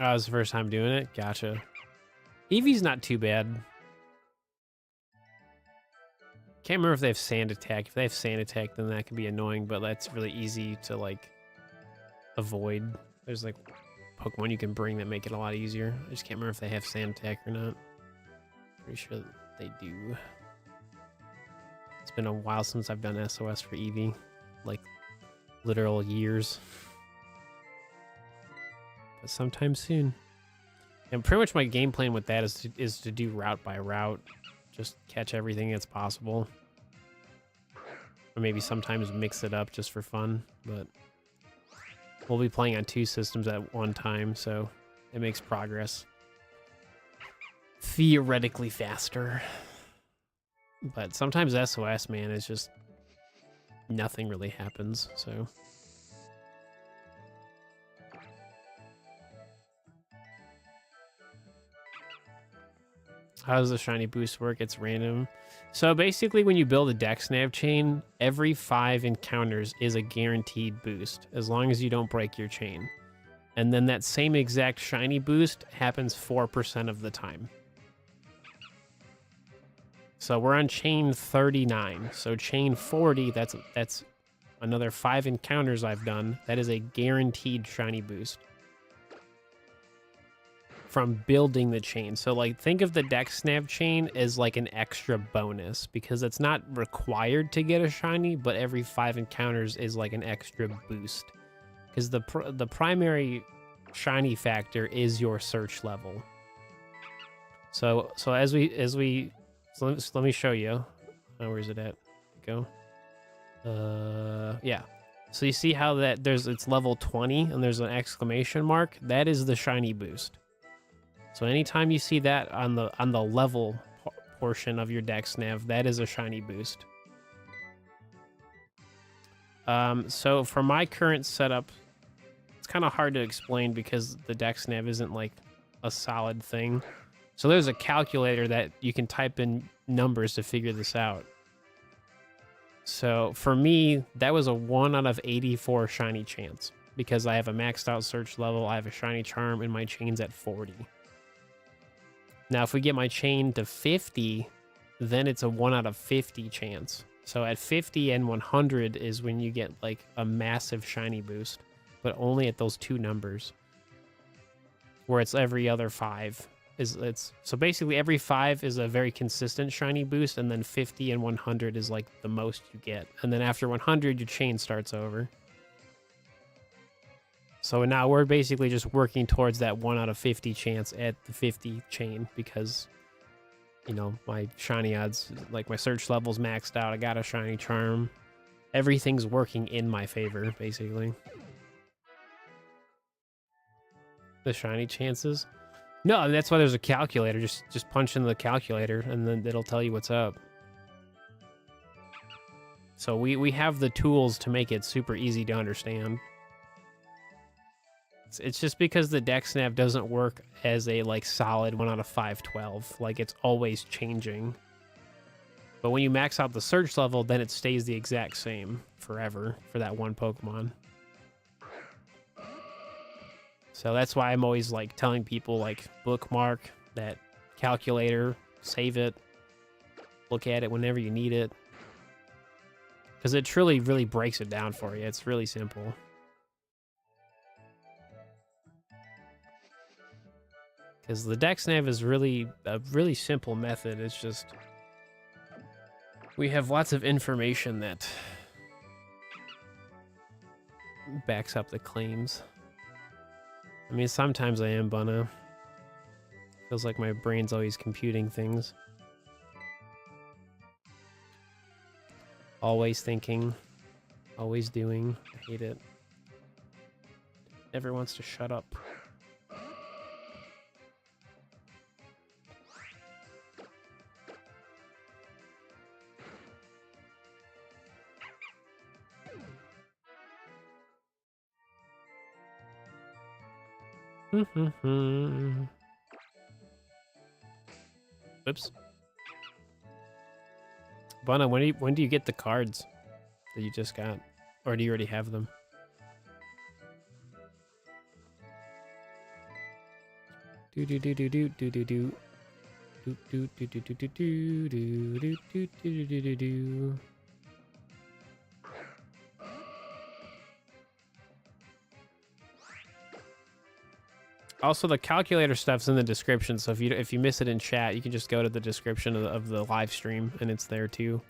Oh, it's the first time doing it? Gotcha. Eevee's not too bad. Can't remember if they have Sand Attack. If they have Sand Attack, then that can be annoying, but that's really easy to, like, avoid. There's, like, Pokemon you can bring that make it a lot easier. I just can't remember if they have Sand Attack or not. Pretty sure that they do. It's been a while since I've done SOS for Eevee. Like, literal years. But sometime soon. And pretty much my game plan with that is to do route by route. Just catch everything that's possible. Or maybe sometimes mix it up just for fun. But we'll be playing on 2 systems at one time, so it makes progress theoretically faster. But sometimes SOS, man, is just nothing really happens, so. How does the shiny boost work? It's random. So basically, when you build a Dexnav chain, every 5 encounters is a guaranteed boost, as long as you don't break your chain. And then that same exact shiny boost happens 4% of the time. So we're on chain 39. So chain 40, that's another 5 encounters I've done. That is a guaranteed shiny boost from building the chain. So, like, think of the Dexnav chain as like an extra bonus, because it's not required to get a shiny, but every 5 encounters is like an extra boost, because the primary shiny factor is your search level. So let me show you. Where is it at? Go. Yeah. So you see how that it's level 20 and there's an exclamation mark? That is the shiny boost. So anytime you see that on the level portion of your Dexnav, that is a shiny boost. So for my current setup, it's kind of hard to explain because the Dexnav isn't like a solid thing. So there's a calculator that you can type in numbers to figure this out. So for me, that was a 1 out of 84 shiny chance, because I have a maxed out search level, I have a shiny charm, and my chain's at 40. Now, if we get my chain to 50, then it's a 1 out of 50 chance. So at 50 and 100 is when you get like a massive shiny boost, but only at those 2 numbers, where it's every other 5 So basically every 5 is a very consistent shiny boost, and then 50 and 100 is like the most you get. And then after 100, your chain starts over. So now we're basically just working towards that 1 out of 50 chance at the 50 chain, because, you know, my shiny odds, like my search level's maxed out. I got a shiny charm. Everything's working in my favor, basically. The shiny chances. No, that's why there's a calculator. Just punch in the calculator, and then it'll tell you what's up. So we have the tools to make it super easy to understand. It's just because the Dexnav doesn't work as a like solid 1 out of 512. Like, it's always changing. But when you max out the search level, then it stays the exact same forever for that one Pokemon. So that's why I'm always like telling people, like, bookmark that calculator, save it, look at it whenever you need it. Because it truly, really breaks it down for you. It's really simple. Because the Dexnav is really a really simple method. It's just we have lots of information that backs up the claims. I mean, sometimes I am, Bunna. Feels like my brain's always computing things. Always thinking. Always doing. I hate it. Never wants to shut up. Oops. Bunna, when do you get the cards that you just got? Or do you already have them? Do do do do do do do do. Do do do do do do do do do do do do do. Also, the calculator stuff's in the description, so if you miss it in chat, you can just go to the description of the live stream, and it's there too.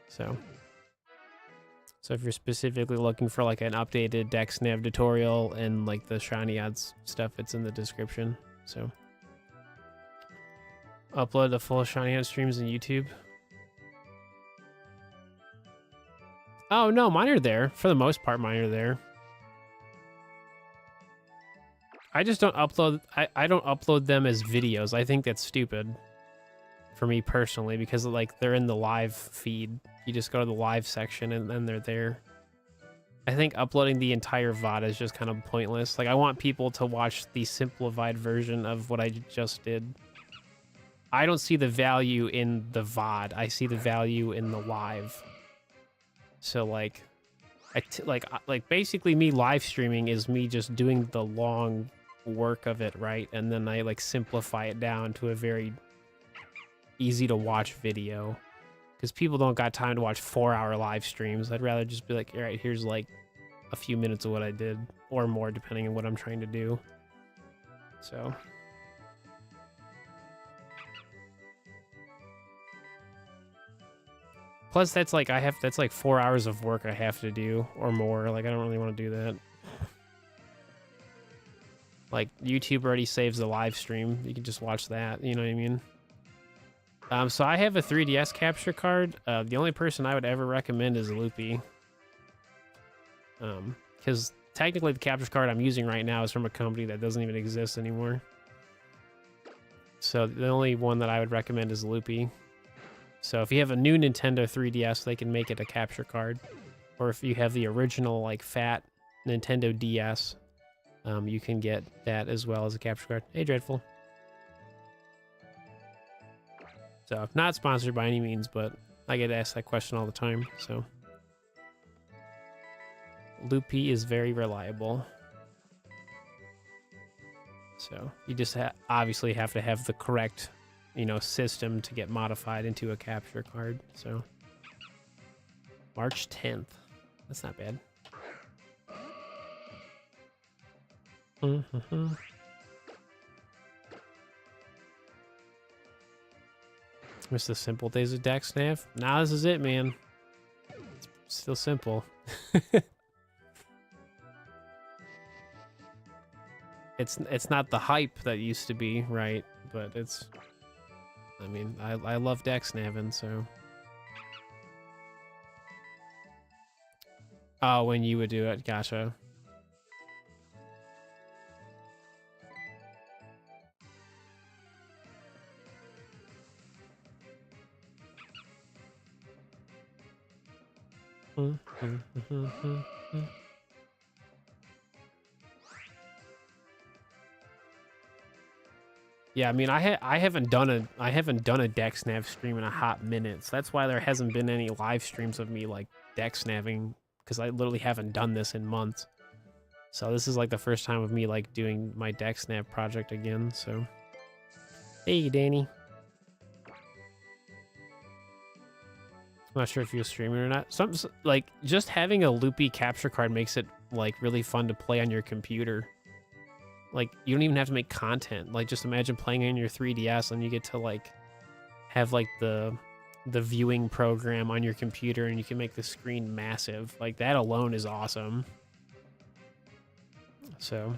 So if you're specifically looking for like an updated Dexnav tutorial and like the shiny odds stuff, it's in the description. So upload the full shiny odds streams on YouTube. Oh no, mine are there. For the most part, mine are there. I just don't upload. I don't upload them as videos. I think that's stupid for me personally, because like they're in the live feed. You just go to the live section and then they're there. I think uploading the entire VOD is just kind of pointless. Like, I want people to watch the simplified version of what I just did. I don't see the value in the VOD. I see the value in the live. So like, basically me live streaming is me just doing the long work of it, right? And then I like simplify it down to a very easy to watch video, because people don't got time to watch 4-hour live streams. I'd rather just be like, all right, here's like a few minutes of what I did, or more depending on what I'm trying to do. So plus that's like that's like 4 hours of work I have to do or more. Like, I don't really want to do that. Like, YouTube already saves the live stream. You can just watch that, you know what I mean? So I have a 3DS capture card. The only person I would ever recommend is Loopy. Because technically the capture card I'm using right now is from a company that doesn't even exist anymore. So the only one that I would recommend is Loopy. So if you have a new Nintendo 3DS, they can make it a capture card. Or if you have the original, like, fat Nintendo DS, you can get that as well as a capture card. Hey, Dreadful. So, not sponsored by any means, but I get asked that question all the time, so. Loopy is very reliable. So, you just obviously have to have the correct, you know, system to get modified into a capture card, so. March 10th. That's not bad. Miss the simple days of Dexnav. Nah, this is it, man. It's still simple. It's not the hype that used to be, right? But it's, I mean, I love Dexnaving, so. Oh, when you would do it, gotcha. Yeah, I mean, I haven't done a Dexnav stream in a hot minute, so that's why there hasn't been any live streams of me like Dexnaving, because I literally haven't done this in months. So this is like the first time of me like doing my Dexnav project again. So, hey, Danny. I'm not sure if you're streaming or not. Some like just having a loopy capture card makes it like really fun to play on your computer. Like you don't even have to make content. Like just imagine playing on your 3DS and you get to like have like the viewing program on your computer and you can make the screen massive. Like that alone is awesome. So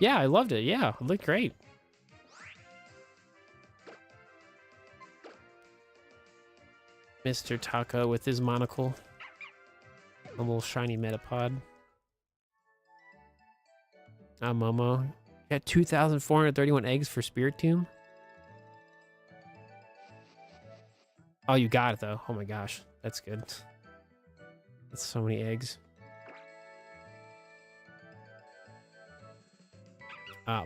yeah, I loved it. Yeah, it looked great. Mr. Taco with his monocle. A little shiny Metapod. Momo. Got 2,431 eggs for Spirit Tomb. Oh, you got it though. Oh my gosh. That's good. That's so many eggs.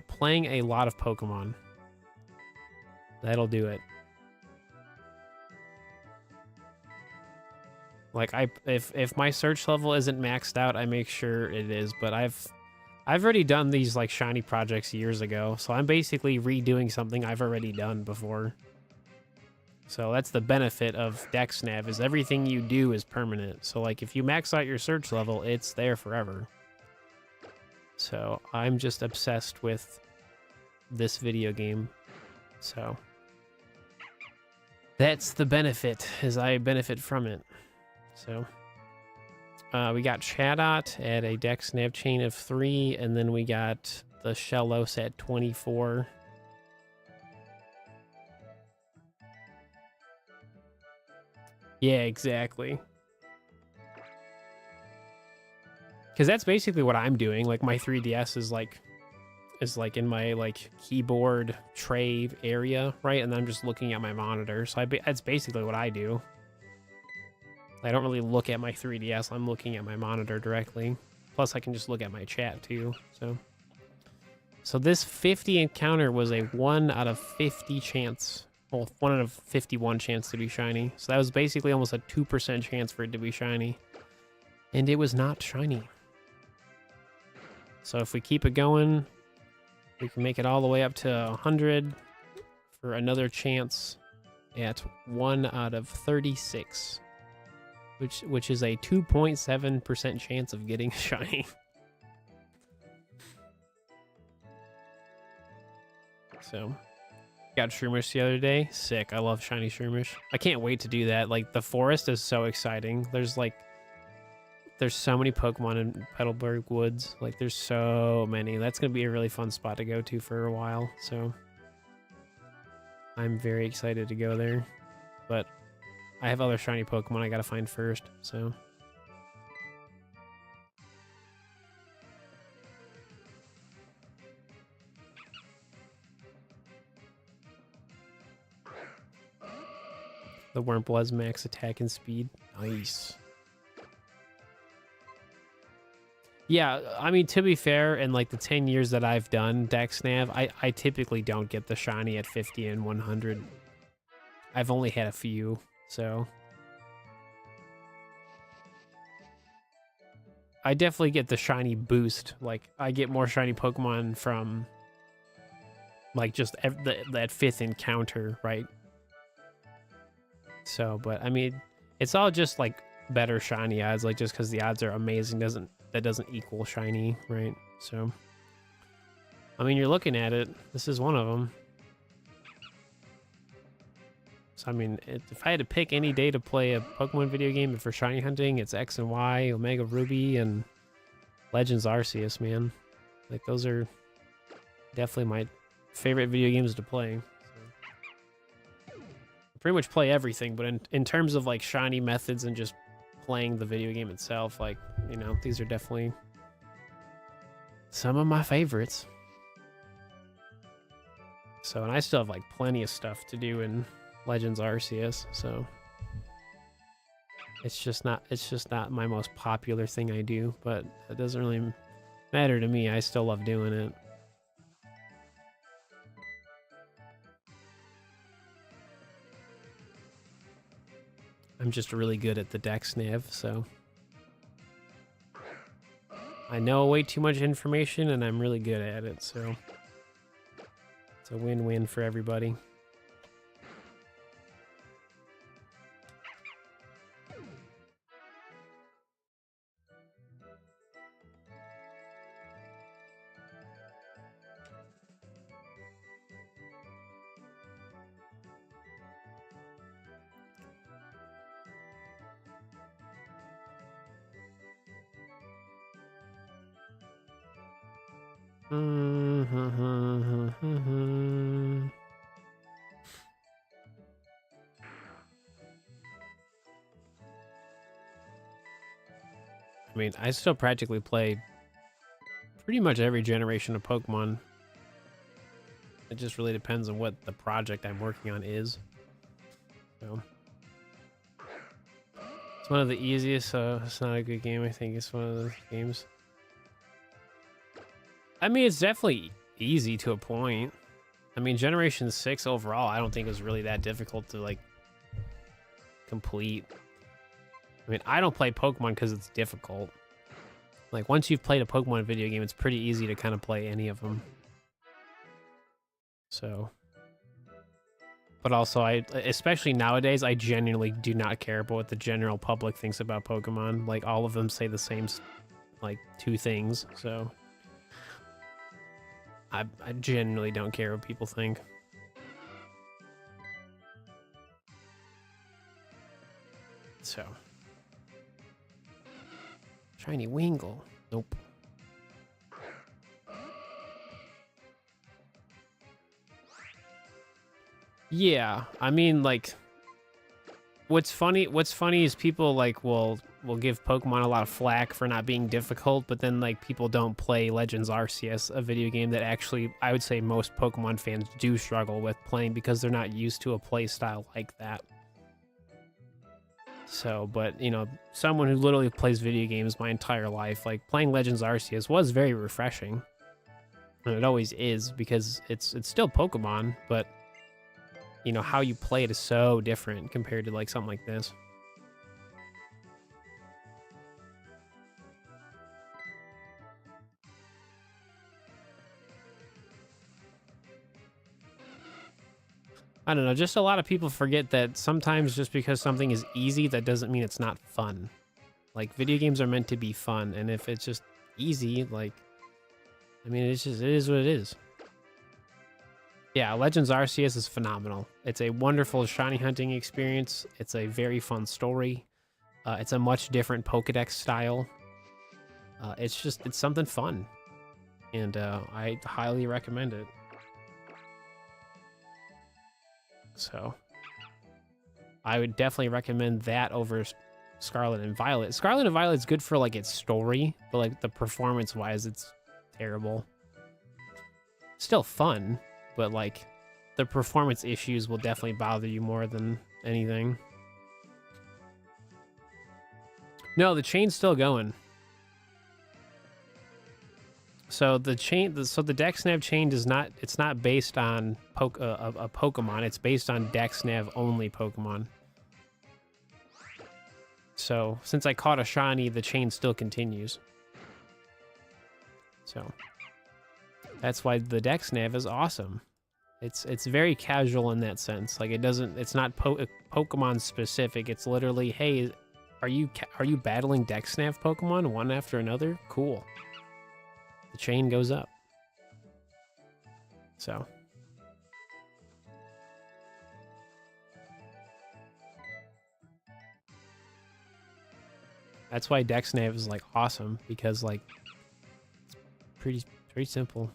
Playing a lot of Pokemon. That'll do it. Like if my search level isn't maxed out, I make sure it is, but I've already done these like shiny projects years ago, so I'm basically redoing something I've already done before. So that's the benefit of Dexnav, is everything you do is permanent. So like if you max out your search level, it's there forever. So I'm just obsessed with this video game. So that's the benefit, is I benefit from it. So we got Chatot at a Dexnav chain of 3, and then we got the Shellos at 24. Yeah, exactly. Because that's basically what I'm doing. Like my 3DS is like in my like keyboard tray area, right? And then I'm just looking at my monitor. So that's basically what I do. I don't really look at my 3DS. I'm looking at my monitor directly. Plus, I can just look at my chat too. So this 50 encounter was a 1 out of 50 chance. Well, 1 out of 51 chance to be shiny. So that was basically almost a 2% chance for it to be shiny. And it was not shiny. So if we keep it going, we can make it all the way up to 100 for another chance at 1 out of 36. Which is a 2.7% chance of getting shiny. So, got Shroomish the other day. Sick. I love shiny Shroomish. I can't wait to do that. Like, the forest is so exciting. There's so many Pokemon in Petalburg Woods. Like, there's so many. That's going to be a really fun spot to go to for a while. So, I'm very excited to go there. But I have other shiny Pokemon I gotta find first, so. The Wurmple's max attack and speed. Nice. Yeah, I mean, to be fair, in like the 10 years that I've done Dexnav, I typically don't get the shiny at 50 and 100. I've only had a few, so. I definitely get the shiny boost. Like, I get more shiny Pokemon from, like, just that 5th encounter, right? So, but, I mean, it's all just, like, better shiny odds. Like, just because the odds are amazing that doesn't equal shiny, right? So, I mean, you're looking at it. This is one of them. So, I mean, if I had to pick any day to play a Pokemon video game for shiny hunting, it's X and Y, Omega Ruby, and Legends Arceus, man. Like, those are definitely my favorite video games to play. So, I pretty much play everything, but in terms of, like, shiny methods and just playing the video game itself, like, you know, these are definitely some of my favorites. So, and I still have, like, plenty of stuff to do in Legends Arceus, so it's just not my most popular thing I do, but it doesn't really matter to me. I still love doing it. I'm just really good at the Dexnav, so I know way too much information and I'm really good at it, so it's a win-win for everybody. I mean, I still practically play pretty much every generation of Pokemon. It just really depends on what the project I'm working on is. So it's one of the easiest, so it's not a good game. I think it's one of those games. I mean, it's definitely easy to a point. I mean, Generation 6 overall, I don't think it was really that difficult to, like, complete. I mean, I don't play Pokemon because it's difficult. Like, once you've played a Pokemon video game, it's pretty easy to kind of play any of them. So. But also, especially nowadays, I genuinely do not care about what the general public thinks about Pokemon. Like, all of them say the same, like, 2 things, so I genuinely don't care what people think. So. Shiny Wingull. Nope. Yeah, I mean, like, what's funny is people, like, will give Pokemon a lot of flack for not being difficult, but then, like, people don't play Legends Arceus, a video game that actually, I would say most Pokemon fans do struggle with playing because they're not used to a play style like that. So, but, you know, someone who literally plays video games my entire life, like, playing Legends Arceus was very refreshing. And it always is, because it's still Pokemon, but, you know, how you play it is so different compared to, like, something like this. I don't know, just a lot of people forget that sometimes just because something is easy, that doesn't mean it's not fun. Like, video games are meant to be fun, and if it's just easy, like, I mean, it is what it is. Yeah, Legends Arceus is phenomenal. It's a wonderful shiny hunting experience. It's a very fun story. It's a much different Pokedex style. It's something fun. And I highly recommend it. So I would definitely recommend that over Scarlet and Violet. Scarlet and Violet's good for, like, its story, but, like, the performance-wise, it's terrible. Still fun, but, like, the performance issues will definitely bother you more than anything. No, the chain's still going. So the Dexnav chain it's not based on a Pokemon. It's based on Dexnav only Pokemon. So since I caught a shiny, the chain still continues. So that's why the Dexnav is awesome. It's very casual in that sense. Like, it's not Pokemon specific. It's literally, hey, are you battling Dexnav Pokemon one after another? Cool. The chain goes up. So That's why Dexnav is like awesome, because like it's pretty simple.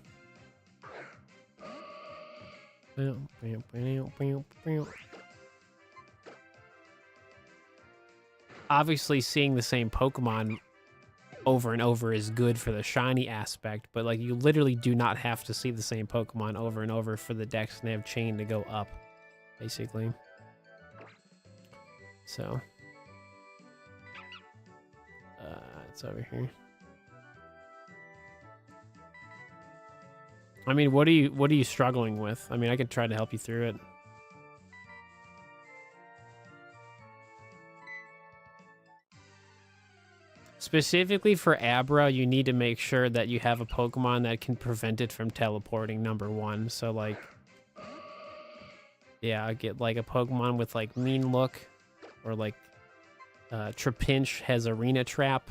Obviously, seeing the same Pokemon over and over is good for the shiny aspect, but like you literally do not have to see the same Pokemon over and over for the Dexnav chain to go up, basically. So it's over here. I mean, what are you struggling with? I mean, I could try to help you through it. Specifically for Abra, you need to make sure that you have a Pokemon that can prevent it from teleporting, number one. So, like, yeah, get, like, a Pokemon with, like, Mean Look, or, like, Trapinch has Arena Trap,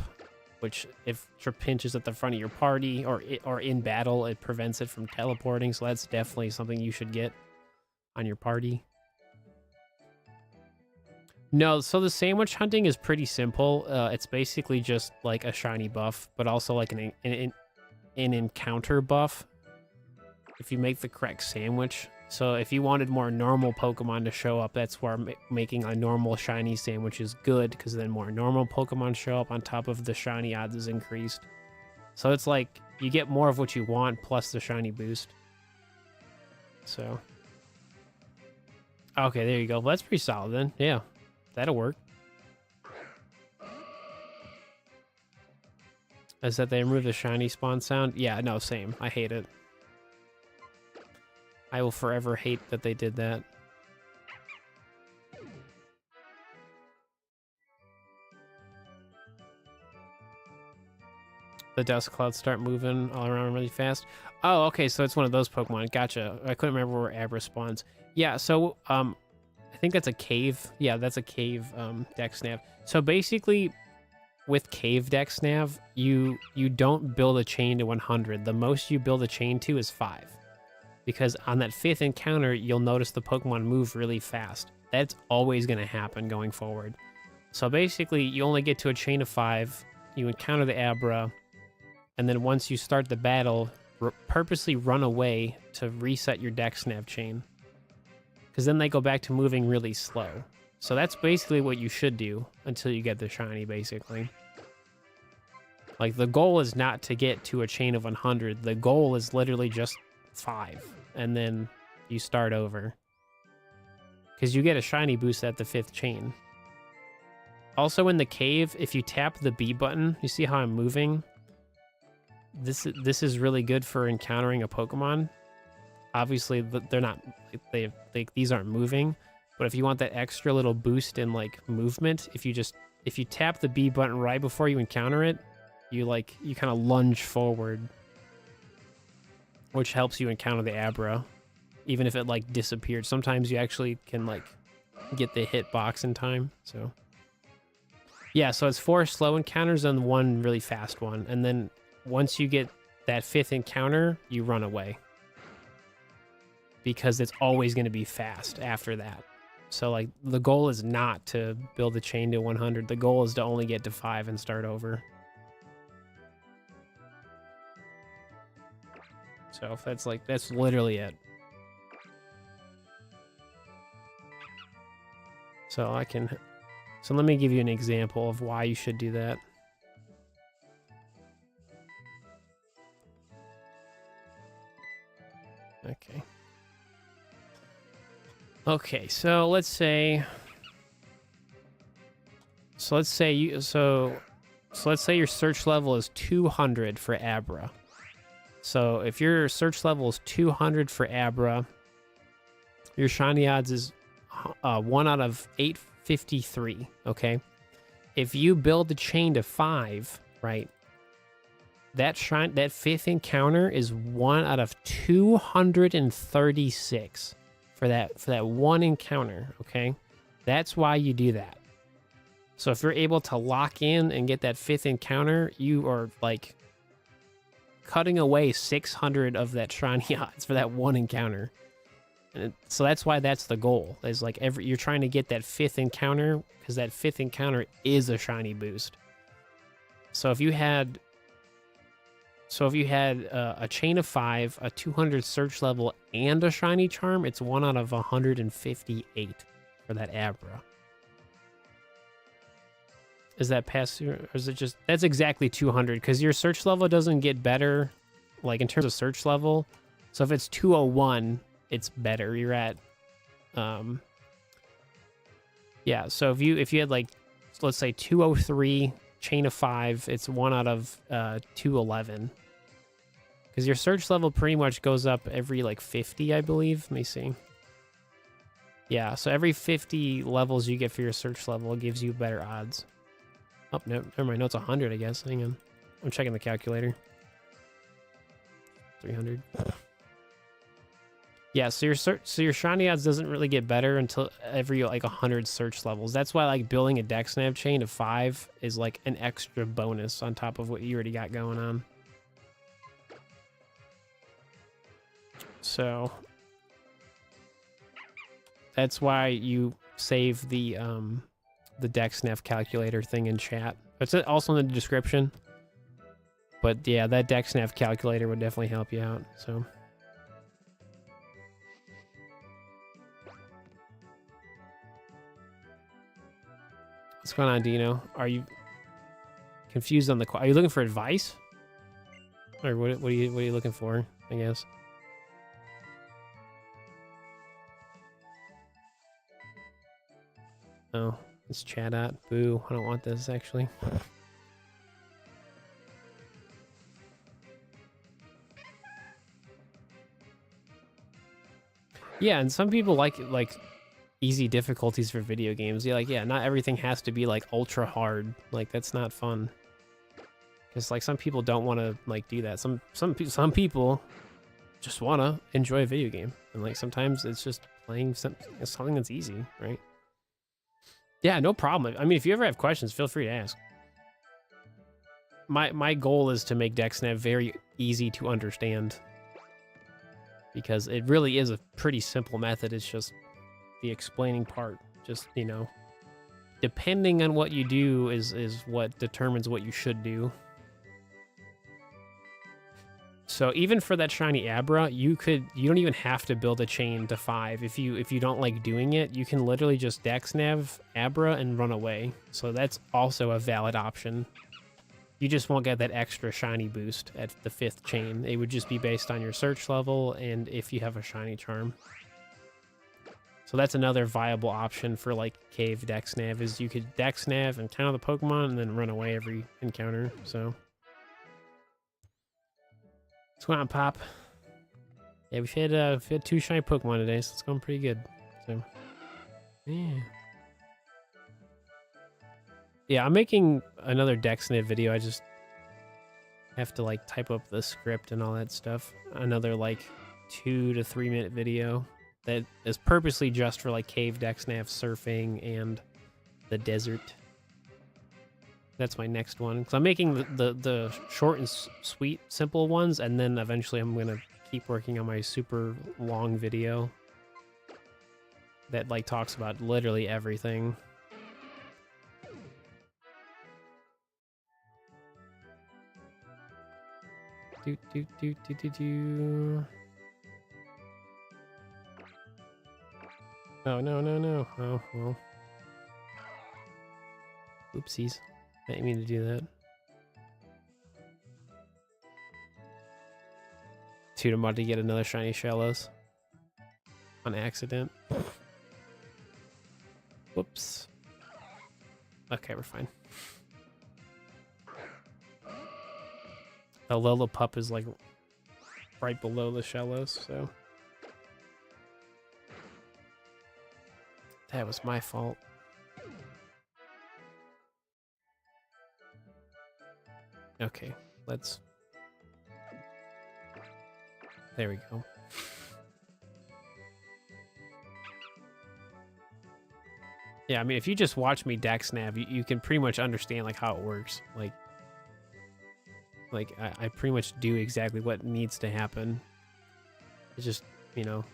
which, if Trapinch is at the front of your party, or in battle, it prevents it from teleporting, so that's definitely something you should get on your party. No, so the sandwich hunting is pretty simple. It's basically just like a shiny buff, but also like an encounter buff if you make the correct sandwich. So if you wanted more normal Pokemon to show up, that's where making a normal shiny sandwich is good, because then more normal Pokemon show up on top of the shiny odds is increased. So it's like you get more of what you want plus the shiny boost. So, okay, there you go. Well, that's pretty solid then. Yeah. That'll work. Is that they remove the shiny spawn sound? Yeah, no, same. I hate it. I will forever hate that they did that. The dust clouds start moving all around really fast. Oh, okay, so it's one of those Pokemon. Gotcha. I couldn't remember where Abra spawns. Yeah, so, I think that's a cave. Yeah, that's a cave Dexnav. So basically, with cave Dexnav, you don't build a chain to 100. The most you build a chain to is 5. Because on that 5th encounter, you'll notice the Pokemon move really fast. That's always going to happen going forward. So basically, you only get to a chain of 5. You encounter the Abra. And then once you start the battle, purposely run away to reset your Dexnav chain. Because then they go back to moving really slow. So that's basically what you should do until you get the shiny, basically. Like, the goal is not to get to a chain of 100. The goal is literally just 5. And then you start over. Because you get a shiny boost at the 5th chain. Also in the cave, if you tap the B button, you see how I'm moving? This is really good for encountering a Pokemon. Obviously, they're not, these aren't moving, but if you want that extra little boost in like movement, if you tap the B button right before you encounter it, you kind of lunge forward, which helps you encounter the Abra, even if it like disappeared. Sometimes you actually can like get the hitbox in time. So yeah, so it's 4 slow encounters and 1 really fast one, and then once you get that 5th encounter, you run away. Because it's always going to be fast after that. So, like, the goal is not to build a chain to 100. The goal is to only get to 5 and start over. So, if that's literally it. So, let me give you an example of why you should do that. Okay. Okay, so let's say your search level is 200 for Abra. So if your search level is 200 for Abra, your shiny odds is 1 out of 853, okay? If you build the chain to 5, right? That 5th encounter is 1 out of 236 for that one encounter, okay? That's why you do that. So if you're able to lock in and get that 5th encounter, you are like cutting away 600 of that shiny odds for that one encounter. And so that's why that's the goal. Is like you're trying to get that 5th encounter, because that 5th encounter is a shiny boost. So if you had a chain of 5, a 200 search level, and a shiny charm, it's 1 out of 158 for that Abra. Is that past, or is it just, that's exactly 200, because your search level doesn't get better, like in terms of search level. So if it's 201, it's better. You're at, yeah. So if you had like, let's say 203 chain of 5, it's 1 out of 211. Because your search level pretty much goes up every like 50, I believe. Let me see. Yeah, so every 50 levels you get for your search level gives you better odds. Oh, no, never mind. No, it's 100, I guess. Hang on. I'm checking the calculator. 300. Yeah, so your shiny odds doesn't really get better until every like 100 search levels. That's why like building a Dexnav chain of 5 is like an extra bonus on top of what you already got going on. So that's why you save the Dexnav calculator thing in chat. It's also in the description. But yeah, that Dexnav calculator would definitely help you out. So what's going on, Dino? Are you confused on the? Are you looking for advice, or what are you looking for? I guess. Oh, it's chat out. Boo! I don't want this actually. Yeah, and some people like easy difficulties for video games. Yeah, like, yeah, not everything has to be like ultra hard. Like, that's not fun. Because like some people don't want to like do that. Some people just want to enjoy a video game, and like sometimes it's just playing something that's easy, right? Yeah, no problem. I mean, if you ever have questions, feel free to ask. My goal is to make Dexnav very easy to understand, because it really is a pretty simple method. It's just the explaining part. Just, you know, depending on what you do is what determines what you should do. So even for that shiny Abra, you don't even have to build a chain to 5. If you don't like doing it, you can literally just Dexnav Abra and run away. So that's also a valid option. You just won't get that extra shiny boost at the 5th chain. It would just be based on your search level and if you have a shiny charm. So that's another viable option for like cave Dexnav, is you could Dexnav and counter the Pokemon and then run away every encounter. So what's going on, Pop? Yeah, we've had 2 shiny Pokemon today, so it's going pretty good. So yeah. Yeah, I'm making another Dexnav video. I just have to like type up the script and all that stuff. Another like 2 to 3 minute video that is purposely just for like cave Dexnav, surfing, and the desert. That's my next one, because I'm making the short and sweet, simple ones, and then eventually I'm gonna keep working on my super long video that like talks about literally everything. Oh, no. Oh, well. Oopsies. I didn't mean to do that. Dude, I'm about to get another shiny Shellos. On accident. Whoops. Okay, we're fine. The Lillipup is like right below the Shellos, so that was my fault. Okay, let's... There we go. Yeah, I mean, if you just watch me Dexnav, you can pretty much understand like how it works. Like I pretty much do exactly what needs to happen. It just, you know,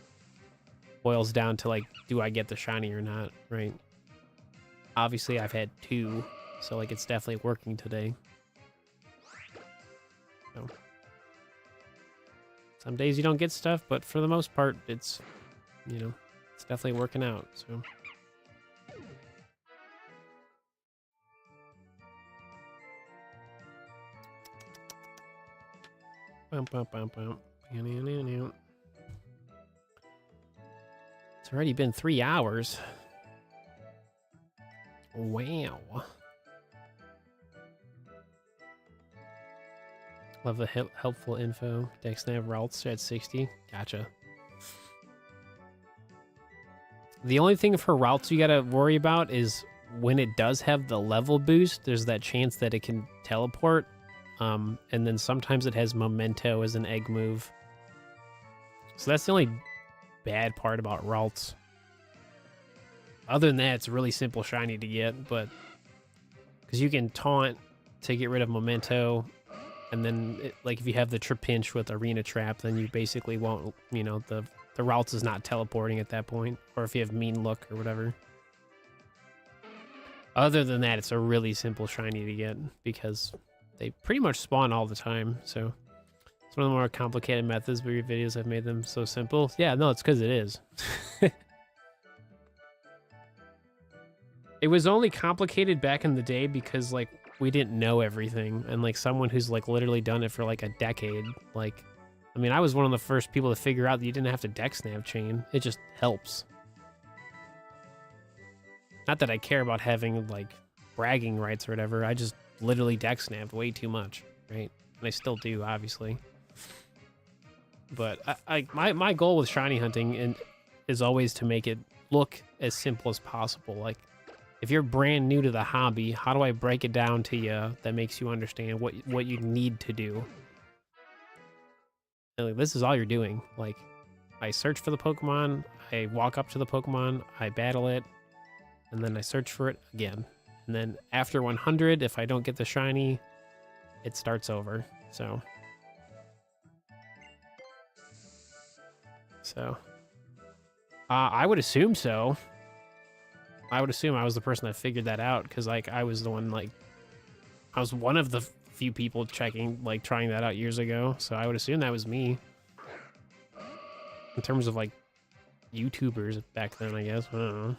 boils down to like, do I get the shiny or not, right? Obviously, I've had 2, so like it's definitely working today. So some days you don't get stuff, but for the most part, it's, you know, it's definitely working out. So. Bum, bum, bum, bum. It's already been 3 hours. Wow. Love the helpful info. Dexnav routes at 60. Gotcha. The only thing for routes you gotta worry about is when it does have the level boost, there's that chance that it can teleport. And then sometimes it has memento as an egg move. So that's the only bad part about routes. Other than that, it's really simple shiny to get, but because you can taunt to get rid of memento, and then like if you have the Trapinch with Arena Trap, then you basically won't, you know, the routes is not teleporting at that point, or if you have Mean Look or whatever. Other than that, it's a really simple shiny to get because they pretty much spawn all the time, so it's one of the more complicated methods, but your videos have made them so simple. Yeah, no, it's because it is. It was only complicated back in the day because, like, we didn't know everything, and, like, someone who's, like, literally done it for, like, a decade, like, I mean, I was one of the first people to figure out that you didn't have to Dexnav chain. It just helps. Not that I care about having, like, bragging rights or whatever. I just literally Dexnaved way too much, right? And I still do, obviously. But my goal with shiny hunting is always to make it look as simple as possible. Like, if you're brand new to the hobby, how do I break it down to you that makes you understand what you need to do? And, like, this is all you're doing. Like, I search for the Pokemon, I walk up to the Pokemon, I battle it, and then I search for it again. And then after 100, if I don't get the shiny, it starts over. So I would assume so. I would assume I was the person that figured that out, because, like, I was the one, like, I was one of the few people checking, like, trying that out years ago. So I would assume that was me. In terms of, like, YouTubers back then, I guess. I don't know.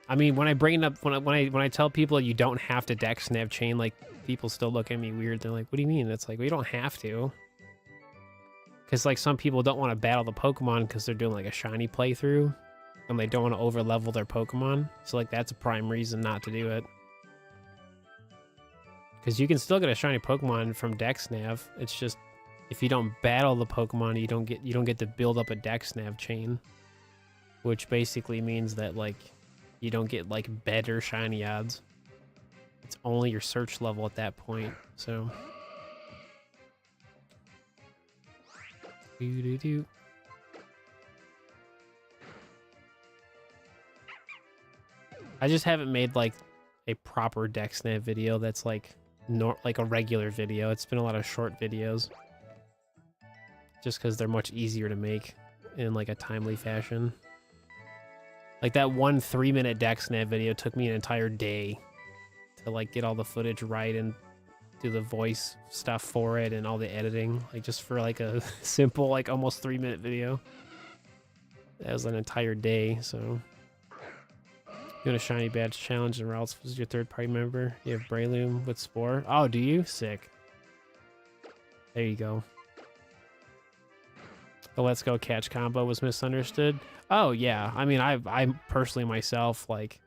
I mean, when I bring it up, when I tell people you don't have to Dexnav chain, like, people still look at me weird. They're like, "What do you mean?" It's like, well, you don't have to. Because, like, some people don't want to battle the Pokemon because they're doing, like, a shiny playthrough, and they don't want to over-level their Pokemon. So, like, that's a prime reason not to do it. Because you can still get a shiny Pokemon from Dexnav. It's just, if you don't battle the Pokemon, you don't get to build up a Dexnav chain, which basically means that, like, you don't get, like, better shiny odds. It's only your search level at that point. So. I just haven't made, like, a proper Dexnav video that's like a regular video. It's been a lot of short videos, just because they're much easier to make in, like, a timely fashion. Like, that one 3-minute Dexnav video took me an entire day to, like, get all the footage right and do the voice stuff for it and all the editing, like, just for, like, a simple, like, almost 3-minute video. That was an entire day. So doing a shiny badge challenge and routes was your third-party member. You have Breloom with Spore. Oh, do you? Sick. There you go. The Let's Go catch combo was misunderstood. Oh yeah, I mean, I personally myself, like,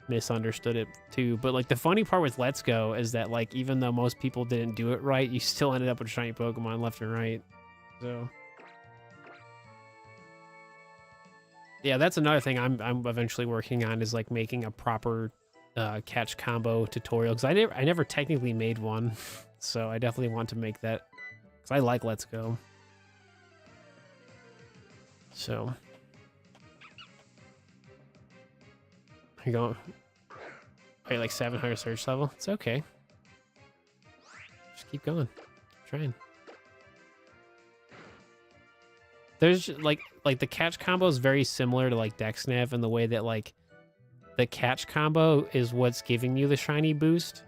misunderstood it too. But, like, the funny part with Let's Go is that, like, even though most people didn't do it right, you still ended up with shiny Pokemon left and right. So yeah, that's another thing I'm eventually working on, is, like, making a proper catch combo tutorial, because I never technically made one. So I definitely want to make that, because I like Let's Go. So you go. Are you like 700 search level? It's okay. Just keep going. Keep trying. There's like the catch combo is very similar to, like, Dexnav in the way that, like, the catch combo is what's giving you the shiny boost.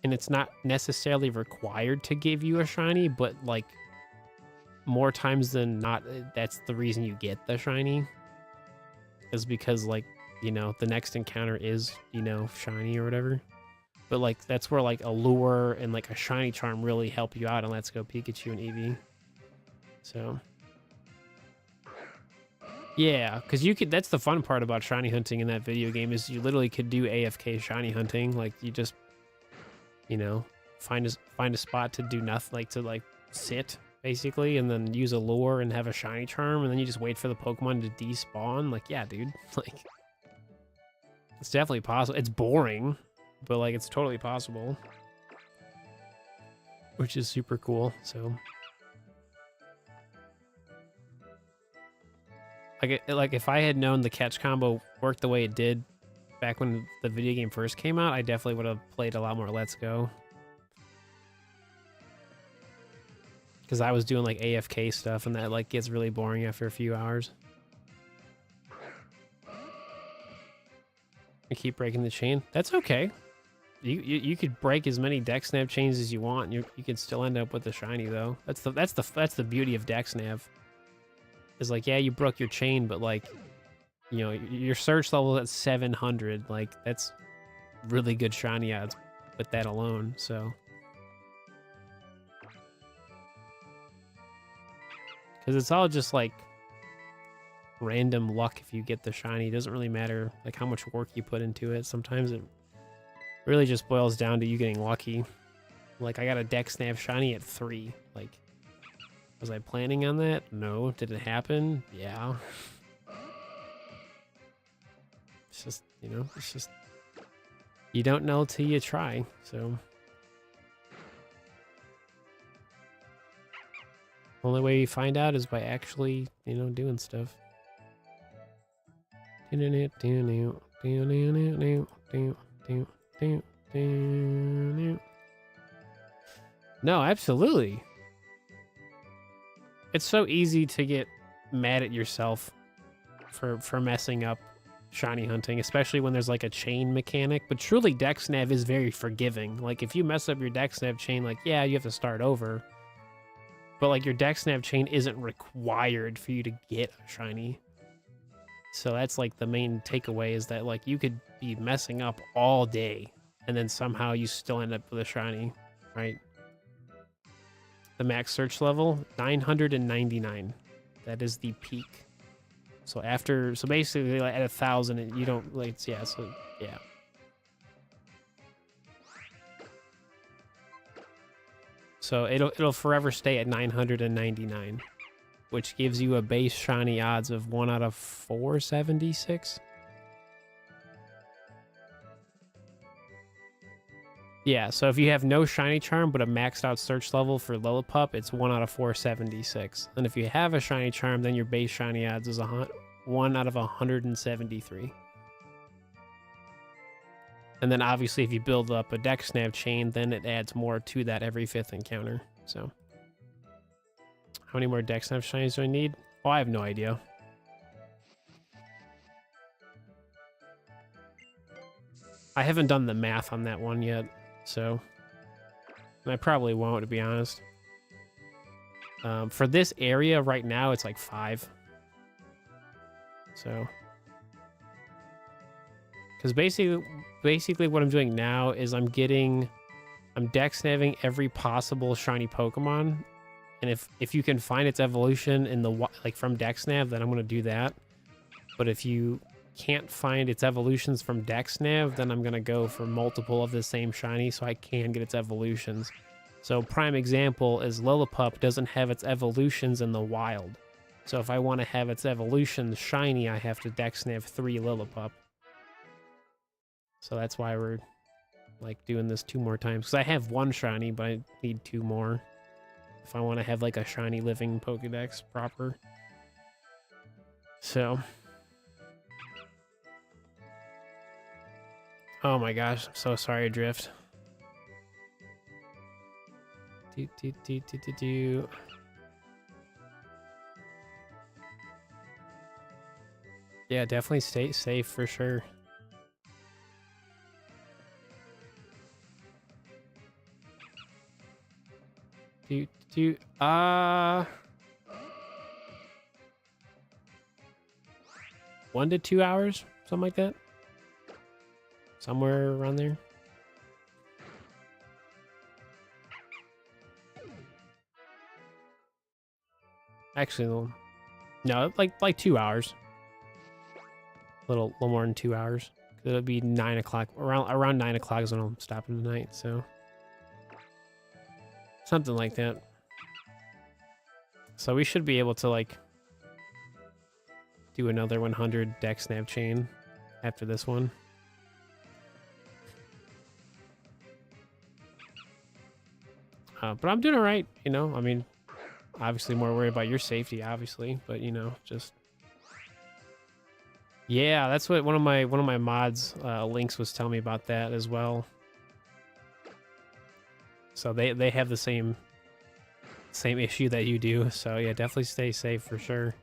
And it's not necessarily required to give you a shiny, but like more times than not, that's the reason you get the shiny. Is because like, you know, the next encounter is, you know, shiny or whatever. But like that's where like a lure and like a shiny charm really help you out in Let's Go Pikachu and Eevee. So yeah, because you could, that's the fun part about shiny hunting in that video game, is you literally could do AFK shiny hunting. Like you just, you know, find a spot to do nothing, like to like sit basically, and then use a lure and have a shiny charm, and then you just wait for the Pokemon to despawn. Like, yeah, dude, like it's definitely possible. It's boring, but like it's totally possible, which is super cool. So like if I had known the catch combo worked the way it did back when the video game first came out, I definitely would have played a lot more Let's Go. Because I was doing like AFK stuff, and that like gets really boring after a few hours. I keep breaking the chain. That's okay. You could break as many Dexnav chains as you want, and you can still end up with the shiny though. That's the beauty of Dexnav. Is like, yeah, you broke your chain, but like, you know, your search level at 700. Like that's really good shiny odds with that alone. So. Because it's all just like random luck if you get the shiny. It doesn't really matter like how much work you put into it. Sometimes it really just boils down to you getting lucky. Like I got a Dexnav shiny at 3. Like, was I planning on that? No. Did it happen? Yeah. It's just, you know, it's just, you don't know till you try. So only way you find out is by actually, you know, doing stuff. No, absolutely. It's so easy to get mad at yourself for messing up shiny hunting, especially when there's like a chain mechanic. But truly, Dexnav is very forgiving. Like if you mess up your Dexnav chain, like yeah, you have to start over. But like your Dexnav chain isn't required for you to get a shiny. So that's like the main takeaway, is that like you could be messing up all day and then somehow you still end up with a shiny, right? The max search level, 999. That is the peak. So after, so basically like at 1,000, you don't like, yeah, so yeah. So it'll forever stay at 999, which gives you a base shiny odds of 1 out of 476. Yeah, so if you have no shiny charm but a maxed out search level for Lillipup, it's 1 out of 476. And if you have a shiny charm, then your base shiny odds is 1 out of 173. And then obviously if you build up a Dexnav chain, then it adds more to that every 5th encounter. So how many more Dexnav shinies do I need? Oh, I have no idea. I haven't done the math on that one yet, so, and I probably won't, to be honest. For this area right now, it's like 5. So, because basically what I'm doing now is I'm Dexnaving every possible shiny Pokemon, and if you can find its evolution in the like from Dexnav, then I'm gonna do that. But if you can't find its evolutions from Dexnav, then I'm gonna go for multiple of the same shiny so I can get its evolutions. So prime example is Lillipup doesn't have its evolutions in the wild. So if I want to have its evolutions shiny, I have to Dexnav 3 Lillipup. So that's why we're like doing this 2 more times. Because I have 1 shiny, but I need 2 more if I want to have like a shiny living Pokedex proper. So, oh my gosh, I'm so sorry, Drift. Yeah, definitely stay safe for sure. Do 1 to 2 hours, something like that. Somewhere around there. Actually, no, like 2 hours. A little more than 2 hours. It'll be 9 o'clock. Around 9 o'clock is when I'm stopping tonight. So something like that. So we should be able to like do another 100 Dexnav chain after this one. But I'm doing all right, you know. I mean, obviously more worried about your safety, obviously, but you know, just yeah, that's what one of my mods, Links, was telling me about that as well. So they have the same issue that you do. So yeah, definitely stay safe for sure.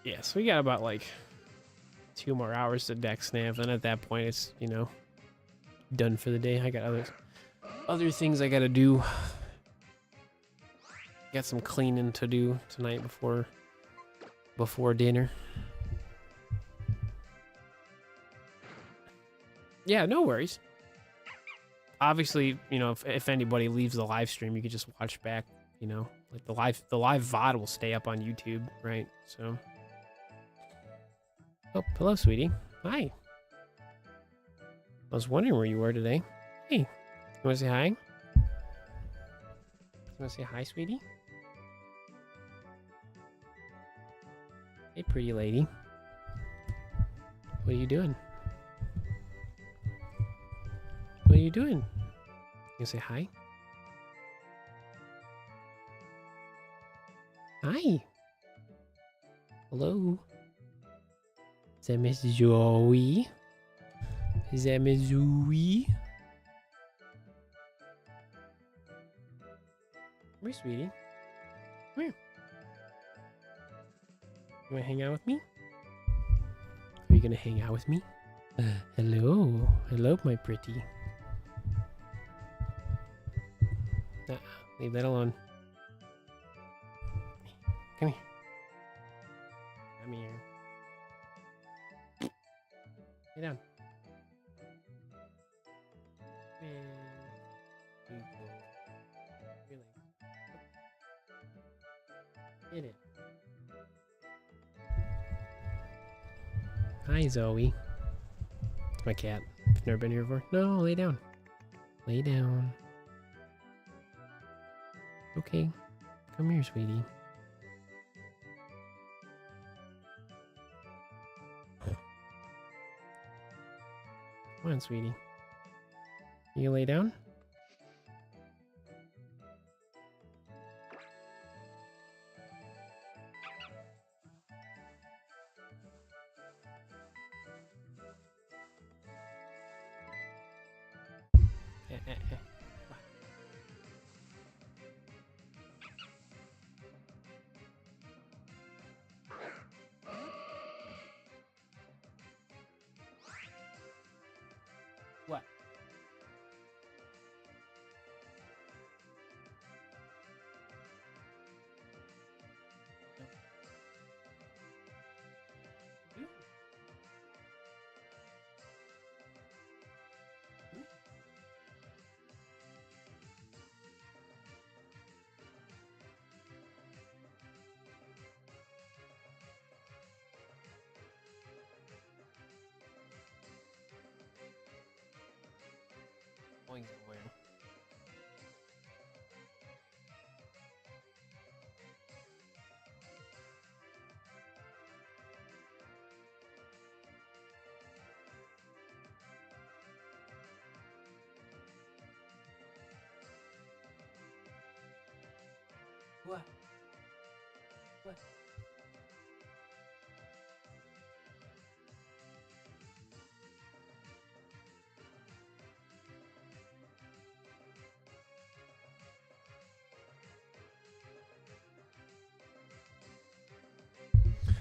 Yeah, so we got about like 2 more hours to Dexnav, and at that point it's, you know, done for the day. I got other things I gotta do. Got some cleaning to do tonight before dinner. Yeah, no worries. Obviously, you know, if anybody leaves the live stream, you could just watch back, you know, like the live VOD will stay up on YouTube, right? So oh, hello, sweetie. Hi. I was wondering where you were today. Hey, you wanna say hi? You wanna say hi, sweetie? Hey, pretty lady. What are you doing? What are you doing? You say hi? Hi. Hello. Is that Miss Zoe? Is that Miss Zoe? Come here, sweetie. Come here. You wanna hang out with me? Are you gonna hang out with me? Hello. Hello, my pretty. Leave that alone. Come here. Come here. Lay down. Get it. Hi, Zoe. It's my cat. You've never been here before? No, lay down. Lay down. Okay. Come here, sweetie. Come on, sweetie. You lay down? What? Going somewhere. What? What?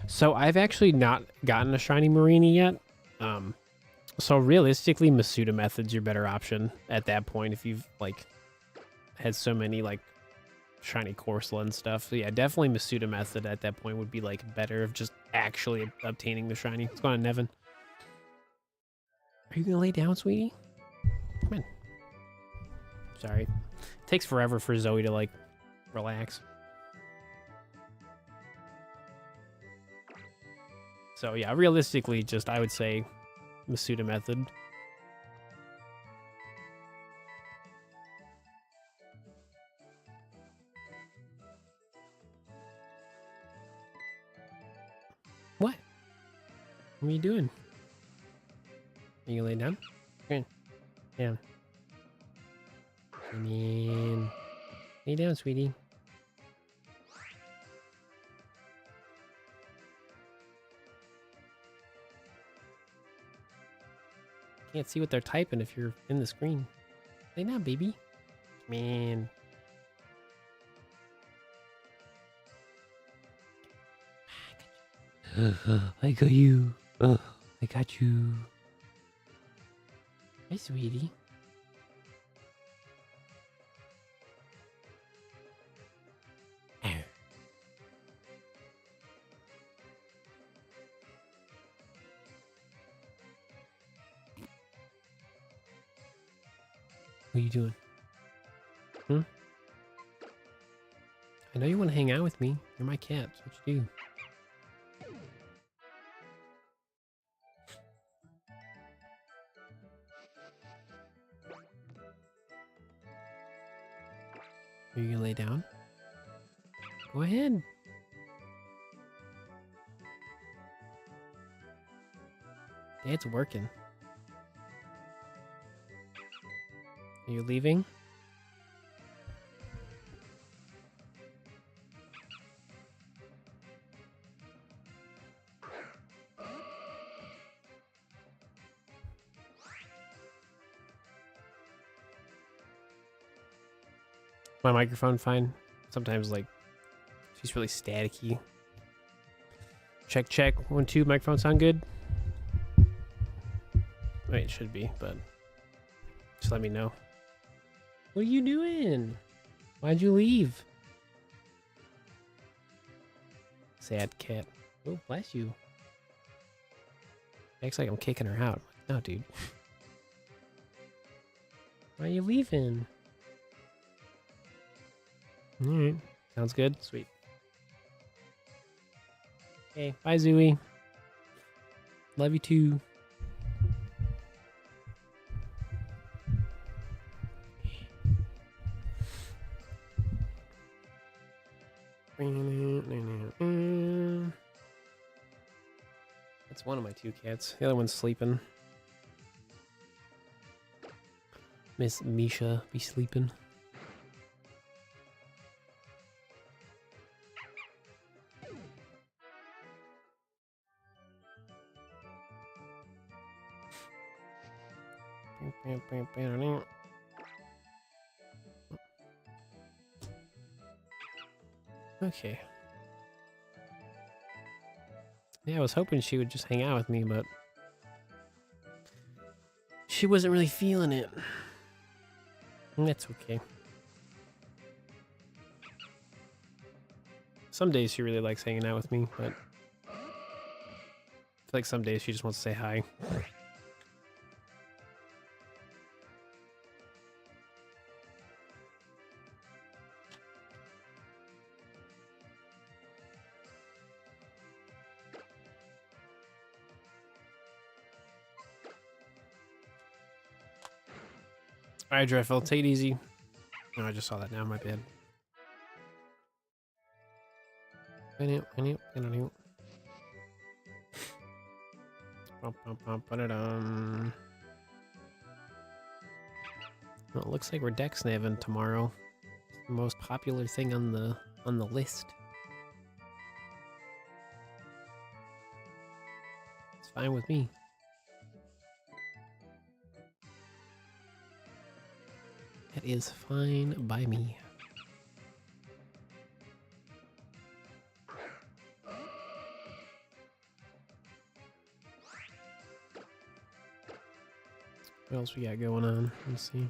So I've actually not gotten a shiny Marini yet. So realistically, Masuda method's your better option at that point if you've like had so many like shiny Corsola and stuff. So yeah, definitely Masuda method at that point would be like better of just actually obtaining the shiny. What's going on, Nevin? Are you gonna lay down, sweetie? Come on. Sorry. It takes forever for Zoe to like relax. So yeah, realistically, just I would say Masuda method. What? What are you doing? Are you gonna lay down? Come on. Down. Come in. Lay down, sweetie. Can't see what they're typing if you're in the screen. Lay down, baby. Man. I got you. I got you. Hi, sweetie. What are you doing? Hmm? I know you want to hang out with me. You're my cat. That's what you do. Are you gonna lay down? Go ahead. Dad's working. Are you leaving? My microphone fine. Sometimes like she's really staticky. Check, check. 1, 2. Microphone sound good? Wait, it should be, but just let me know. What are you doing? Why'd you leave? Sad cat. Oh, bless you. Acts like I'm kicking her out. No, dude. Why are you leaving? Alright. Sounds good. Sweet. Okay, bye, Zooey. Love you too. That's one of my 2 cats. The other one's sleeping. Miss Misha be sleeping. Okay. Yeah, I was hoping she would just hang out with me, but she wasn't really feeling it. That's okay. Some days she really likes hanging out with me, but I feel like some days she just wants to say hi. Alright, Dreffel, take it easy. Oh, I just saw that now, my bad. Well, it looks like we're Dexnaving tomorrow. It's the most popular thing on the on the list. It's fine with me. It is fine by me. What else we got going on? Let's see.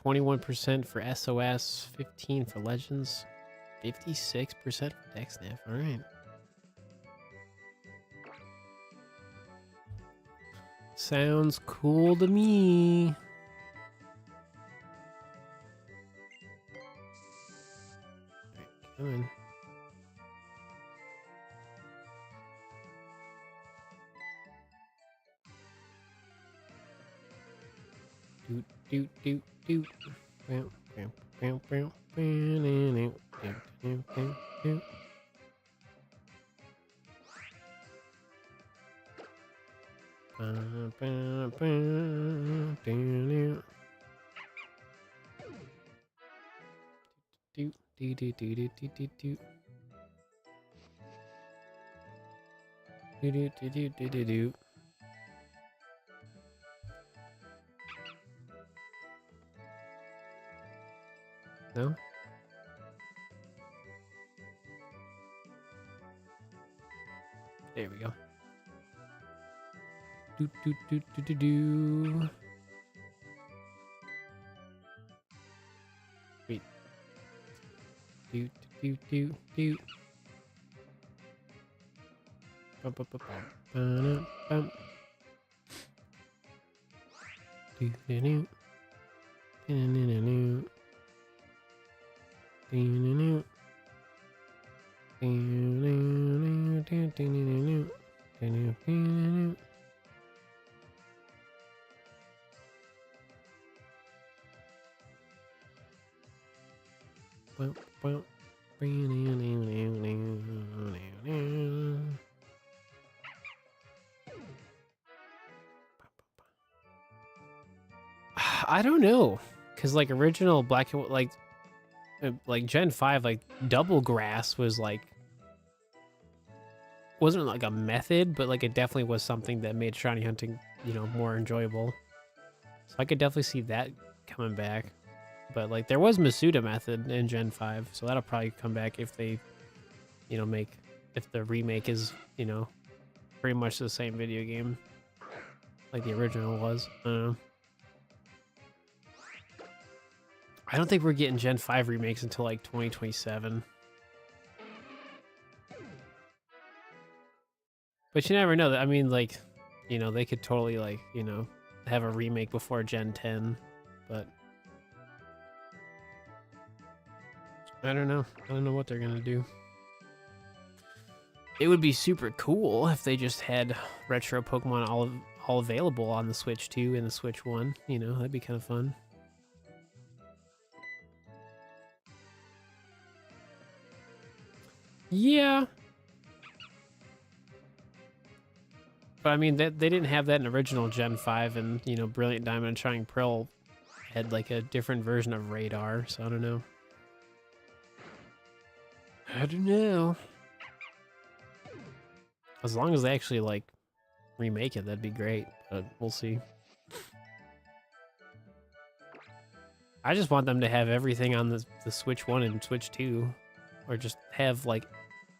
21% for SOS, 15 for Legends, 56% for Dexnav. All right. Sounds cool to me. All right, come on. Doot, doot, doot, doot. Bam, bam, bam, bam, bam, bam, bam, bam, bam. Ba, ba, ba, doo, doo. Doot, doot, doot, doot, doot, doot, doot. Doot, doot, doot, doot, doot, doot, doot. No? There we go. Doot, doot, doot, doot, doot, doot. Wait. Doot, doot, doot, doot. Bum, bum, bum, bum, bum. Doot, doot, doot. Doot, doot, doot, doot. I don't know, cause like original Black and White, like Gen 5, like double grass was like, wasn't like a method, but like it definitely was something that made shiny hunting, you know, more enjoyable. So I could definitely see that coming back. But like there was Masuda method in Gen 5, so that'll probably come back if they, you know, if the remake is, you know, pretty much the same video game like the original was. I don't know. I don't think we're getting Gen 5 remakes until like 2027. But you never know. I mean, like, you know, they could totally, like, you know, have a remake before Gen 10. But I don't know. I don't know what they're going to do. It would be super cool if they just had retro Pokemon all available on the Switch 2 and the Switch 1. You know, that'd be kind of fun. Yeah. But I mean, they didn't have that in original Gen 5, and, you know, Brilliant Diamond and Shining Pearl had like a different version of Radar, so I don't know. I don't know. As long as they actually, like, remake it, that'd be great, but we'll see. I just want them to have everything on the Switch 1 and Switch 2, or just have, like,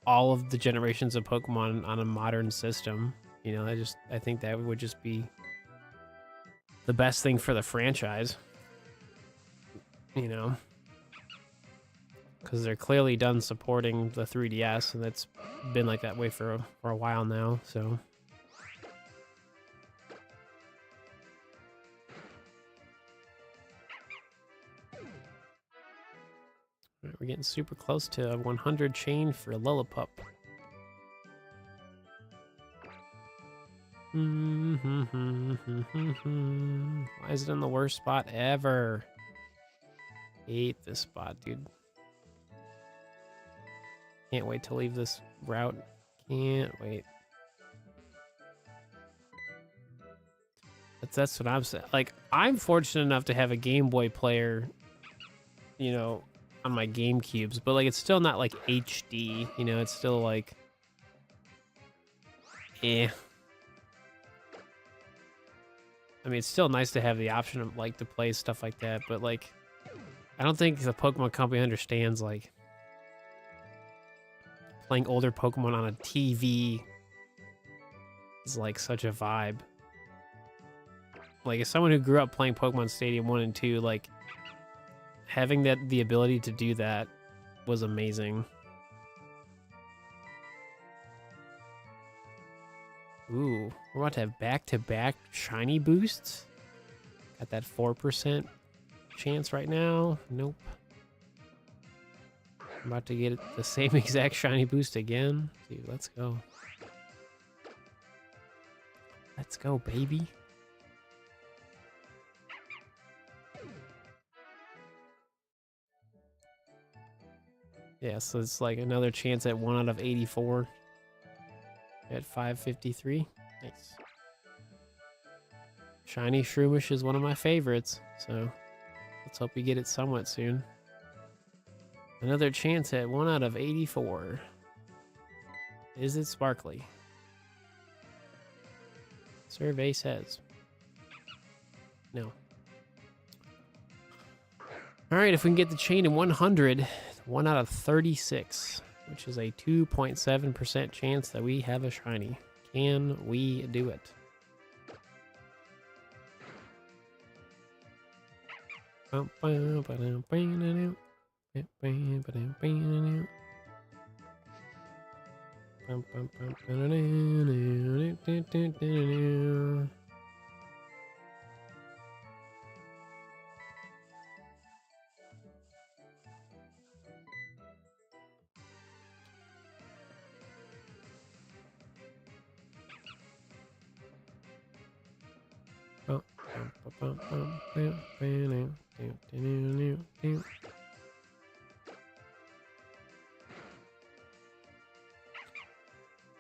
all of the generations of Pokemon on a modern system. You know, I think that would just be the best thing for the franchise. You know, because they're clearly done supporting the 3DS, and that's been like that way for a while now. So we're getting super close to 100 chain for Lillipup. Why is it in the worst spot ever? Hate this spot, dude. Can't wait to leave this route. Can't wait. That's what I'm saying. Like, I'm fortunate enough to have a Game Boy player, you know, on my GameCubes, but like it's still not like HD, you know, it's still like eh. I mean, it's still nice to have the option of like to play stuff like that, but like I don't think the Pokemon Company understands like playing older Pokemon on a TV is like such a vibe. Like, as someone who grew up playing Pokemon Stadium 1 and 2, like having the ability to do that was amazing. Ooh, we're about to have back-to-back shiny boosts. Got that 4% chance right now. Nope. I'm about to get the same exact shiny boost again. Dude, let's go. Let's go, baby. Yeah, so it's like another chance at 1 out of 84. At 553. Nice. Shiny Shroomish is one of my favorites, so let's hope we get it somewhat soon. Another chance at 1 out of 84. Is it sparkly? Survey says no. All right, if we can get the chain in 100, 1 out of 36. Which is a 2.7% chance that we have a shiny. Can we do it?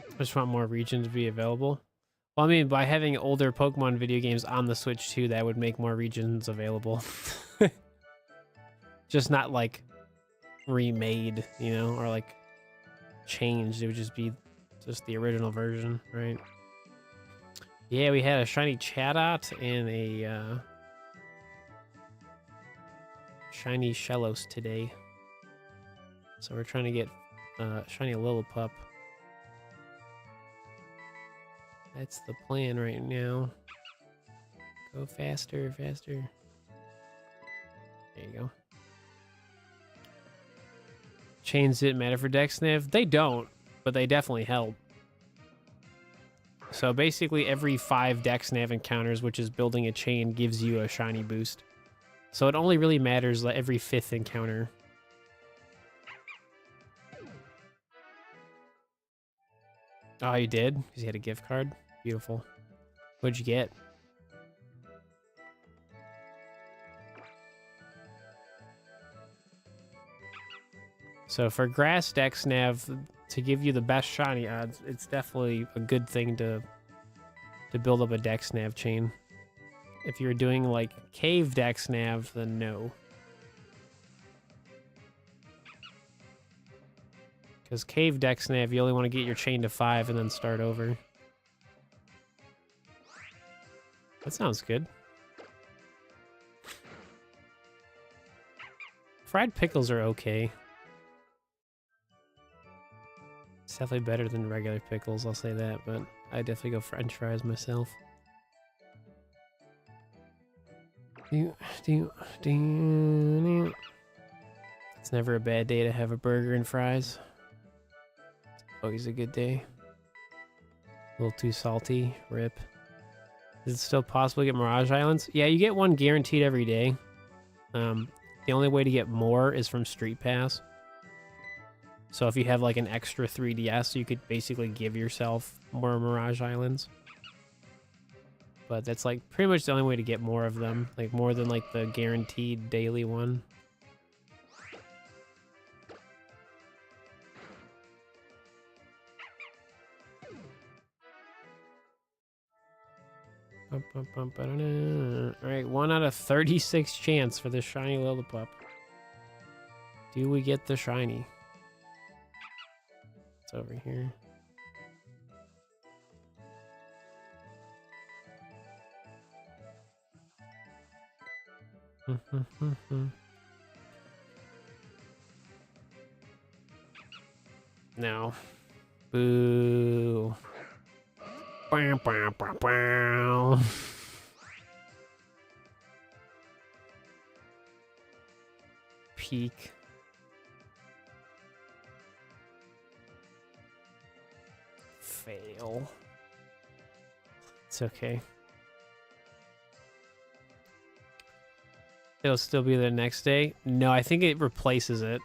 I just want more regions to be available. Well, I mean, by having older Pokemon video games on the Switch too, that would make more regions available. Just not like remade, you know, or like changed. It would just be just the original version, right? Yeah, we had a shiny Chatot and a shiny Shellos today. So we're trying to get shiny Lillipup. That's the plan right now. Go faster, faster. There you go. Chains didn't matter for Dexnav. They don't, but they definitely help. So basically every 5 Dexnav encounters, which is building a chain, gives you a shiny boost. So it only really matters like every 5th encounter. Oh, you did? Because you had a gift card? Beautiful. What'd you get? So for Grass Dexnav, to give you the best shiny odds, it's definitely a good thing to build up a Dexnav chain. If you're doing like Cave Dexnav, then no. Because Cave Dexnav, you only want to get your chain to 5 and then start over. That sounds good. Fried pickles are okay. It's definitely better than regular pickles, I'll say that, but I definitely go French fries myself. It's never a bad day to have a burger and fries. Always a good day. A little too salty. Rip. Is it still possible to get Mirage Islands? Yeah, you get one guaranteed every day. The only way to get more is from Street Pass. So if you have like an extra 3DS, you could basically give yourself more Mirage Islands. But that's like pretty much the only way to get more of them. Like more than like the guaranteed daily one. Alright, 1 out of 36 chance for this shiny Lillipup. Do we get the shiny? It's over here. No. Boo. Bow, bow, bow, bow. Peak. Fail. It's okay. It'll still be the next day. No, I think it replaces it.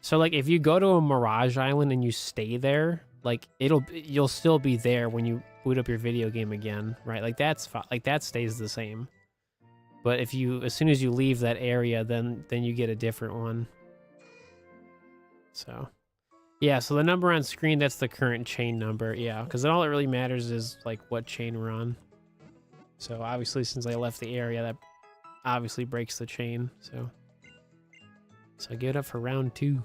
So like if you go to a Mirage Island and you stay there, like you'll still be there when you boot up your video game again, right? Like that's fine. Like that stays the same. But if you, as soon as you leave that area, then you get a different one. So, yeah. So the number on screen, that's the current chain number. Yeah, because then all that really matters is like what chain we're on. So obviously, since I left the area, that obviously breaks the chain. So I give it up for round 2.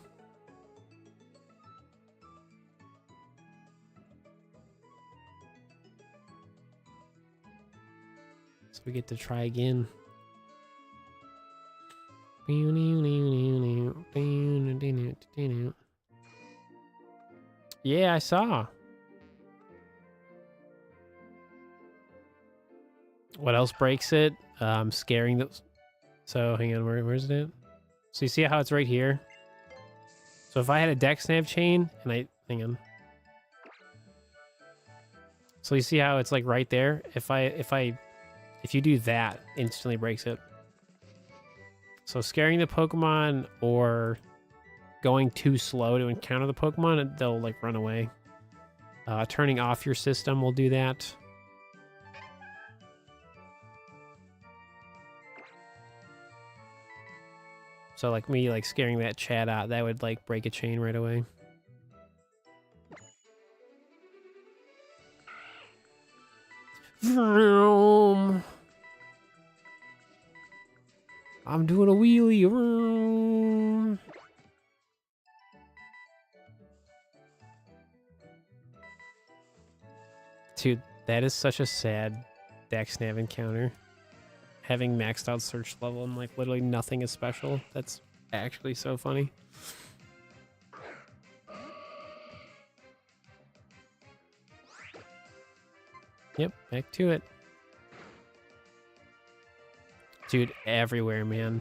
So we get to try again. Yeah, I saw. What else breaks it? Scaring those. So hang on, where's it? So you see how it's right here? So if I had a Dexnav chain and hang on. So you see how it's like right there? If you do that, instantly breaks it. So scaring the Pokemon or going too slow to encounter the Pokemon, they'll like run away. Turning off your system will do that. So like me like scaring that chat out, that would like break a chain right away. Vroom. I'm doing a wheelie. Vroom. Dude, that is such a sad Dexnav encounter. Having maxed out search level and like literally nothing is special. That's actually so funny. Yep, back to it. Dude, everywhere, man.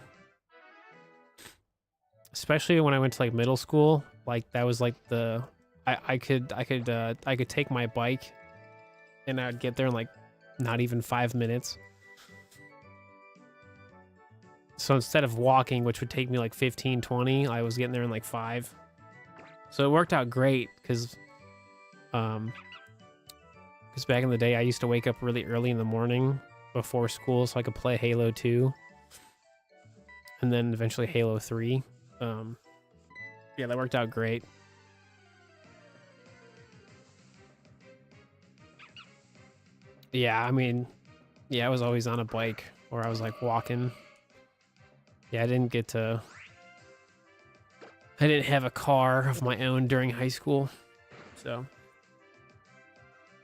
Especially when I went to like middle school, like that was like the I could take my bike and I'd get there in like not even 5 minutes. So instead of walking, which would take me like 15, 20, I was getting there in like 5. So it worked out great because back in the day, I used to wake up really early in the morning before school so I could play Halo 2 and then eventually Halo 3. Yeah, that worked out great. Yeah, I mean, yeah, I was always on a bike or I was like walking. Yeah, I didn't have a car of my own during high school. So,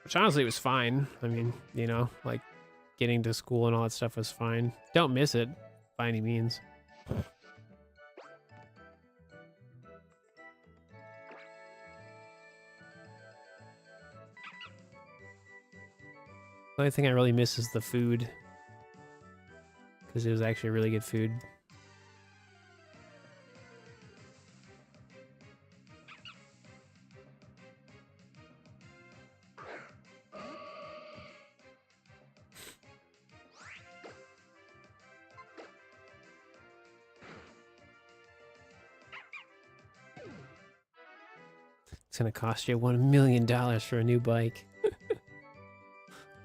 which honestly was fine. I mean, you know, like getting to school and all that stuff was fine. Don't miss it by any means. The only thing I really miss is the food. Because it was actually really good food. It's gonna cost you $1 million for a new bike.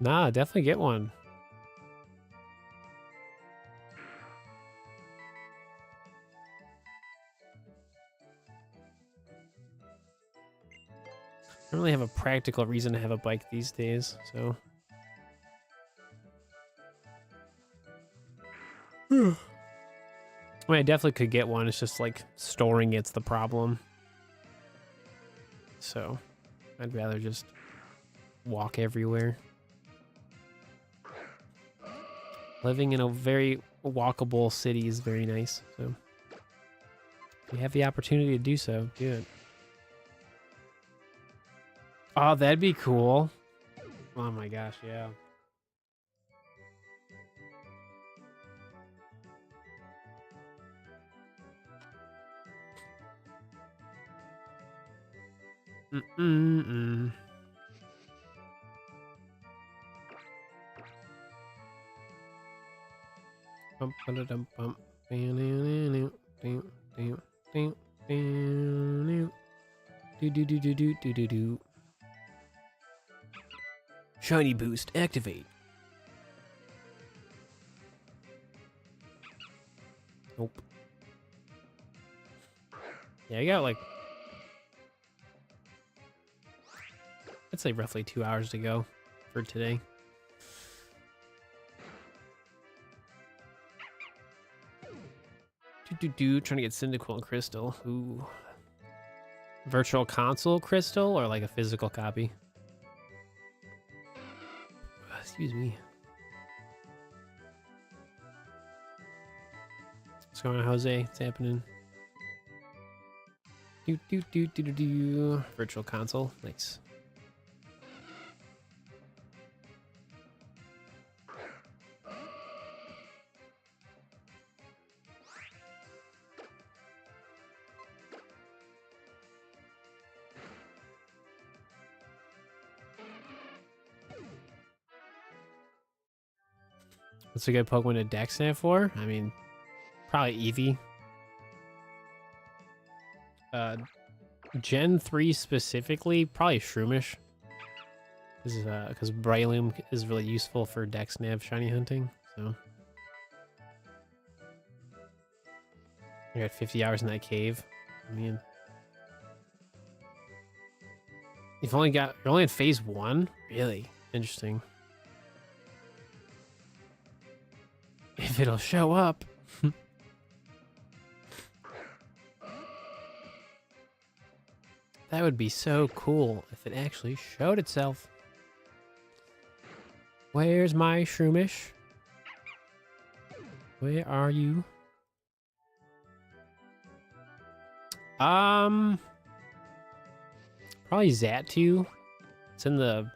Nah, definitely get one. I don't really have a practical reason to have a bike these days, so mean, I definitely could get one. It's just like storing it's the problem. So I'd rather just walk everywhere. Living in a very walkable city is very nice. So if you have the opportunity to do so, do it. Oh, that'd be cool. Oh my gosh, yeah. Mm-mm-mm. Bum-ba-da-dum-bum. Do-do-do-do-do-do-do. Shiny boost activate. Nope. Yeah, I got like, I'd say roughly 2 hours to go for today. Trying to get Cyndaquil and Crystal. Ooh. Virtual console crystal or like a physical copy? Excuse me. What's going on, Jose? What's happening? Virtual console. Nice. What's a good Pokemon to Dexnav for? I mean, probably Eevee. Gen 3 specifically, probably Shroomish. Because Breloom is really useful for Dexnav shiny hunting, so. I got 50 hours in that cave. I mean, you're only in phase 1? Really? Interesting. If it'll show up. That would be so cool if it actually showed itself. Where's my Shroomish? Where are you? Probably Xatu. It's in the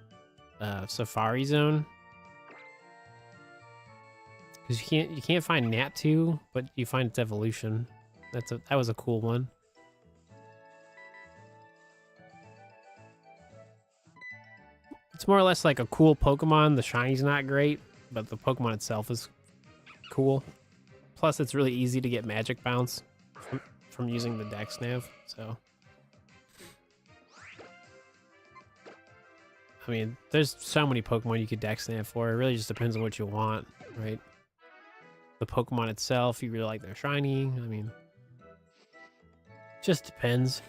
Safari Zone. Because you can't find Natu, but you find its evolution. That was a cool one. It's more or less like a cool Pokemon. The shiny's not great, but the Pokemon itself is cool. Plus, it's really easy to get Magic Bounce from using the Dexnav, so. I mean, there's so many Pokemon you could Dexnav for. It really just depends on what you want, right? The Pokemon itself, you really like their shiny. I mean, just depends.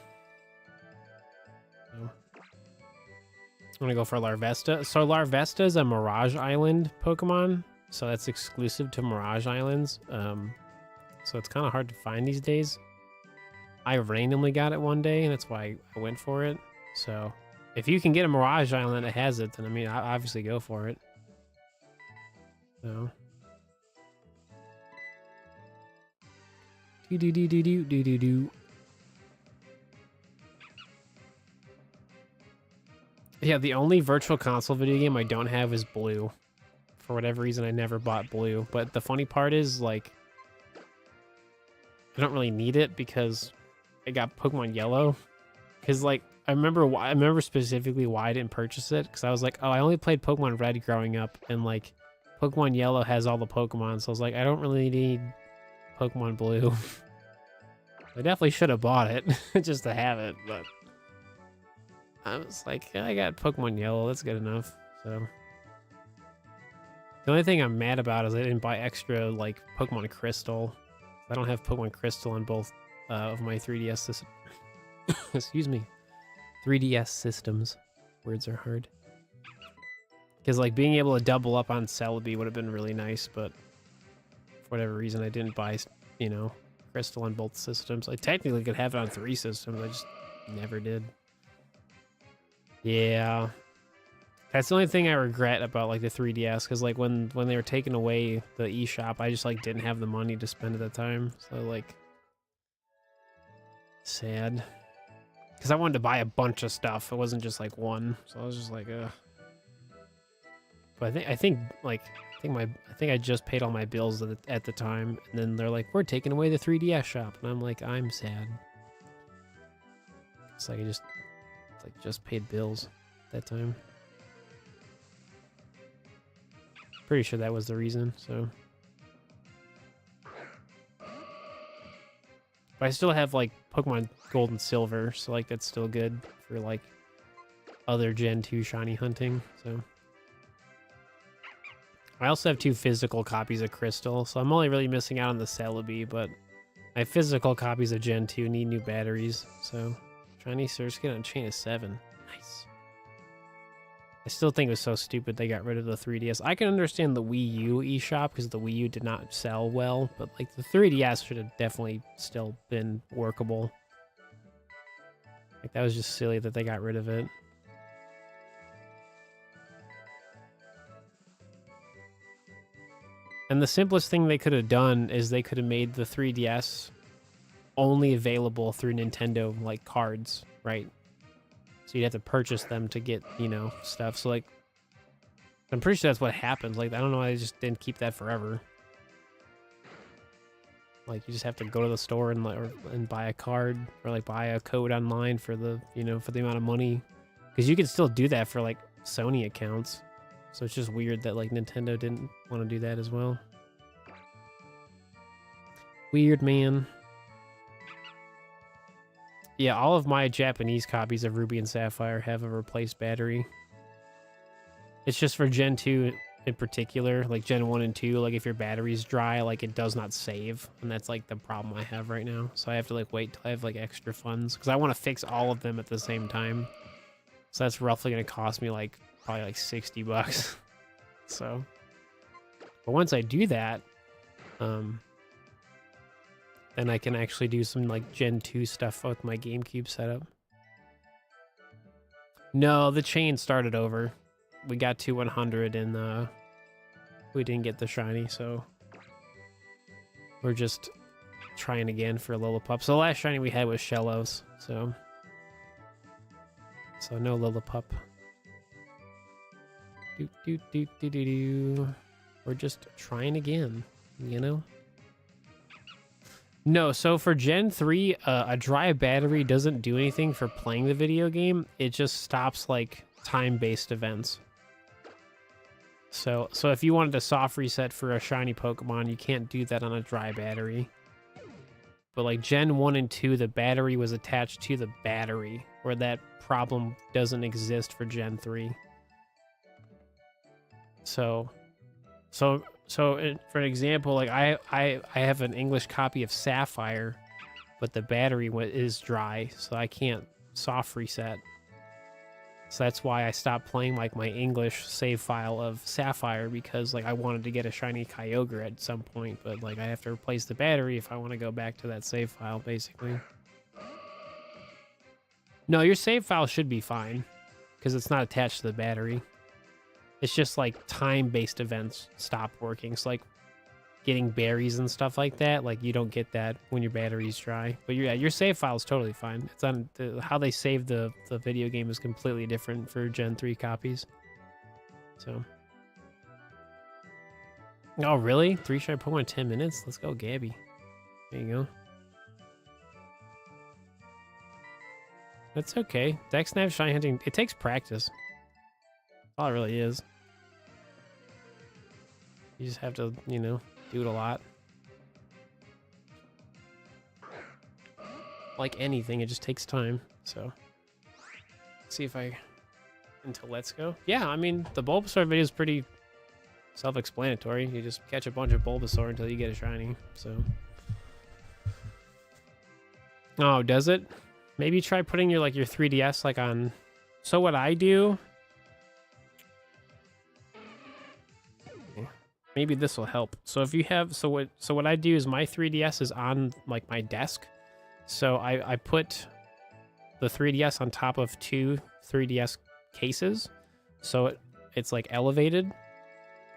So, I'm gonna go for Larvesta. So Larvesta is a Mirage Island Pokemon, so that's exclusive to Mirage Islands. So it's kind of hard to find these days. I randomly got it one day, and that's why I went for it. So if you can get a Mirage Island that has it, then I mean, I obviously go for it. So. Do. Yeah, the only virtual console video game I don't have is Blue. For whatever reason, I never bought Blue. But the funny part is, like, I don't really need it because I got Pokemon Yellow. Because, like, I remember specifically why I didn't purchase it. Because I was like, oh, I only played Pokemon Red growing up. And, like, Pokemon Yellow has all the Pokemon. So I was like, I don't really need Pokemon Blue. I definitely should have bought it just to have it, but I was like, I got Pokemon Yellow, that's good enough. So the only thing I'm mad about is I didn't buy extra like Pokemon Crystal. I don't have Pokemon Crystal on both of my 3DS systems. Excuse me, 3DS systems. Words are hard. Because like being able to double up on Celebi would have been really nice, but for whatever reason I didn't buy, you know, crystal on both systems. I technically could have it on 3 systems. I just never did. Yeah. That's the only thing I regret about like the 3DS, because like when they were taking away the eShop, I just like didn't have the money to spend at the time. So like sad. Because I wanted to buy a bunch of stuff. It wasn't just like one. So I was just like, ugh. But I think I just paid all my bills at the time, and then they're like, we're taking away the 3DS shop, and I'm like, I'm sad. It's like I just paid bills at that time. Pretty sure that was the reason, so. But I still have like Pokemon Gold and Silver, so like that's still good for like other Gen 2 shiny hunting, so. I also have 2 physical copies of Crystal, so I'm only really missing out on the Celebi, but my physical copies of Gen 2 need new batteries, so. Shiny Surskit on Chain of 7. Nice. I still think it was so stupid they got rid of the 3DS. I can understand the Wii U eShop because the Wii U did not sell well, but like the 3DS should have definitely still been workable. Like that was just silly that they got rid of it. And the simplest thing they could have done is they could have made the 3DS only available through Nintendo like cards, right? So you'd have to purchase them to get, you know, stuff. So like, I'm pretty sure that's what happened. Like, I don't know why they just didn't keep that forever. Like, you just have to go to the store and and buy a card or like buy a code online for the, you know, for the amount of money. Because you can still do that for like Sony accounts. So it's just weird that like Nintendo didn't want to do that as well. Weird, man. Yeah, all of my Japanese copies of Ruby and Sapphire have a replaced battery. It's just for Gen 2 in particular, like Gen 1 and 2, like if your battery's dry, like it does not save. And that's like the problem I have right now. So I have to like wait till I have like extra funds because I want to fix all of them at the same time. So that's roughly going to cost me like probably like 60 bucks. So, but once I do that, then I can actually do some like Gen 2 stuff with my GameCube setup. No, the chain started over. We got to 100 and we didn't get the shiny, so we're just trying again for Lillipup. So the last shiny we had was Shellos, so no Lillipup. We're just trying again, you know? No, so for Gen 3, a dry battery doesn't do anything for playing the video game. It just stops, like, time-based events. So if you wanted a soft reset for a shiny Pokemon, you can't do that on a dry battery. But, like, Gen 1 and 2, the battery was attached to the battery, where that problem doesn't exist for Gen 3. So for an example, like I have an English copy of Sapphire, but the battery is dry, so I can't soft reset. So that's why I stopped playing like my English save file of Sapphire, because like I wanted to get a shiny Kyogre at some point, but like I have to replace the battery if I want to go back to that save file, basically. No, your save file should be fine because it's not attached to the battery. It's just like time-based events stop working. So like getting berries and stuff like that, like you don't get that when your battery's dry. But your save file is totally fine. It's on how they save the video game is completely different for Gen 3 copies. So. Oh really? 3 shiny Pokemon in 10 minutes? Let's go, Gabby. There you go. That's okay. Dexnav shiny hunting, it takes practice. All it really is. You just have to, you know, do it a lot. Like anything, it just takes time. So, let's see if I into Let's Go. Yeah, I mean, the Bulbasaur video is pretty self-explanatory. You just catch a bunch of Bulbasaur until you get a shiny. So, oh, does it? Maybe try putting your 3DS like on. So what I do. I maybe this will help. So if you have, so what I do is my 3DS is on like my desk. So I put the 3DS on top of two 3DS cases. So it's like elevated.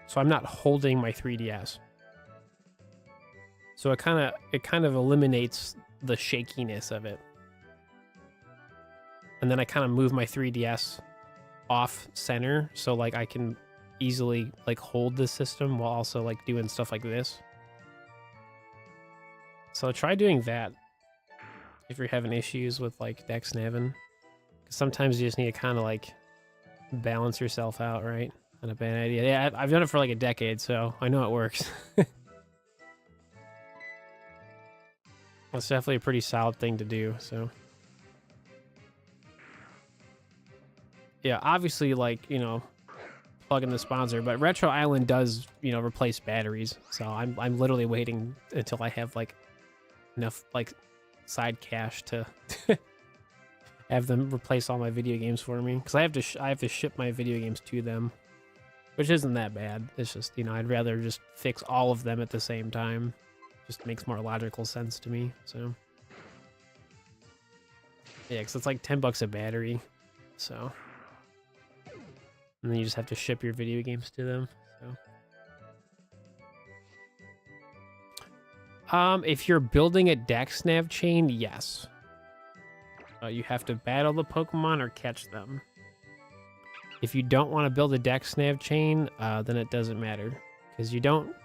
So I'm not holding my 3DS. So it kind of eliminates the shakiness of it. And then I kind of move my 3DS off center so like I can easily like hold the system while also like doing stuff like this. So try doing that if you're having issues with like Dexnav, because sometimes you just need to kind of like balance yourself out, right? Not a bad idea. Yeah, I've done it for like a decade, so I know it works. That's definitely a pretty solid thing to do, so. Yeah, obviously, like, you know, plug in the sponsor, but Retro Island does, you know, replace batteries. So I'm literally waiting until I have like enough like side cash to have them replace all my video games for me, because I have to ship my video games to them, which isn't that bad. It's just, you know, I'd rather just fix all of them at the same time. Just makes more logical sense to me. So yeah, because it's like $10 a battery. So. And then you just have to ship your video games to them. So, if you're building a Dexnav chain, yes. You have to battle the Pokemon or catch them. If you don't want to build a Dexnav chain, then it doesn't matter, because you don't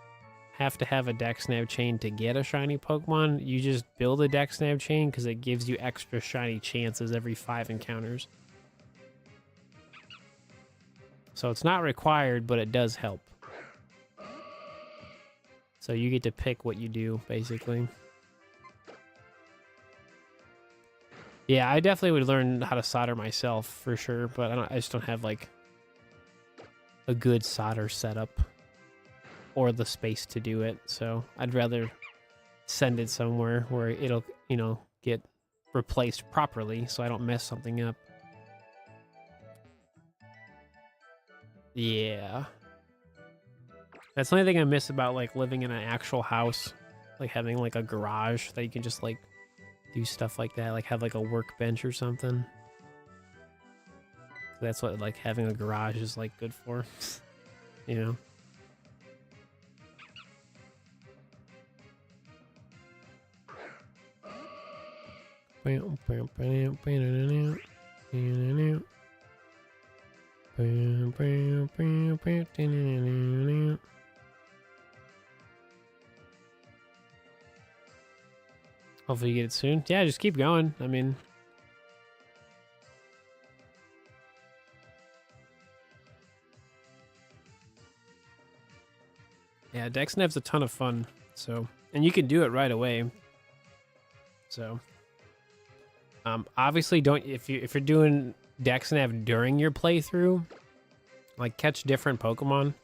have to have a Dexnav chain to get a shiny Pokemon. You just build a Dexnav chain because it gives you extra shiny chances every 5 encounters. So it's not required, but it does help. So you get to pick what you do, basically. Yeah, I definitely would learn how to solder myself, for sure, but I just don't have, like, a good solder setup or the space to do it. So I'd rather send it somewhere where it'll, you know, get replaced properly so I don't mess something up. Yeah. That's the only thing I miss about like living in an actual house, like having like a garage that you can just like do stuff like that, like have like a workbench or something. That's what like having a garage is like good for, you know. Hopefully you get it soon. Yeah, just keep going. I mean, yeah, Dexnav's a ton of fun. So, and you can do it right away. So, obviously, don't if you're doing Dexnav during your playthrough, like catch different Pokemon,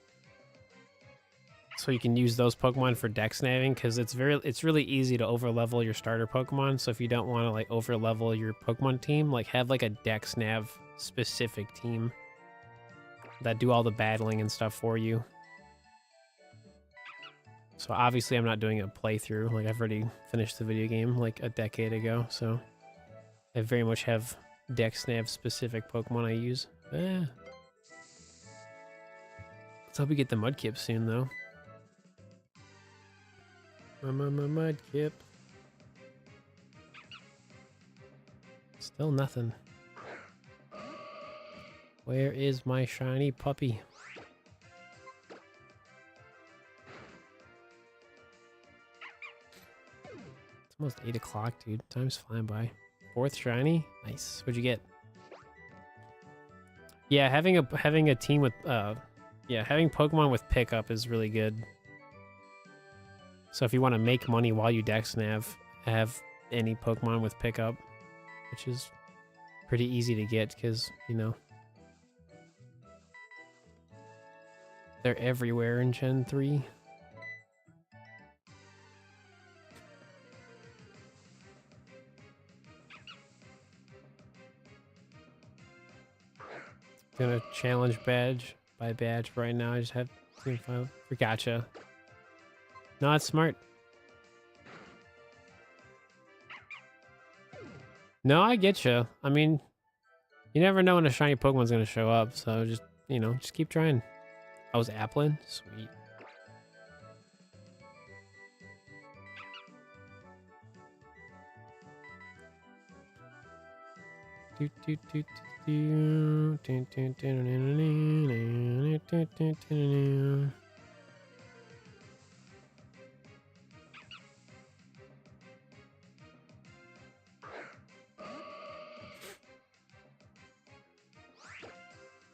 so you can use those Pokemon for Dexnaving, because it's really easy to overlevel your starter Pokemon. So if you don't want to like overlevel your Pokemon team, like have like a Dexnav specific team that do all the battling and stuff for you. So obviously I'm not doing a playthrough, like I've already finished the video game like a decade ago, so I very much have Dexnav specific Pokemon I use. Let's hope we get the Mudkip soon though. Mudkip. Still nothing. Where is my shiny puppy? It's almost 8 o'clock, dude. Time's flying by. 4th shiny? Nice. What'd you get? Yeah, having a team with having Pokemon with pickup is really good. So if you want to make money while you Dexnav, have any Pokemon with pickup, which is pretty easy to get because, you know, they're everywhere in Gen 3. Gonna challenge badge by badge right now. I just have Gotcha. No, that's smart. No, I get you. I mean, you never know when a shiny Pokemon's gonna show up, so just, you know, just keep trying. I was Applin? Sweet.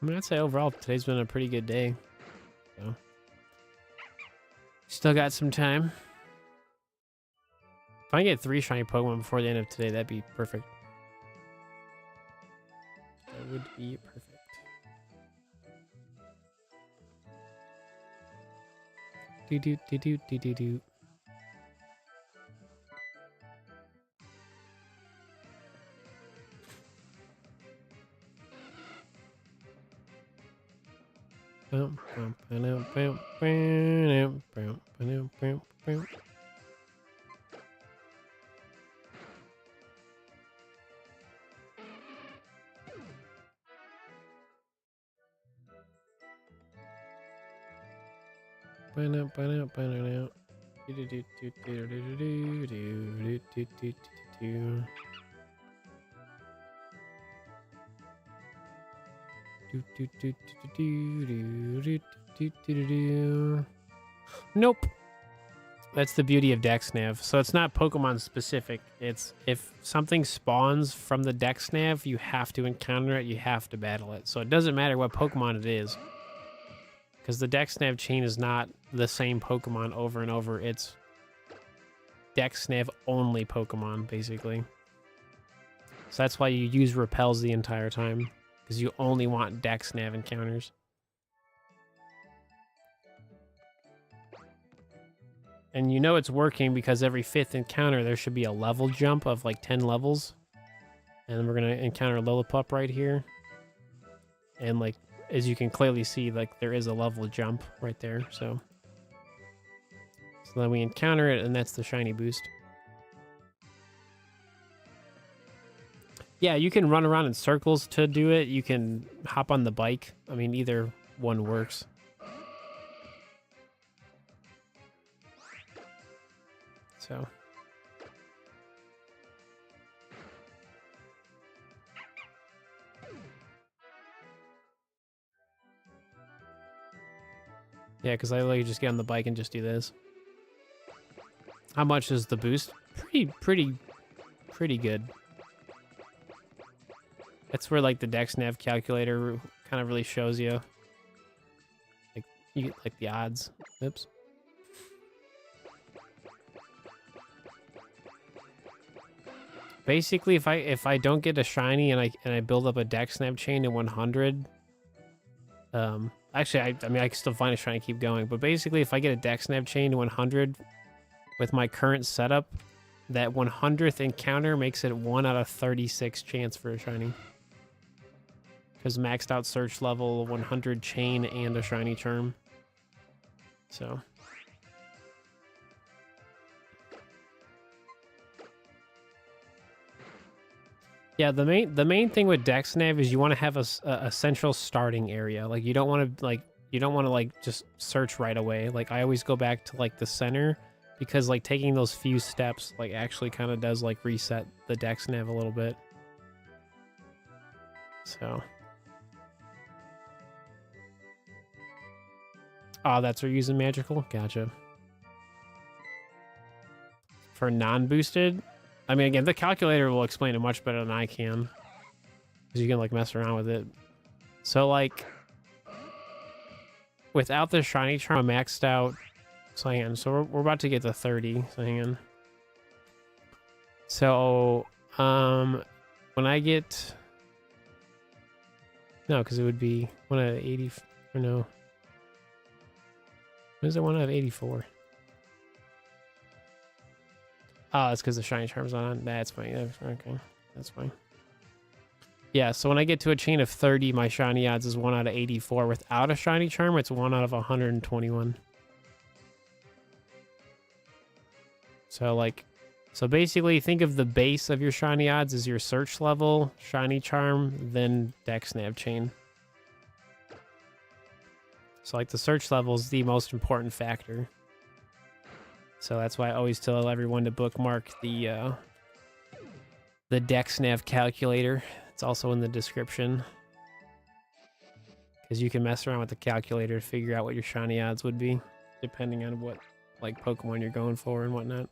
I mean, I'd say overall today's been a pretty good day. So, still got some time. If I can get 3 shiny Pokemon before the end of today, that'd be perfect. That would be perfect. Do do do do do do do. Bum, bum, bum, bum, bum, bum, bum, bum, bum. Nope. That's the beauty of Dexnav. So it's not Pokemon specific. It's if something spawns from the Dexnav, you have to encounter it, you have to battle it. So it doesn't matter what Pokemon it is. Because the Dexnav chain is not the same Pokemon over and over. It's Dexnav only Pokemon, basically. So that's why you use repels the entire time. Because you only want Dexnav encounters. And you know it's working because every 5th encounter there should be a level jump of like 10 levels. And we're going to encounter Lillipup right here. And like, as you can clearly see, like there is a level jump right there. So then we encounter it and that's the shiny boost. Yeah, you can run around in circles to do it. You can hop on the bike. I mean, either one works. So. Yeah, because I literally just get on the bike and just do this. How much is the boost? Pretty good. That's where like the Dexnav calculator kind of really shows you. Like you get like the odds. Oops. Basically, if I don't get a shiny and I build up a Dexnav chain to 100, actually I mean I can still find a shiny, keep going. But basically, if I get a Dexnav chain to 100 with my current setup, that 100th encounter makes it 1 out of 36 chance for a shiny. Because maxed out search level, 100 chain, and a shiny charm. So. Yeah, the main thing with Dexnav is you want to have a central starting area. Like you don't want to just search right away. Like I always go back to like the center because like taking those few steps like actually kind of does like reset the Dexnav a little bit. So. Oh, that's for using magical? Gotcha. For non-boosted? I mean, again, the calculator will explain it much better than I can. Because you can, like, mess around with it. So, like, without the shiny charm, I'm maxed out. So, hang on. So, we're about to get to 30. So, hang on. So, when I get... No, because it would be 1 out of 80... Or no. When is it 1 out of 84? Oh, that's because the shiny charm's on. That's fine. Okay, that's fine. Yeah, so when I get to a chain of 30, my shiny odds is 1 out of 84. Without a shiny charm, it's 1 out of 121. So like, so basically think of the base of your shiny odds as your search level, shiny charm, then Dexnav chain. So like the search level is the most important factor. So that's why I always tell everyone to bookmark the Dexnav calculator. It's also in the description. Because you can mess around with the calculator to figure out what your shiny odds would be, depending on what like Pokemon you're going for and whatnot.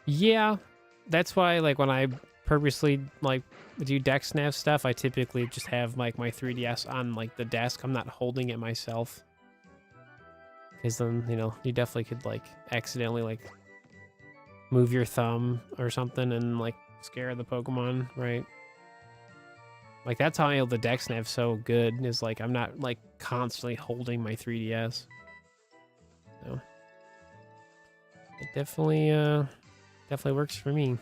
Yeah, that's why like when I purposely like do Dexnav stuff, I typically just have like my 3DS on like the desk. I'm not holding it myself. Because then, you know, you definitely could like accidentally like move your thumb or something and like scare the Pokemon, right? Like that's how I know the Dexnav so good is like I'm not like constantly holding my 3DS. So it definitely works for me. It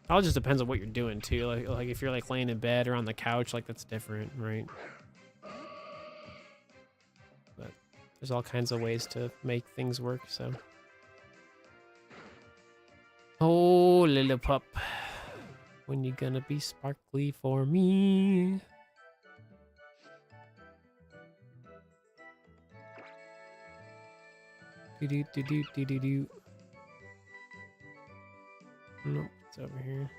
all just depends on what you're doing too. Like if you're like laying in bed or on the couch, like that's different, right? But there's all kinds of ways to make things work, so. Oh, little pup. When you gonna be sparkly for me? Do. Nope, it's over here.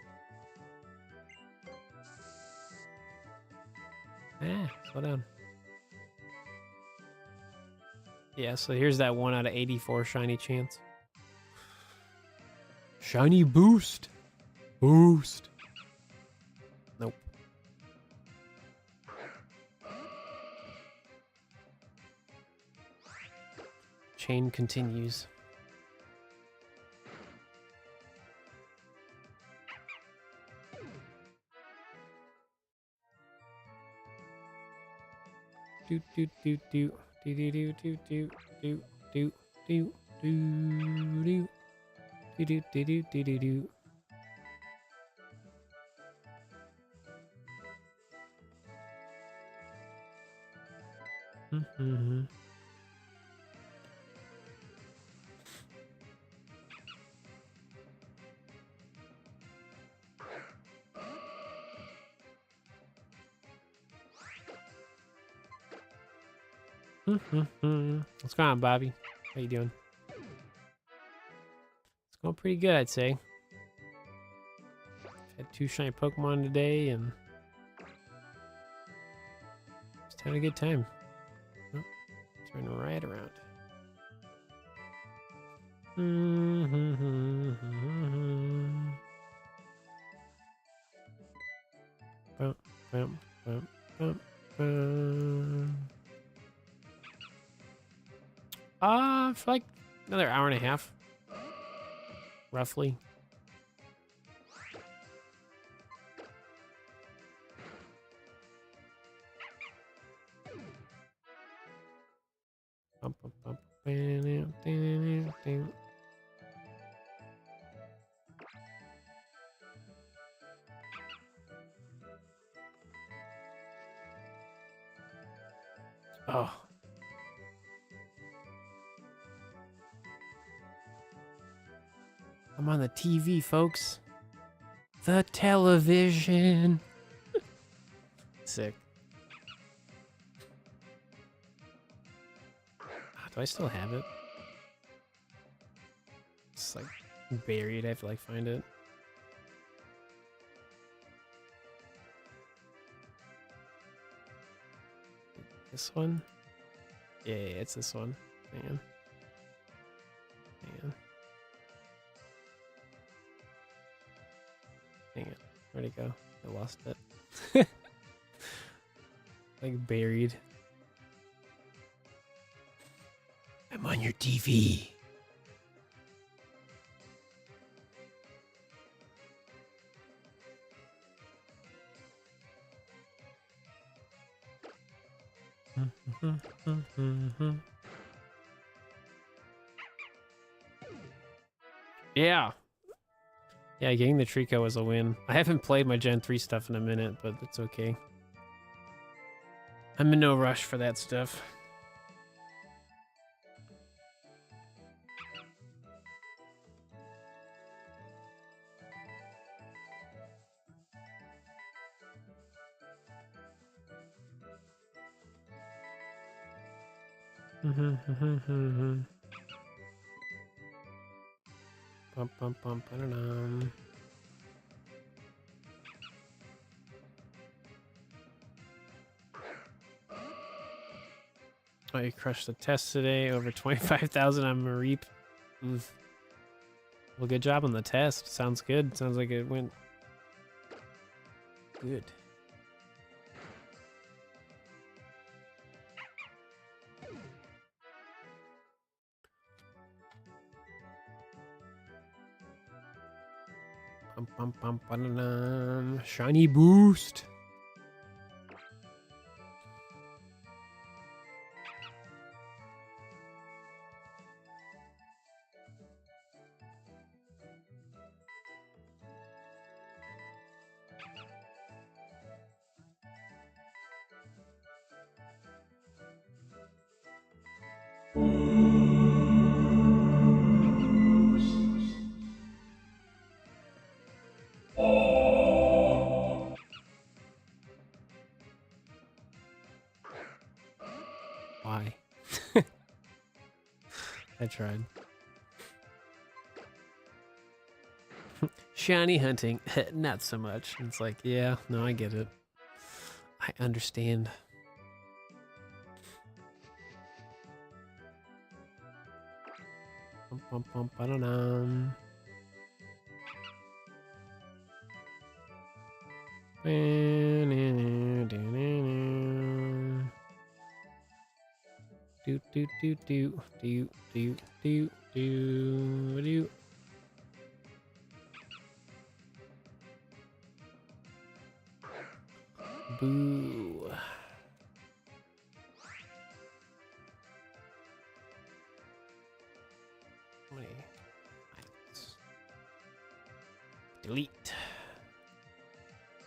Slow down. Yeah, so here's that 1 out of 84 shiny chance. Shiny boost. Boost. Nope. Chain continues. Do do do do do do do do do do do do do do do do do do do. Mm-hmm. What's going on, Bobby? How you doing? It's going pretty good, I'd say. Had 2 shiny Pokemon today, and just having a good time. Oh, turn right around. Bum, bum, bum, bum, bum. For like another hour and a half, roughly. Bum, bum, bum, bam, bam, bam. Oh. I'm on the TV, folks. The television. Sick. Do I still have it? It's like buried. I have to like find it. This one? Yeah, it's this one. Hang on. Hang on. Where'd it go? I lost it. like buried. I'm on your TV. Yeah. Yeah, getting the Trico was a win. I haven't played my Gen 3 stuff in a minute, but it's okay. I'm in no rush for that stuff. Bum, bum, bum, ba-da-dum. Oh, you crushed the test today. Over 25,000 on Mareep. Oof. Well, good job on the test. Sounds good. Sounds like it went good. Bum, bum, bum, ba-da-dum. Shiny boost. Why? I tried. Shiny hunting, not so much. It's like, yeah, no, I get it. I understand. Bum, bum, bum, ba-da-dum. Do do do do do do do do do. Boo. How many items? Delete.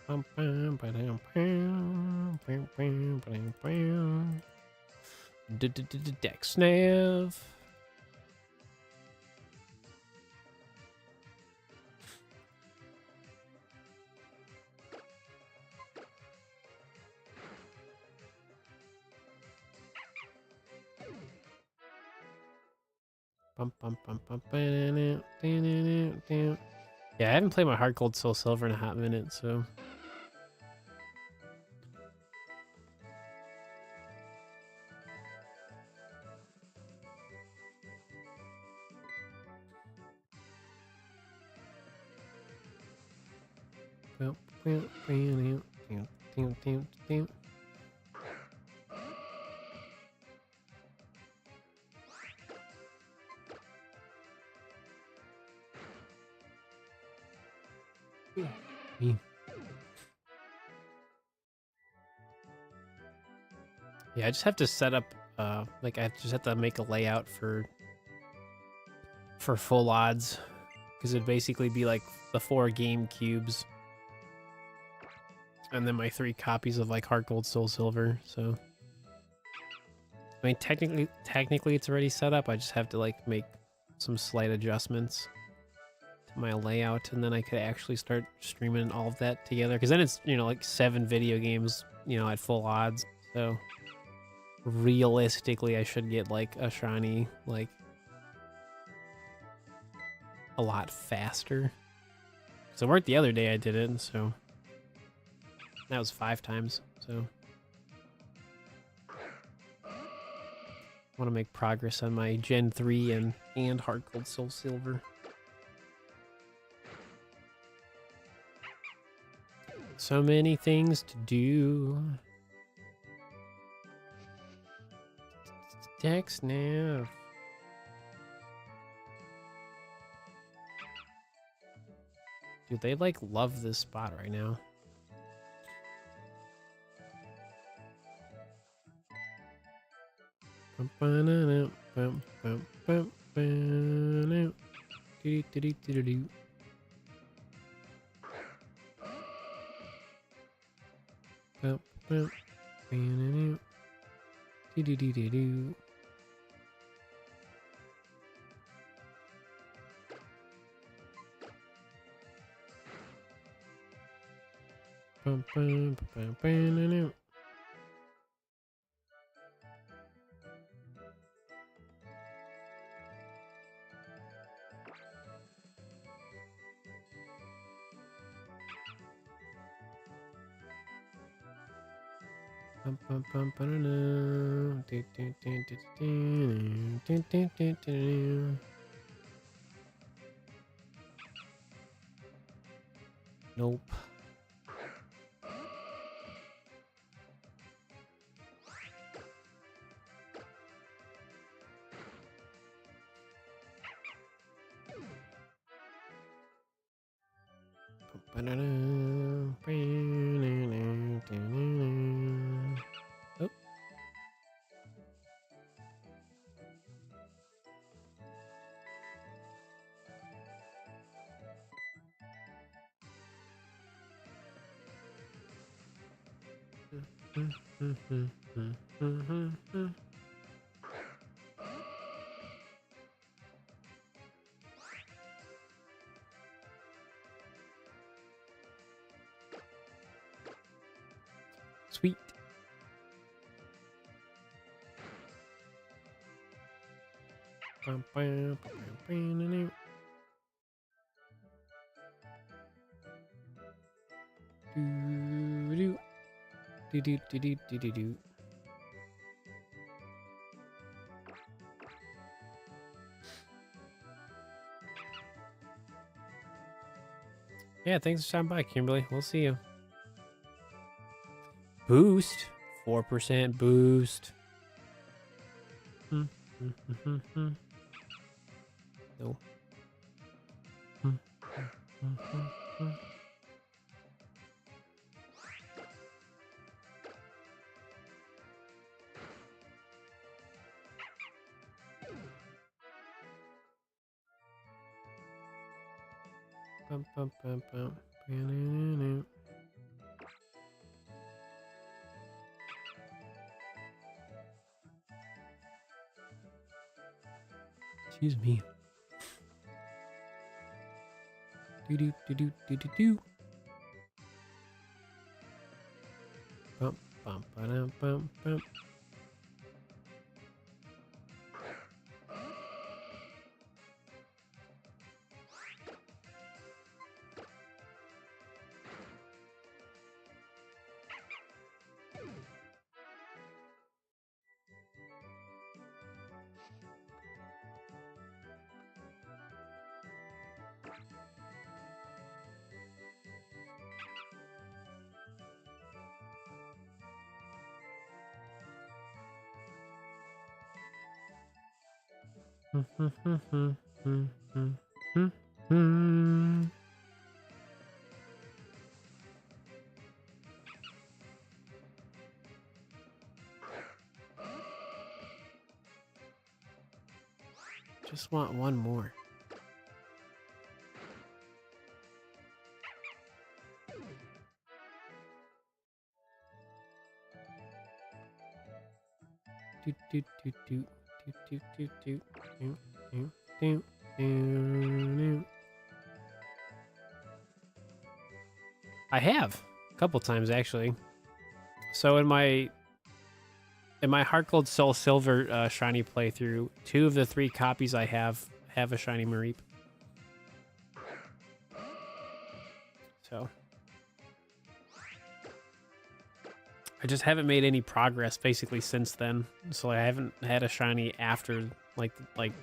Bum, bum, ba-dum, bum, bum, bum, ba-dum, bum. Dexnav. Bum, bum, bum, bum, ba-da-dum, da-da-dum, dum. Yeah, I haven't played my Hard Gold Soul Silver in a hot minute, so. Yeah, I just have to set up, like I just have to make a layout for full odds, because it'd basically be like the 4 game cubes, and then my 3 copies of like Heart Gold Soul Silver. So, I mean, technically it's already set up. I just have to like make some slight adjustments to my layout, and then I could actually start streaming all of that together. Because then it's, you know, like 7 video games, you know, at full odds. So realistically, I should get like a shiny like a lot faster. So it worked the other day I did it, so that was 5 times. So I want to make progress on my Gen 3 and Heart Gold Soul Silver. So many things to do. Dexnav. Dude, they like love this spot right now. Nope. Oh. Sweet. Yeah, thanks for stopping by, Kimberly. We'll see you. Boost. 4% boost. No. Excuse me. Do do do do do do do. Bum bum ba bum bum. Just want one more. Do do do do do do do do do do do. I have a couple times actually. So in my Heart Gold Soul Silver shiny playthrough, 2 of the 3 copies I have a shiny Mareep. So I just haven't made any progress basically since then. So I haven't had a shiny after like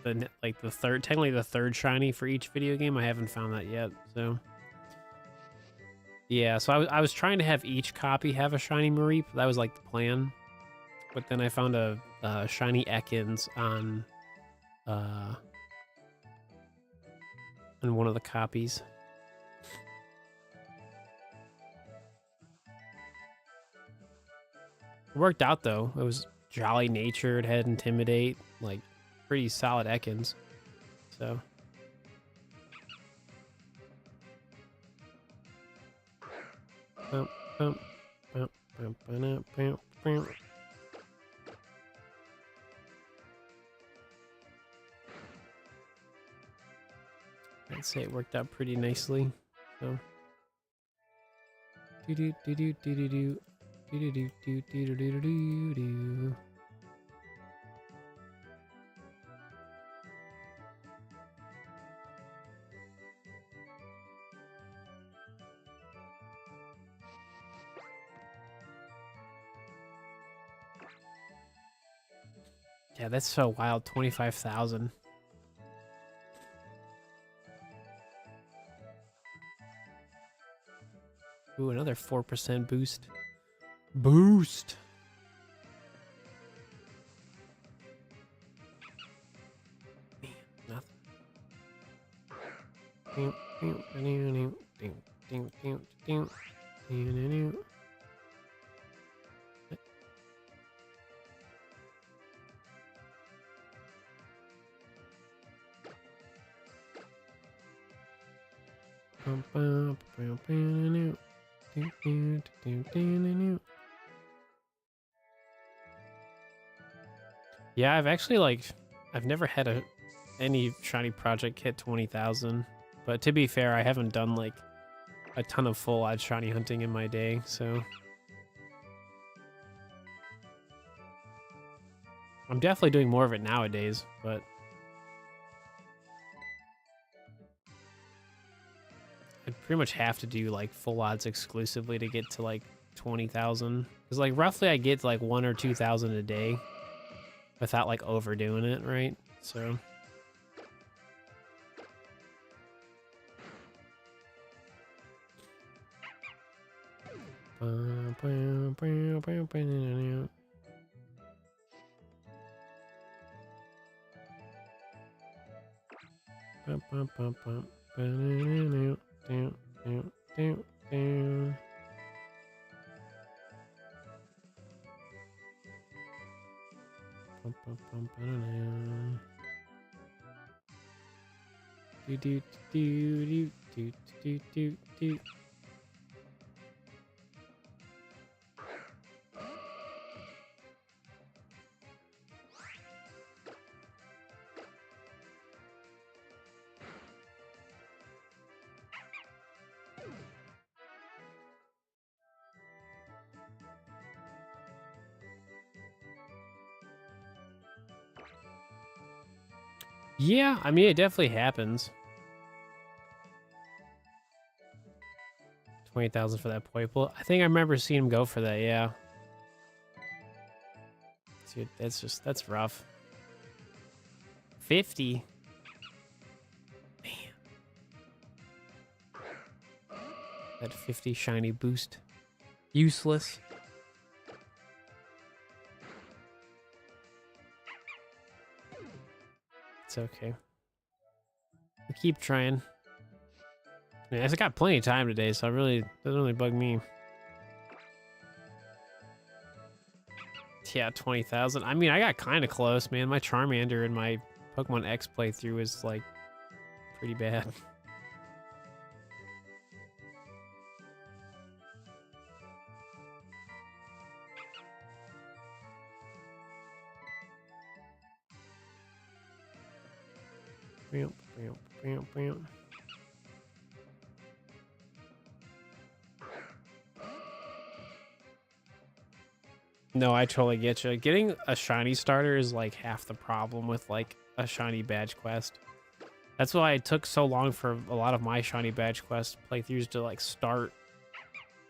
the third, technically the 3rd shiny for each video game. I haven't found that yet. So yeah, so I was trying to have each copy have a shiny Mareep. That was like the plan. But then I found a shiny Ekans on one of the copies. It worked out though. It was jolly natured, had intimidate, like pretty solid Ekans. So bump, bump, bump, bump, bump, bump, bump. I'd say it worked out pretty nicely. So do do do do do do do do do do do do do do. Yeah, that's so wild. 25,000. Ooh, another 4% boost. Boost. Man, nothing. Yeah, I've actually I've never had any shiny project hit 20,000, but to be fair, I haven't done like a ton of full odd shiny hunting in my day, so I'm definitely doing more of it nowadays, but I pretty much have to do like full odds exclusively to get to like 20,000, because like roughly I get like 1 or 2,000 a day without like overdoing it, right? So yeah, I mean, it definitely happens. 20,000 for that Poipole. I think I remember seeing him go for that, yeah. Dude, that's rough. 50? Man. That 50 shiny boost. Useless. It's okay. I keep trying. Yeah, I got plenty of time today, so it doesn't really bug me. Yeah, 20,000. I mean, I got kind of close, man. My Charmander in my Pokemon X playthrough is like pretty bad. No, I totally get you. Getting a shiny starter is like half the problem with like a shiny badge quest. That's why it took so long for a lot of my shiny badge quest playthroughs to like start.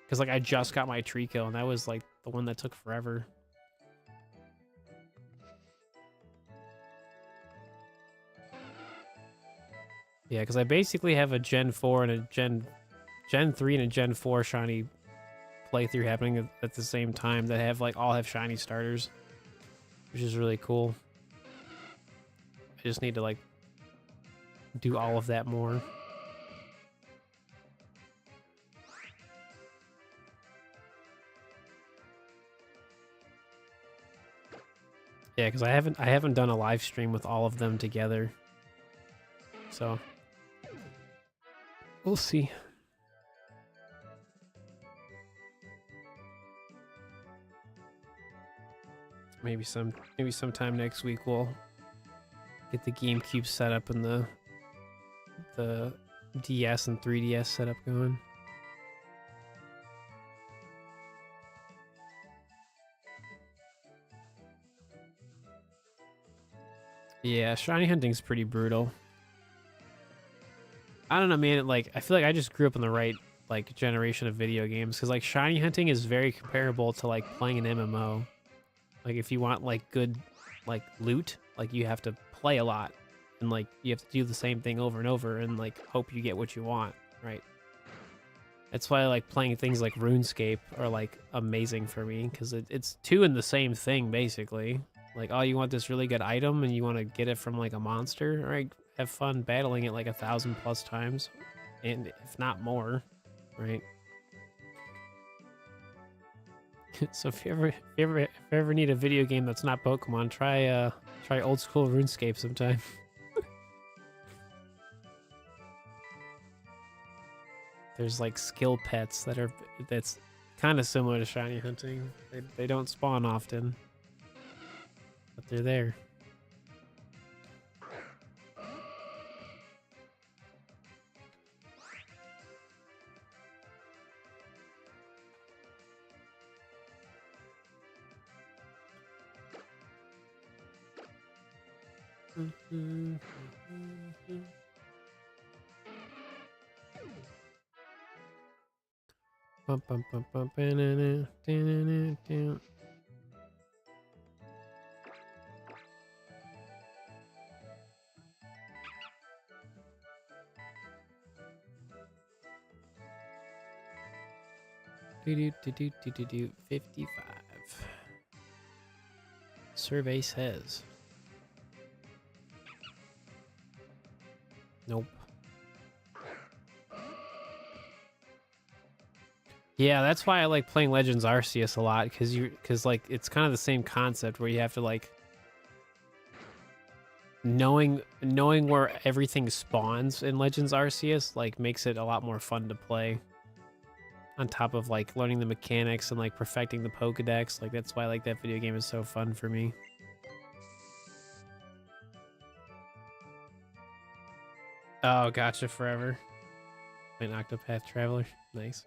Because like I just got my Treecko and that was like the one that took forever. Yeah, because I basically have a Gen 4 and a Gen 3 and a Gen 4 shiny playthrough happening at the same time that all have shiny starters. which is really cool. I just need to like do all of that more. Yeah, because I haven't done a live stream with all of them together. So we'll see. Maybe sometime next week we'll get the GameCube set up and the DS and 3DS setup going. Yeah, shiny hunting's pretty brutal. I don't know, man. Like, I feel like I just grew up in the right like generation of video games because like shiny hunting is very comparable to like playing an MMO. Like, if you want like good like loot, like you have to play a lot and like you have to do the same thing over and over and like hope you get what you want, right? That's why like playing things like RuneScape are like amazing for me because it's two in the same thing basically. Like, oh, you want this really good item and you want to get it from like a monster? All right, have fun battling it like 1,000+ times, and if not more, right? So if you ever need a video game that's not Pokemon, try old school RuneScape sometime. There's like skill pets that's kind of similar to shiny hunting. They don't spawn often, but they're there. Bum, bum, bum, bum, ba-na-na, da-na-na-da. Do 55. Survey says. Nope. Yeah, that's why I like playing Legends Arceus a lot, because like it's kind of the same concept where you have to like knowing where everything spawns in Legends Arceus like makes it a lot more fun to play. On top of like learning the mechanics and like perfecting the Pokedex, like that's why like that video game is so fun for me. Oh, gotcha forever. An Octopath Traveler, nice.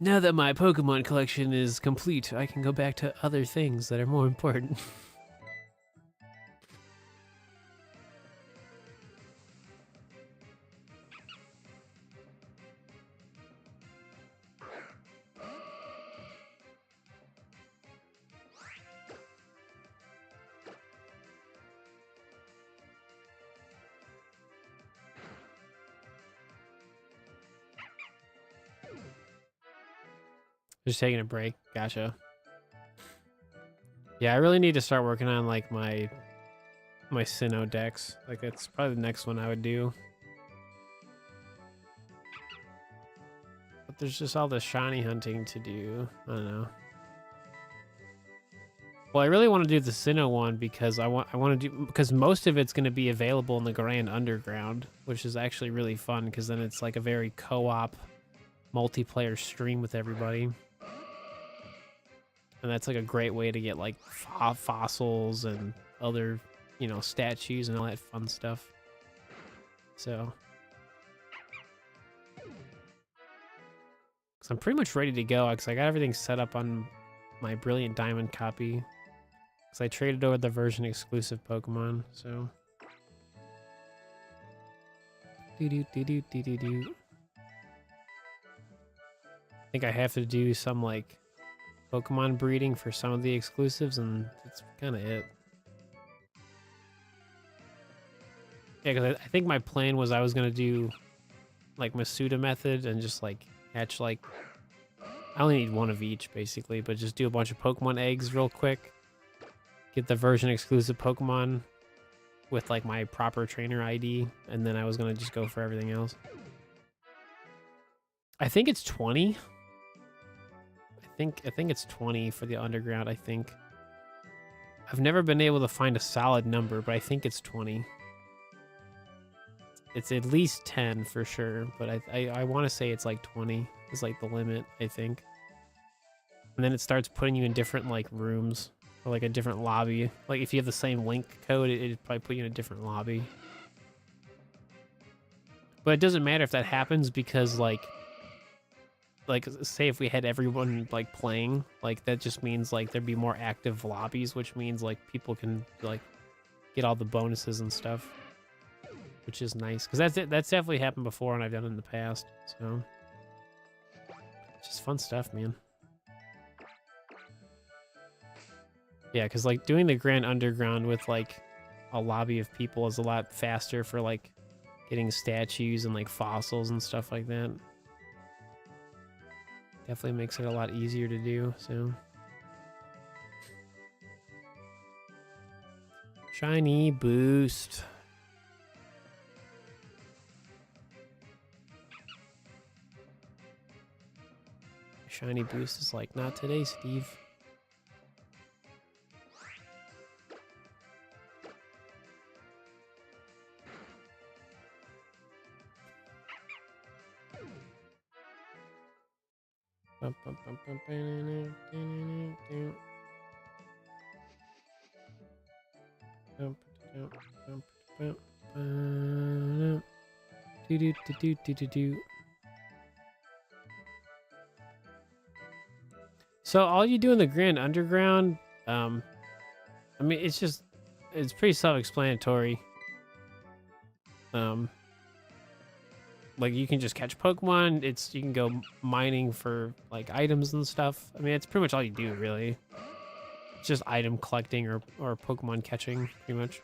Now that my Pokemon collection is complete, I can go back to other things that are more important. Just taking a break. Gotcha. Yeah, I really need to start working on like my Sinnoh decks. Like that's probably the next one I would do. But there's just all the shiny hunting to do. I don't know. Well, I really want to do the Sinnoh one because I want to do because most of it's going to be available in the Grand Underground, which is actually really fun because then it's like a very co-op multiplayer stream with everybody. And that's like a great way to get like fossils and other, you know, statues and all that fun stuff. So, because I'm pretty much ready to go because I got everything set up on my Brilliant Diamond copy. Because I traded over the version exclusive Pokemon, so. I think I have to do some like Pokemon breeding for some of the exclusives, and that's kind of it. Yeah, because I think my plan was I was going to do like Masuda method and just like hatch like, I only need one of each basically, but just do a bunch of Pokemon eggs real quick. get the version exclusive Pokemon with like my proper trainer ID, and then I was gonna just go for everything else. I think it's 20. I think it's 20 for the underground. I think I've never been able to find a solid number, but I think it's 20. It's at least 10 for sure, but I want to say it's like 20 is like the limit, I think. And then it starts putting you in different like rooms or like a different lobby. Like if you have the same link code, it'd probably put you in a different lobby. But it doesn't matter if that happens because like say if we had everyone like playing, like that just means like there'd be more active lobbies, which means like people can like get all the bonuses and stuff, which is nice because that's definitely happened before and I've done it in the past. So it's just fun stuff, man. Yeah, because like doing the Grand Underground with like a lobby of people is a lot faster for like getting statues and like fossils and stuff like that. Definitely makes it a lot easier to do, so. Shiny boost. Shiny boost is like, not today, Steve. So all you do in the Grand Underground, I mean, it's pretty self-explanatory. Like you can just catch Pokemon. You can go mining for like items and stuff. I mean, it's pretty much all you do, really. It's just item collecting or Pokemon catching, pretty much.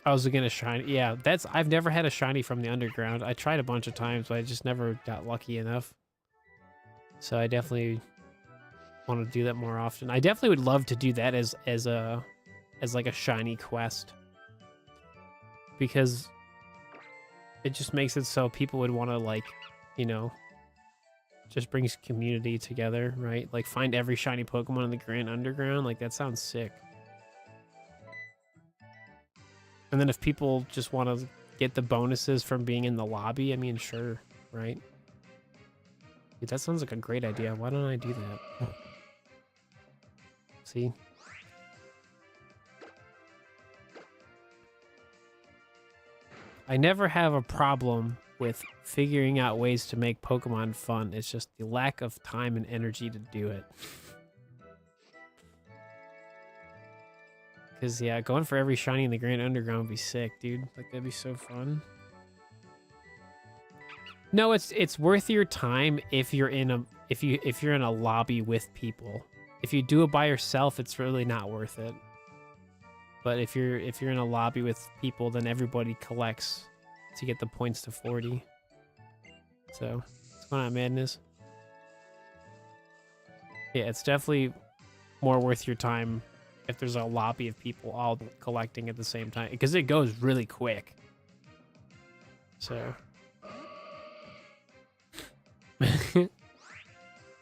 I was gonna shiny. Yeah, I've never had a shiny from the underground. I tried a bunch of times, but I just never got lucky enough. So I definitely want to do that more often. I definitely would love to do that as like a shiny quest, because it just makes it so people would want to, like, you know, just brings community together, right? Like find every shiny Pokemon in the Grand Underground. Like that sounds sick. And then if people just want to get the bonuses from being in the lobby, I mean, sure, right? Dude, that sounds like a great idea. Why don't I do that? See? I never have a problem with figuring out ways to make Pokemon fun. It's just the lack of time and energy to do it. Because, yeah, going for every shiny in the Grand Underground would be sick, dude. Like, that'd be so fun. No, it's worth your time if you're in a lobby with people. If you do it by yourself, it's really not worth it. But if you're in a lobby with people, then everybody collects to get the points to 40. So, what's going on, Madness? Yeah, it's definitely more worth your time if there's a lobby of people all collecting at the same time, because it goes really quick. So,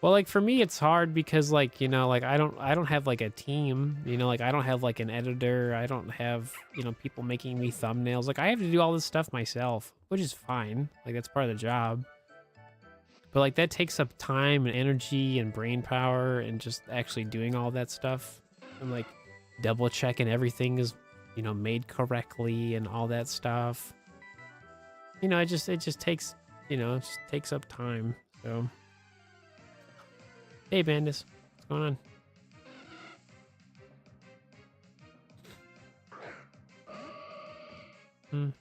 well, like for me, it's hard because, like, you know, like I don't have like a team, you know, like I don't have like an editor, I don't have, you know, people making me thumbnails. Like I have to do all this stuff myself, which is fine. Like that's part of the job. But like that takes up time and energy and brain power and just actually doing all that stuff and like double checking everything is, you know, made correctly and all that stuff. You know, it just takes, you know, it just takes up time. So, hey, Bandis, what's going on?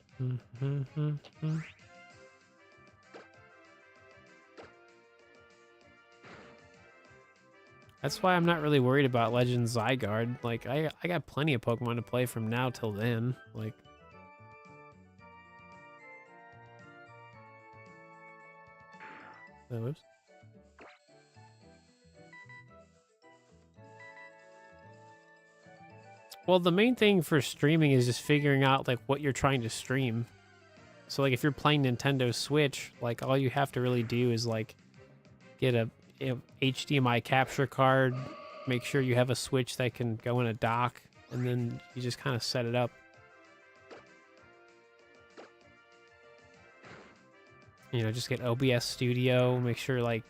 That's why I'm not really worried about Legends Zygarde. Like, I got plenty of Pokemon to play from now till then. Like, oh, whoops. Well, the main thing for streaming is just figuring out like what you're trying to stream. So like if you're playing Nintendo Switch, like all you have to really do is like get a HDMI capture card, make sure you have a Switch that can go in a dock, and then you just kind of set it up. You know, just get OBS Studio, make sure like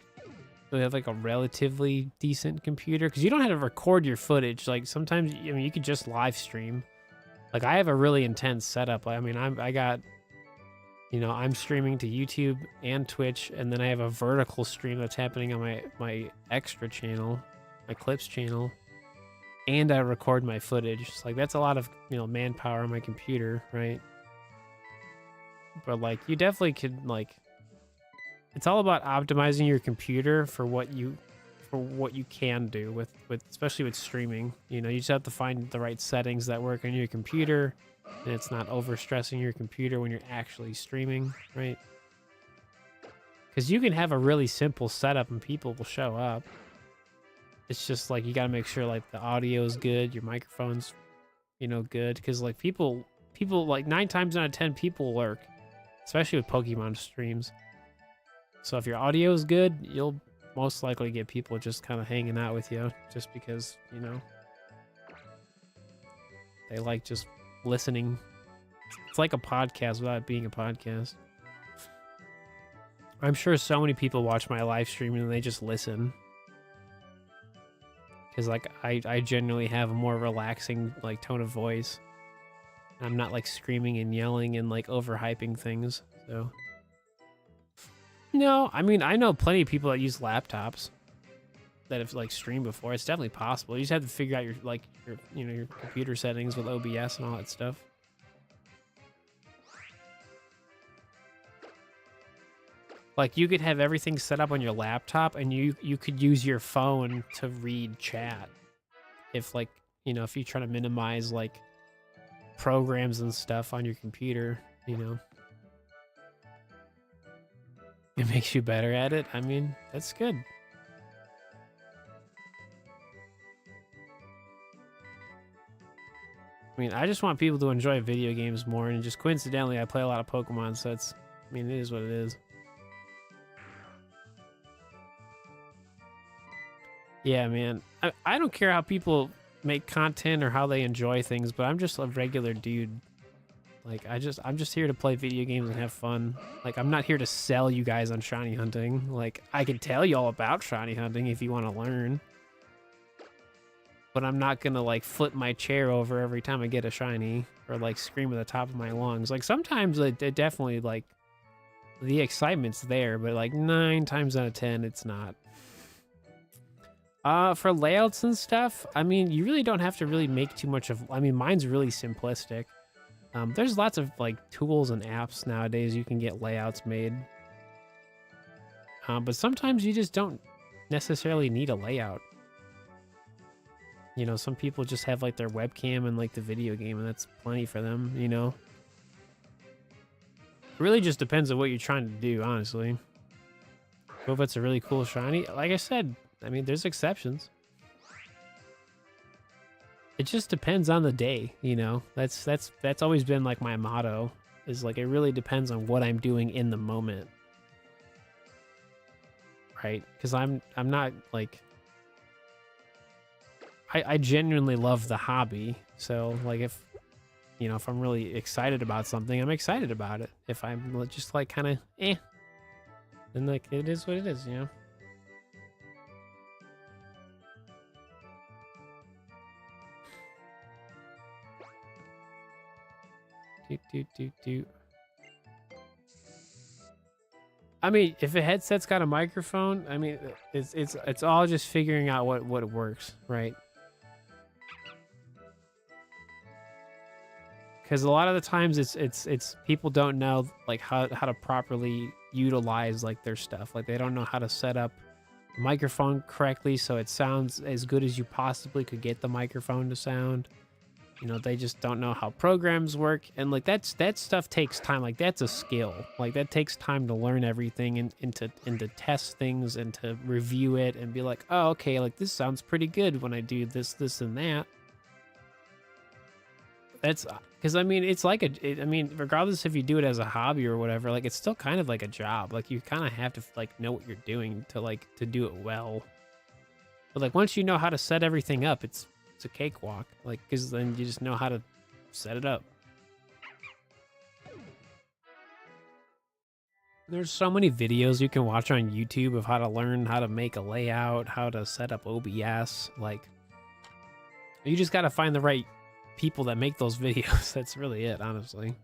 you have like a relatively decent computer, because you don't have to record your footage. Like sometimes, I mean, you could just live stream. Like I have a really intense setup. I mean, I got, you know, I'm streaming to YouTube and Twitch, and then I have a vertical stream that's happening on my extra channel, my clips channel, and I record my footage. So, like that's a lot of, you know, manpower on my computer, right? But like you definitely could like, it's all about optimizing your computer for what you can do with especially with streaming. You know, you just have to find the right settings that work on your computer, and it's not overstressing your computer when you're actually streaming, right? Because you can have a really simple setup and people will show up. It's just like you got to make sure like the audio is good, your microphone's, you know, good, because like people like 9 times out of 10 people lurk, especially with Pokemon streams. So if your audio is good, you'll most likely get people just kind of hanging out with you just because, you know, they like just listening. It's like a podcast without it being a podcast. I'm sure so many people watch my live stream and they just listen. Because like I genuinely have a more relaxing like tone of voice. I'm not like screaming and yelling and like overhyping things. So no, I mean, I know plenty of people that use laptops that have like streamed before. It's definitely possible. You just have to figure out your you know, your computer settings with OBS and all that stuff. Like you could have everything set up on your laptop and you could use your phone to read chat. If like, you know, if you try to minimize like programs and stuff on your computer, you know. It makes you better at it. I mean, that's good. I mean, I just want people to enjoy video games more, and just coincidentally, I play a lot of Pokemon, so it's, I mean, it is what it is. Yeah, man. I don't care how people make content or how they enjoy things, but I'm just a regular dude. Like, I'm just here to play video games and have fun. Like, I'm not here to sell you guys on shiny hunting. Like, I can tell you all about shiny hunting if you want to learn. But I'm not gonna, like, flip my chair over every time I get a shiny or, like, scream at the top of my lungs. Like, sometimes it definitely, like, the excitement's there, but, like, 9 times out of 10, it's not. For layouts and stuff, I mean, you really don't have to really make too much of... I mean, mine's really simplistic. There's lots of like tools and apps nowadays you can get layouts made. But sometimes you just don't necessarily need a layout. You know, some people just have like their webcam and like the video game, and that's plenty for them, you know. It really just depends on what you're trying to do, honestly. But if it's a really cool shiny, like I said, I mean, there's exceptions. It just depends on the day, you know. That's always been like my motto, is like it really depends on what I'm doing in the moment. Right? Because I'm not like, I genuinely love the hobby. So like if, you know, if I'm really excited about something, I'm excited about it. If I'm just like kind of then like it is what it is, you know. I mean, if a headset's got a microphone, I mean, it's all just figuring out what works, right? Because a lot of the times it's people don't know like how to properly utilize like their stuff. Like they don't know how to set up the microphone correctly so it sounds as good as you possibly could get the microphone to sound. You know, they just don't know how programs work, and like that stuff takes time. Like that's a skill. Like that takes time to learn everything and to test things and to review it and be like, oh, okay, like this sounds pretty good when I do this, and that. that's because I mean it's like I mean regardless if you do it as a hobby or whatever, like it's still kind of like a job. Like you kind of have to like know what you're doing to do it well. But like once you know how to set everything up, it's a cakewalk. Like because then you just know how to set it up. There's so many videos you can watch on YouTube of how to learn how to make a layout, how to set up OBS. Like, you just got to find the right people that make those videos. That's really it, honestly.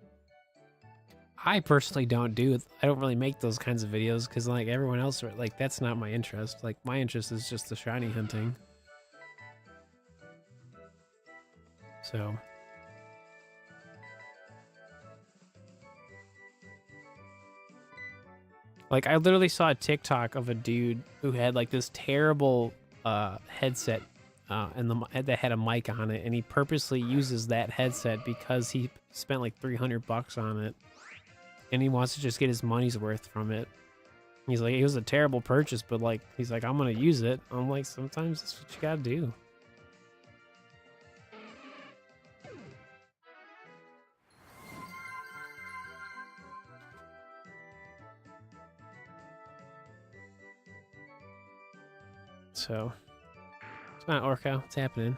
I personally don't I don't really make those kinds of videos because like everyone else, like that's not my interest. Like my interest is just the shiny hunting. So. Like I literally saw a TikTok of a dude who had like this terrible headset and that had a mic on it, and he purposely uses that headset because he spent like $300 on it, and he wants to just get his money's worth from it. He's like, it was a terrible purchase, but like he's like, I'm gonna use it. I'm like, sometimes that's what you gotta do. So, it's not Orco. It's happening.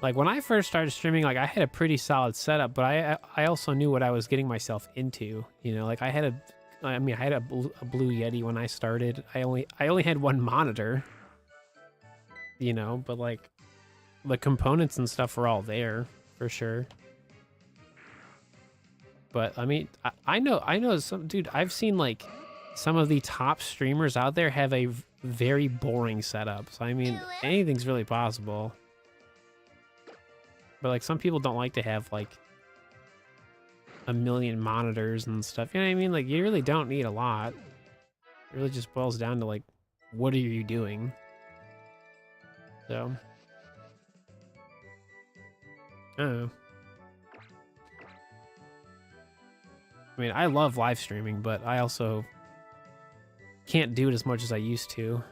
Like, when I first started streaming, like, I had a pretty solid setup, but I also knew what I was getting myself into. You know, like, I had a blue Yeti when I started. I only had one monitor. You know, but, like, the components and stuff were all there, for sure. But, I mean, I know some... Dude, I've seen, like, some of the top streamers out there have a very boring setup. So I mean, anything's really possible. But like some people don't like to have like a million monitors and stuff. You know what I mean? Like you really don't need a lot. It really just boils down to like, what are you doing? So, I don't know. I mean, I love live streaming, but I also can't do it as much as I used to.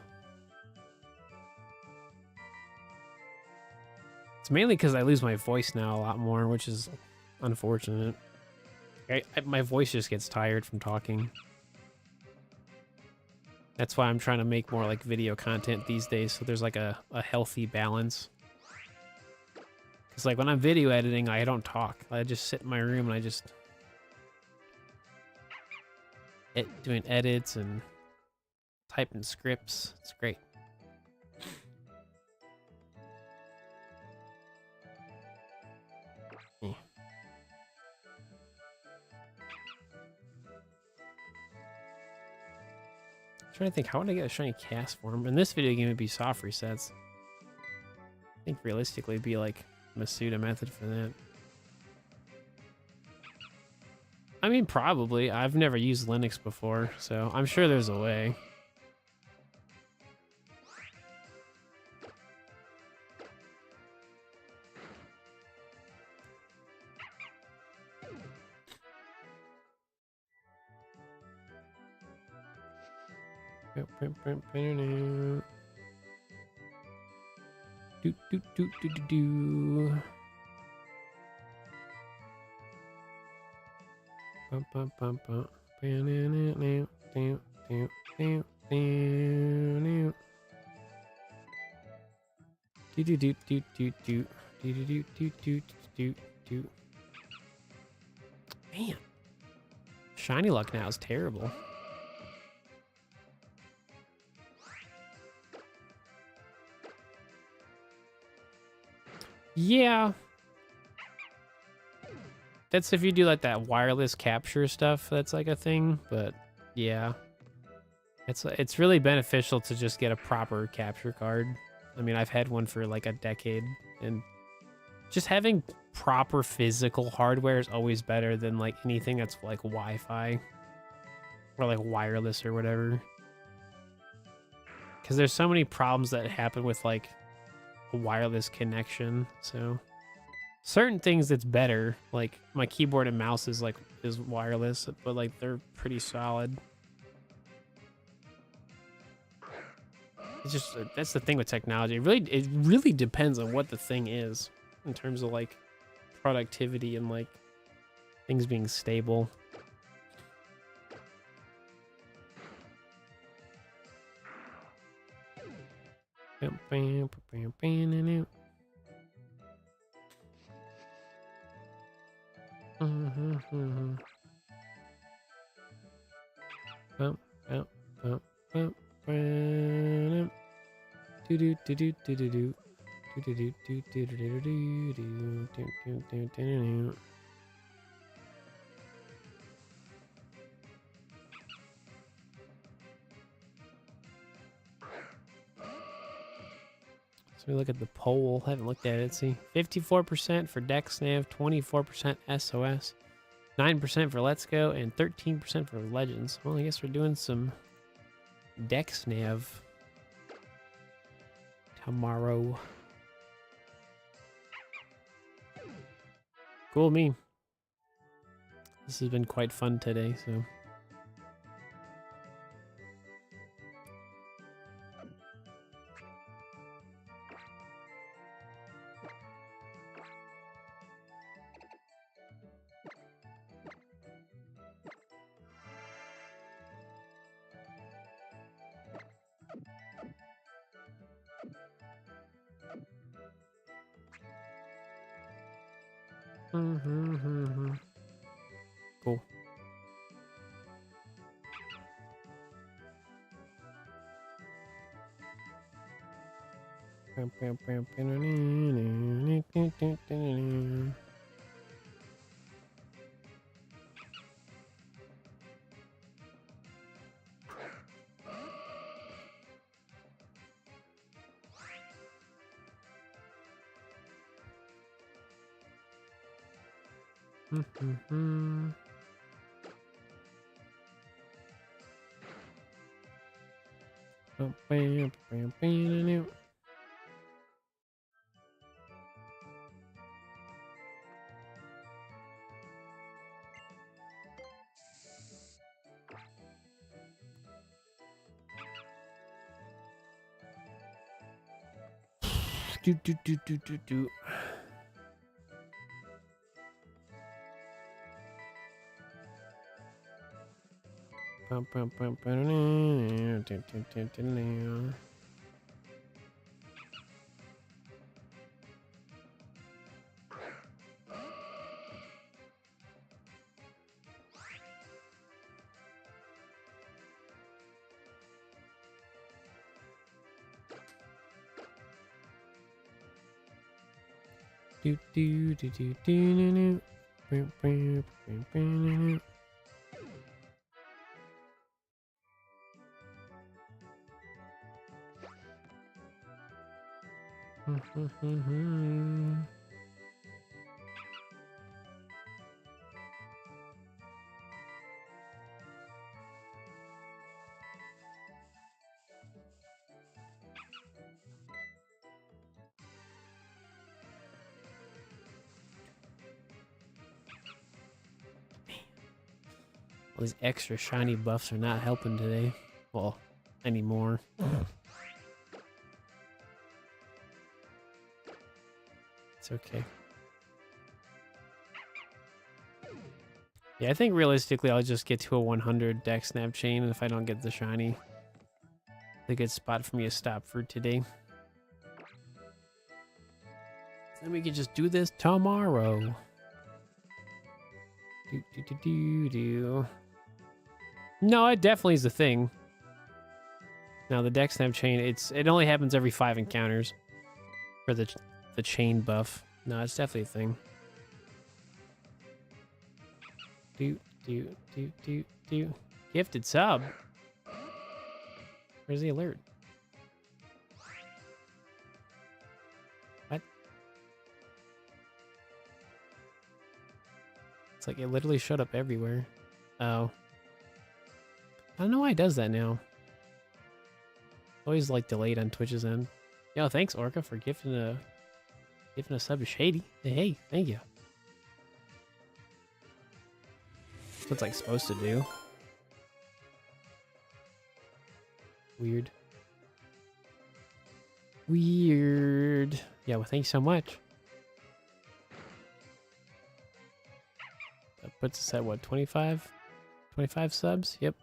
It's mainly because I lose my voice now a lot more, which is unfortunate. My voice just gets tired from talking. That's why I'm trying to make more like video content these days, so there's like a healthy balance. Because like when I'm video editing, I don't talk. I just sit in my room and I just doing edits and typing scripts. It's great. Yeah. I'm trying to think, how would I get a shiny cast form? In this video game, it'd be soft resets. I think realistically, it'd be like Masuda method for that. I mean, probably. I've never used Linux before, so I'm sure there's a way. Do. Bum, bum, bum, bum. Man, shiny luck now is terrible. Yeah. That's if you do like that wireless capture stuff, that's like a thing, but yeah. It's really beneficial to just get a proper capture card. I mean, I've had one for like a decade, and just having proper physical hardware is always better than like anything that's like Wi-Fi or like wireless or whatever. Because there's so many problems that happen with like a wireless connection, so certain things that's better, like my keyboard and mouse is wireless, but like they're pretty solid. It's just, that's the thing with technology. It really depends on what the thing is in terms of like productivity and like things being stable. So we look at the poll. Haven't looked at it. See, 54% for Dexnav, 24% SOS, 9% for Let's Go, and 13% for Legends. Well, I guess we're doing some Dexnav tomorrow. Cool me. This has been quite fun today, so. Cool. Do. All these extra shiny buffs are not helping today. Well, anymore. It's okay. Yeah, I think realistically I'll just get to a 100 Dexnav chain, and if I don't get the shiny, it's a good spot for me to stop for today. Then we can just do this tomorrow. No, it definitely is a thing. Now the Dexnav chain, it only happens every 5 encounters for the chain buff. No, it's definitely a thing. Gifted sub. Where's the alert? What? It's like it literally showed up everywhere. Oh. I don't know why it does that now. Always like delayed on Twitch's end. Yo, thanks Orca for gifting a sub to Shady. Hey, thank you. That's what it's like supposed to do. Weird. Weird. Yeah, well, thanks so much. puts us at what, 25? 25 subs? Yep.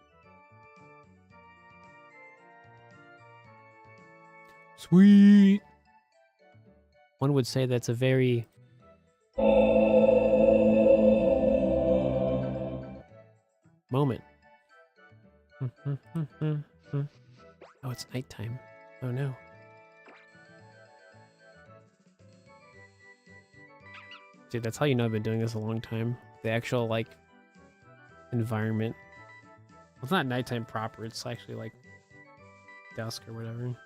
Sweet. One would say that's a very moment. Oh, it's nighttime. Oh no. Dude, that's how you know I've been doing this a long time. The actual, like, environment. Well, it's not nighttime proper. It's actually, like, dusk or whatever.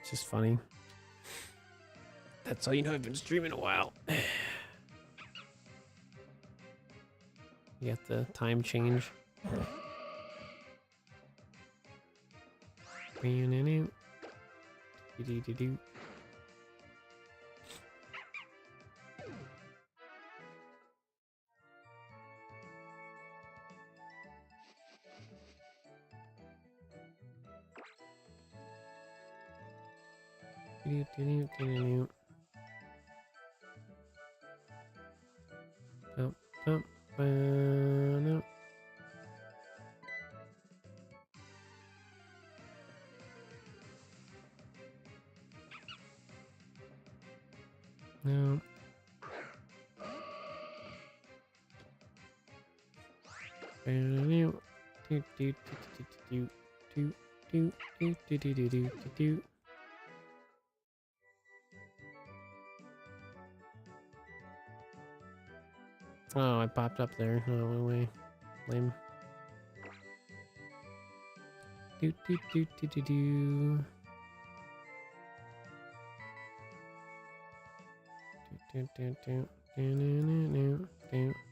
It's just funny. That's how you know I've been streaming a while. You got the time change. No. Oh, I popped up there. Oh, no way. Lame. Do do do do do do. Do do do do do do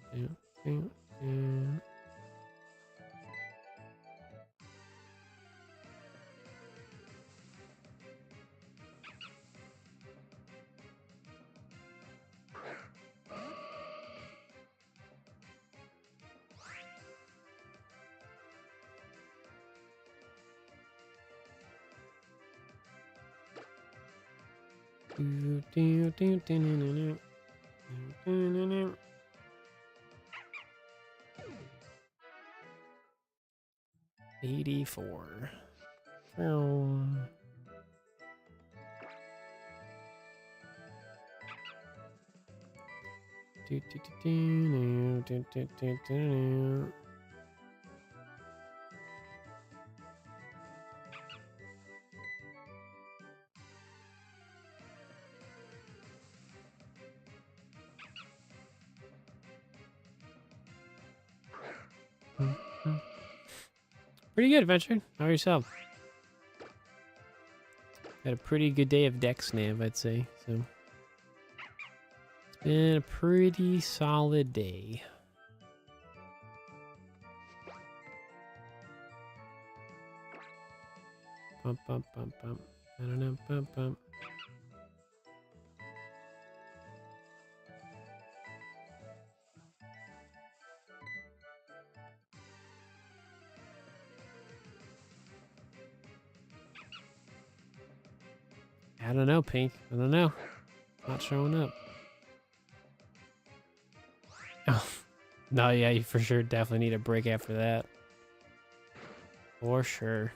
do do do. Do, do, do, do, do, do, do. 84. Oh. Do, do, do, do, do, do, do. Pretty good, Adventure. How are yourself? Had a pretty good day of Dexnav, I'd say. So it's been a pretty solid day. Bump, bump, bump, bump. I don't know, bump, bump. I don't know, Pink. I don't know. Not showing up. Oh, no, yeah, you for sure definitely need a break after that. For sure.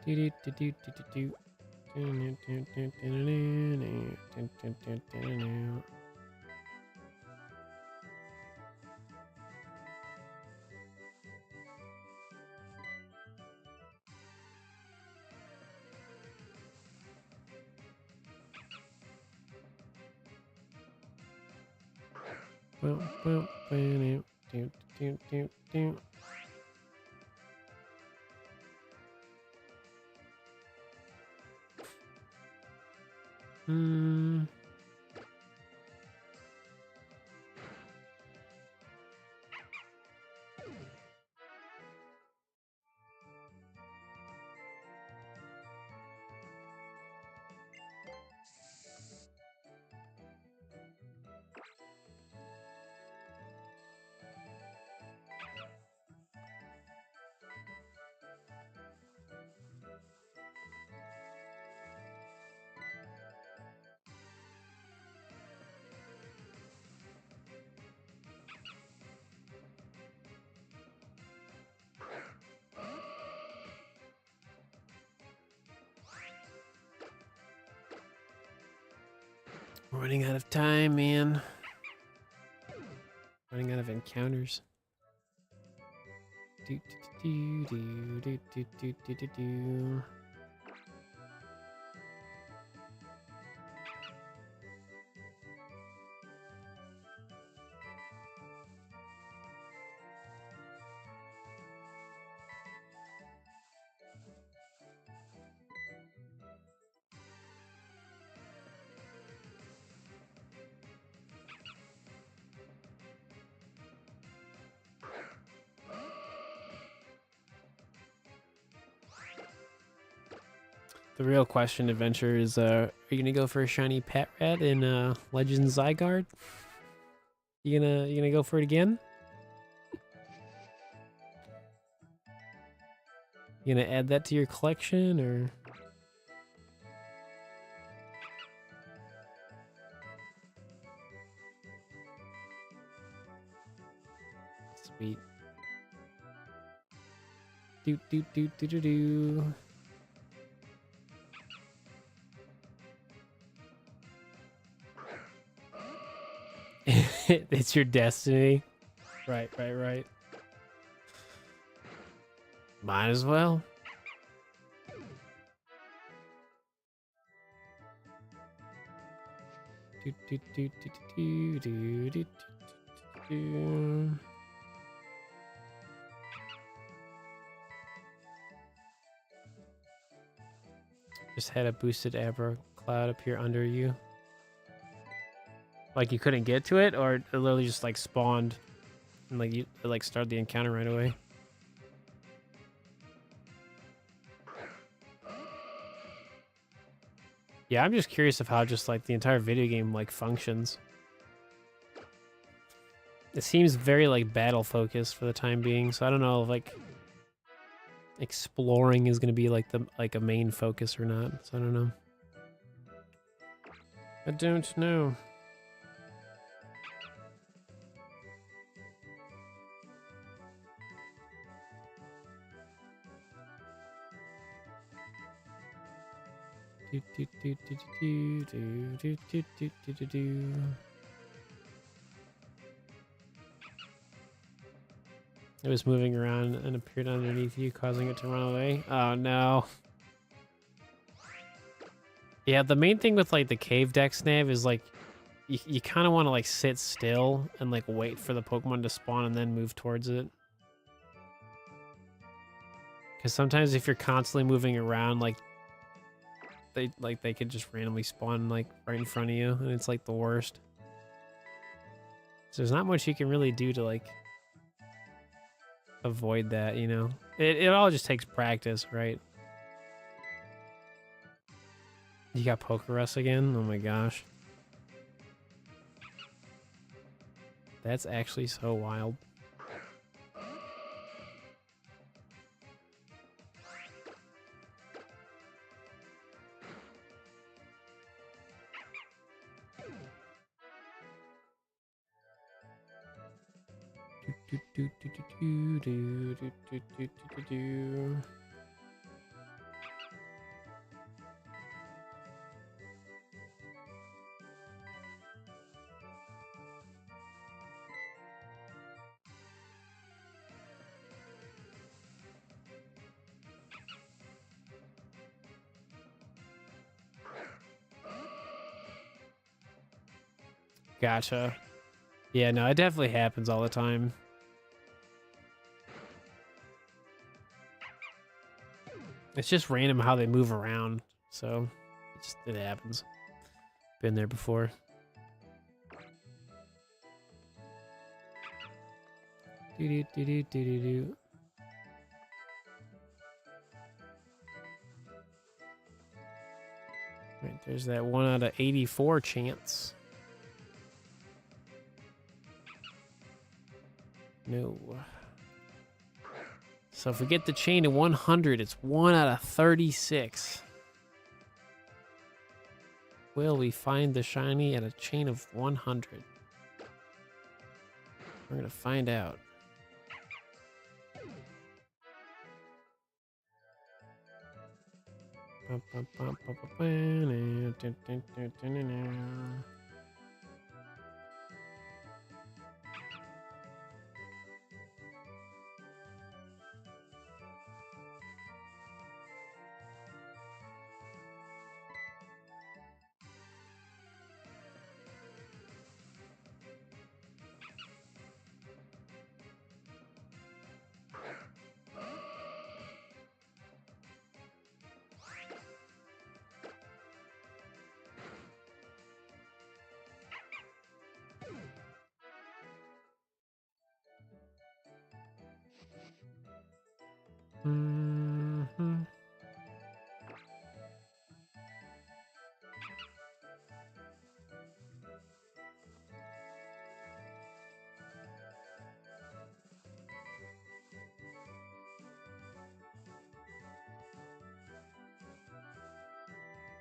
Do do do do do do. Well, well, do do do do. Hmm. running out of time, man. Running out of encounters. Do, do, do, do, do, do, do, do, do. The real question, Adventure, is are you gonna go for a shiny pet rat in Legends Zygarde? You gonna go for it again? You gonna add that to your collection, or? Sweet. Do do do do do do. It's your destiny. Right. Might as well. Do, do, do, do, do, do, do, do, do. Just had a boosted Abra cloud appear under you. Like you couldn't get to it, or it literally just like spawned and like you like started the encounter right away. Yeah, I'm just curious of how just like the entire video game like functions. It seems very like battle focused for the time being, so I don't know if like exploring is gonna be like a main focus or not. So I don't know. I don't know. Do, do, do, do, do, do, do, do, do, do, do, do. It was moving around and appeared underneath you, causing it to run away. Oh no. Yeah, the main thing with like the cave Dexnav is like you kind of want to like sit still and like wait for the Pokemon to spawn and then move towards it. Because sometimes if you're constantly moving around, like they could just randomly spawn like right in front of you, and it's like the worst. So there's not much you can really do to like avoid that, you know. It all just takes practice, right? You got Pokerus again? Oh my gosh. That's actually so wild. Gotcha. Yeah, no, it definitely happens all the time. It's just random how they move around, so it happens. Been there before. Do do do do do do do. Right, there's that 1 out of 84 chance. No. So if we get the chain to 100, it's 1 out of 36. Will we find the shiny at a chain of 100? We're gonna find out. Mm-hmm.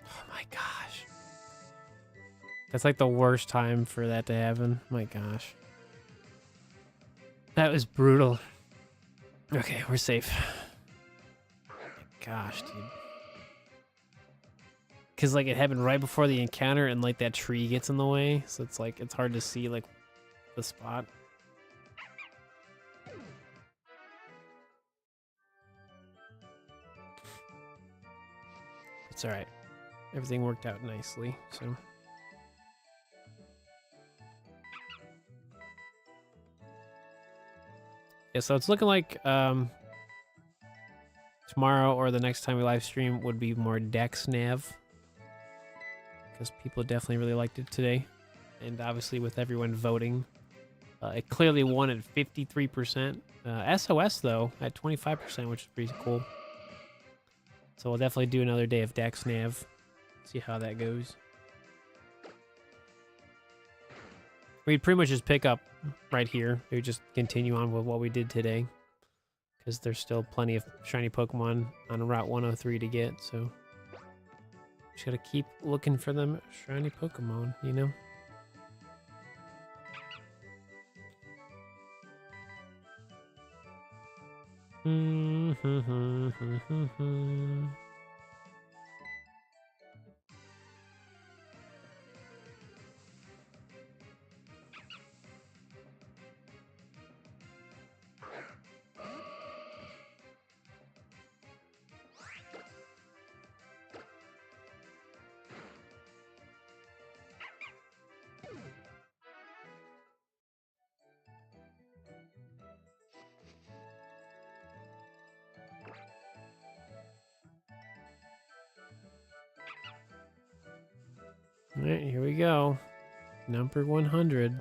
Oh my gosh. That's like the worst time for that to happen. My gosh. That was brutal. Okay, we're safe. Gosh, dude. Because, like, it happened right before the encounter and, like, that tree gets in the way. So it's, like, it's hard to see, like, the spot. It's alright. Everything worked out nicely, so... Yeah, so it's looking like tomorrow or the next time we live stream would be more Dexnav, because people definitely really liked it today, and obviously with everyone voting, it clearly won at 53%. SOS though at 25%, which is pretty cool. So we'll definitely do another day of Dexnav. See how that goes. We'd pretty much just pick up right here. We would just continue on with what we did today, because there's still plenty of shiny Pokemon on Route 103 to get, so just gotta keep looking for them shiny Pokemon, you know? All right, here we go. Number 100.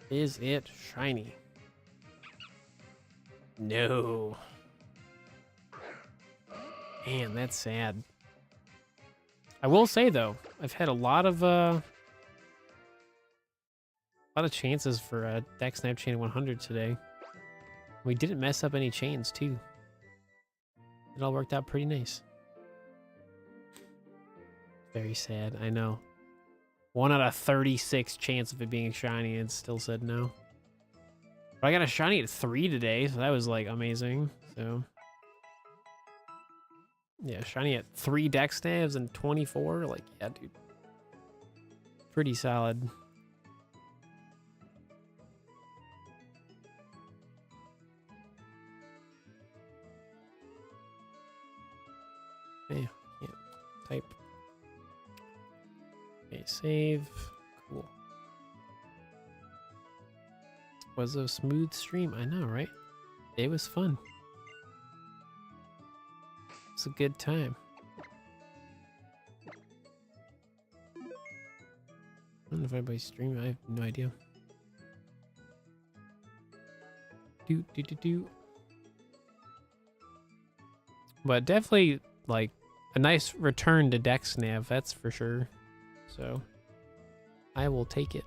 Is it shiny? No. Man, that's sad. I will say though, I've had a lot of chances for Dexnav chain 100 today. We didn't mess up any chains too. It all worked out pretty nice. Very sad, I know. 1 out of 36 chance of it being shiny and still said no. But I got a shiny at 3 today, so that was like amazing. So yeah, shiny at 3 Dexnavs and 24. Like, yeah, dude. Pretty solid. Yeah, can't type. Okay, save. Cool. Was a smooth stream. I know, right? It was fun. It's a good time. I don't know if anybody's streaming. I have no idea. Do. But definitely, like, a nice return to Dexnav, that's for sure. So, I will take it.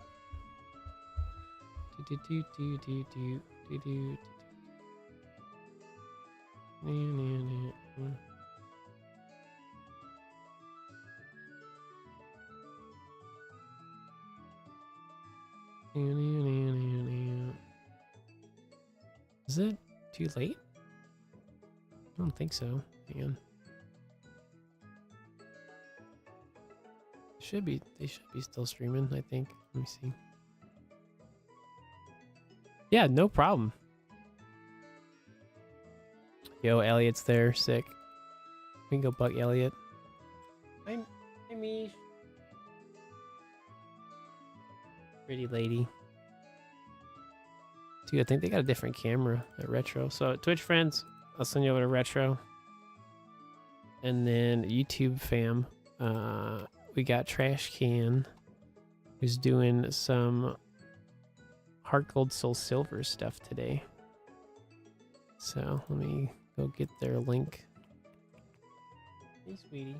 Is it too late? I don't think so. Hang on. They should be still streaming, I think. Let me see. Yeah, no problem. Yo, Elliot's there, sick. We can go bug Elliot. Hi, Mish. Pretty lady. Dude, I think they got a different camera at Retro. So, Twitch friends, I'll send you over to Retro. And then YouTube fam, we got Trash Can, who's doing some Heart Gold Soul Silver stuff today. So let me go get their link. Hey, sweetie.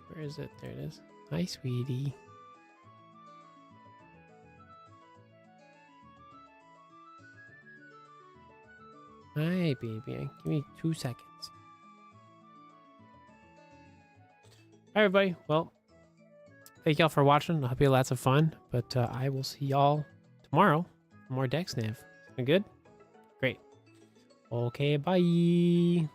Where is it? There it is. Hi, sweetie. Hi, baby. Give me 2 seconds. All right, everybody. Well, thank y'all for watching. I hope you had lots of fun. But I will see y'all tomorrow for more Dexnav. Good? Great. Okay, bye.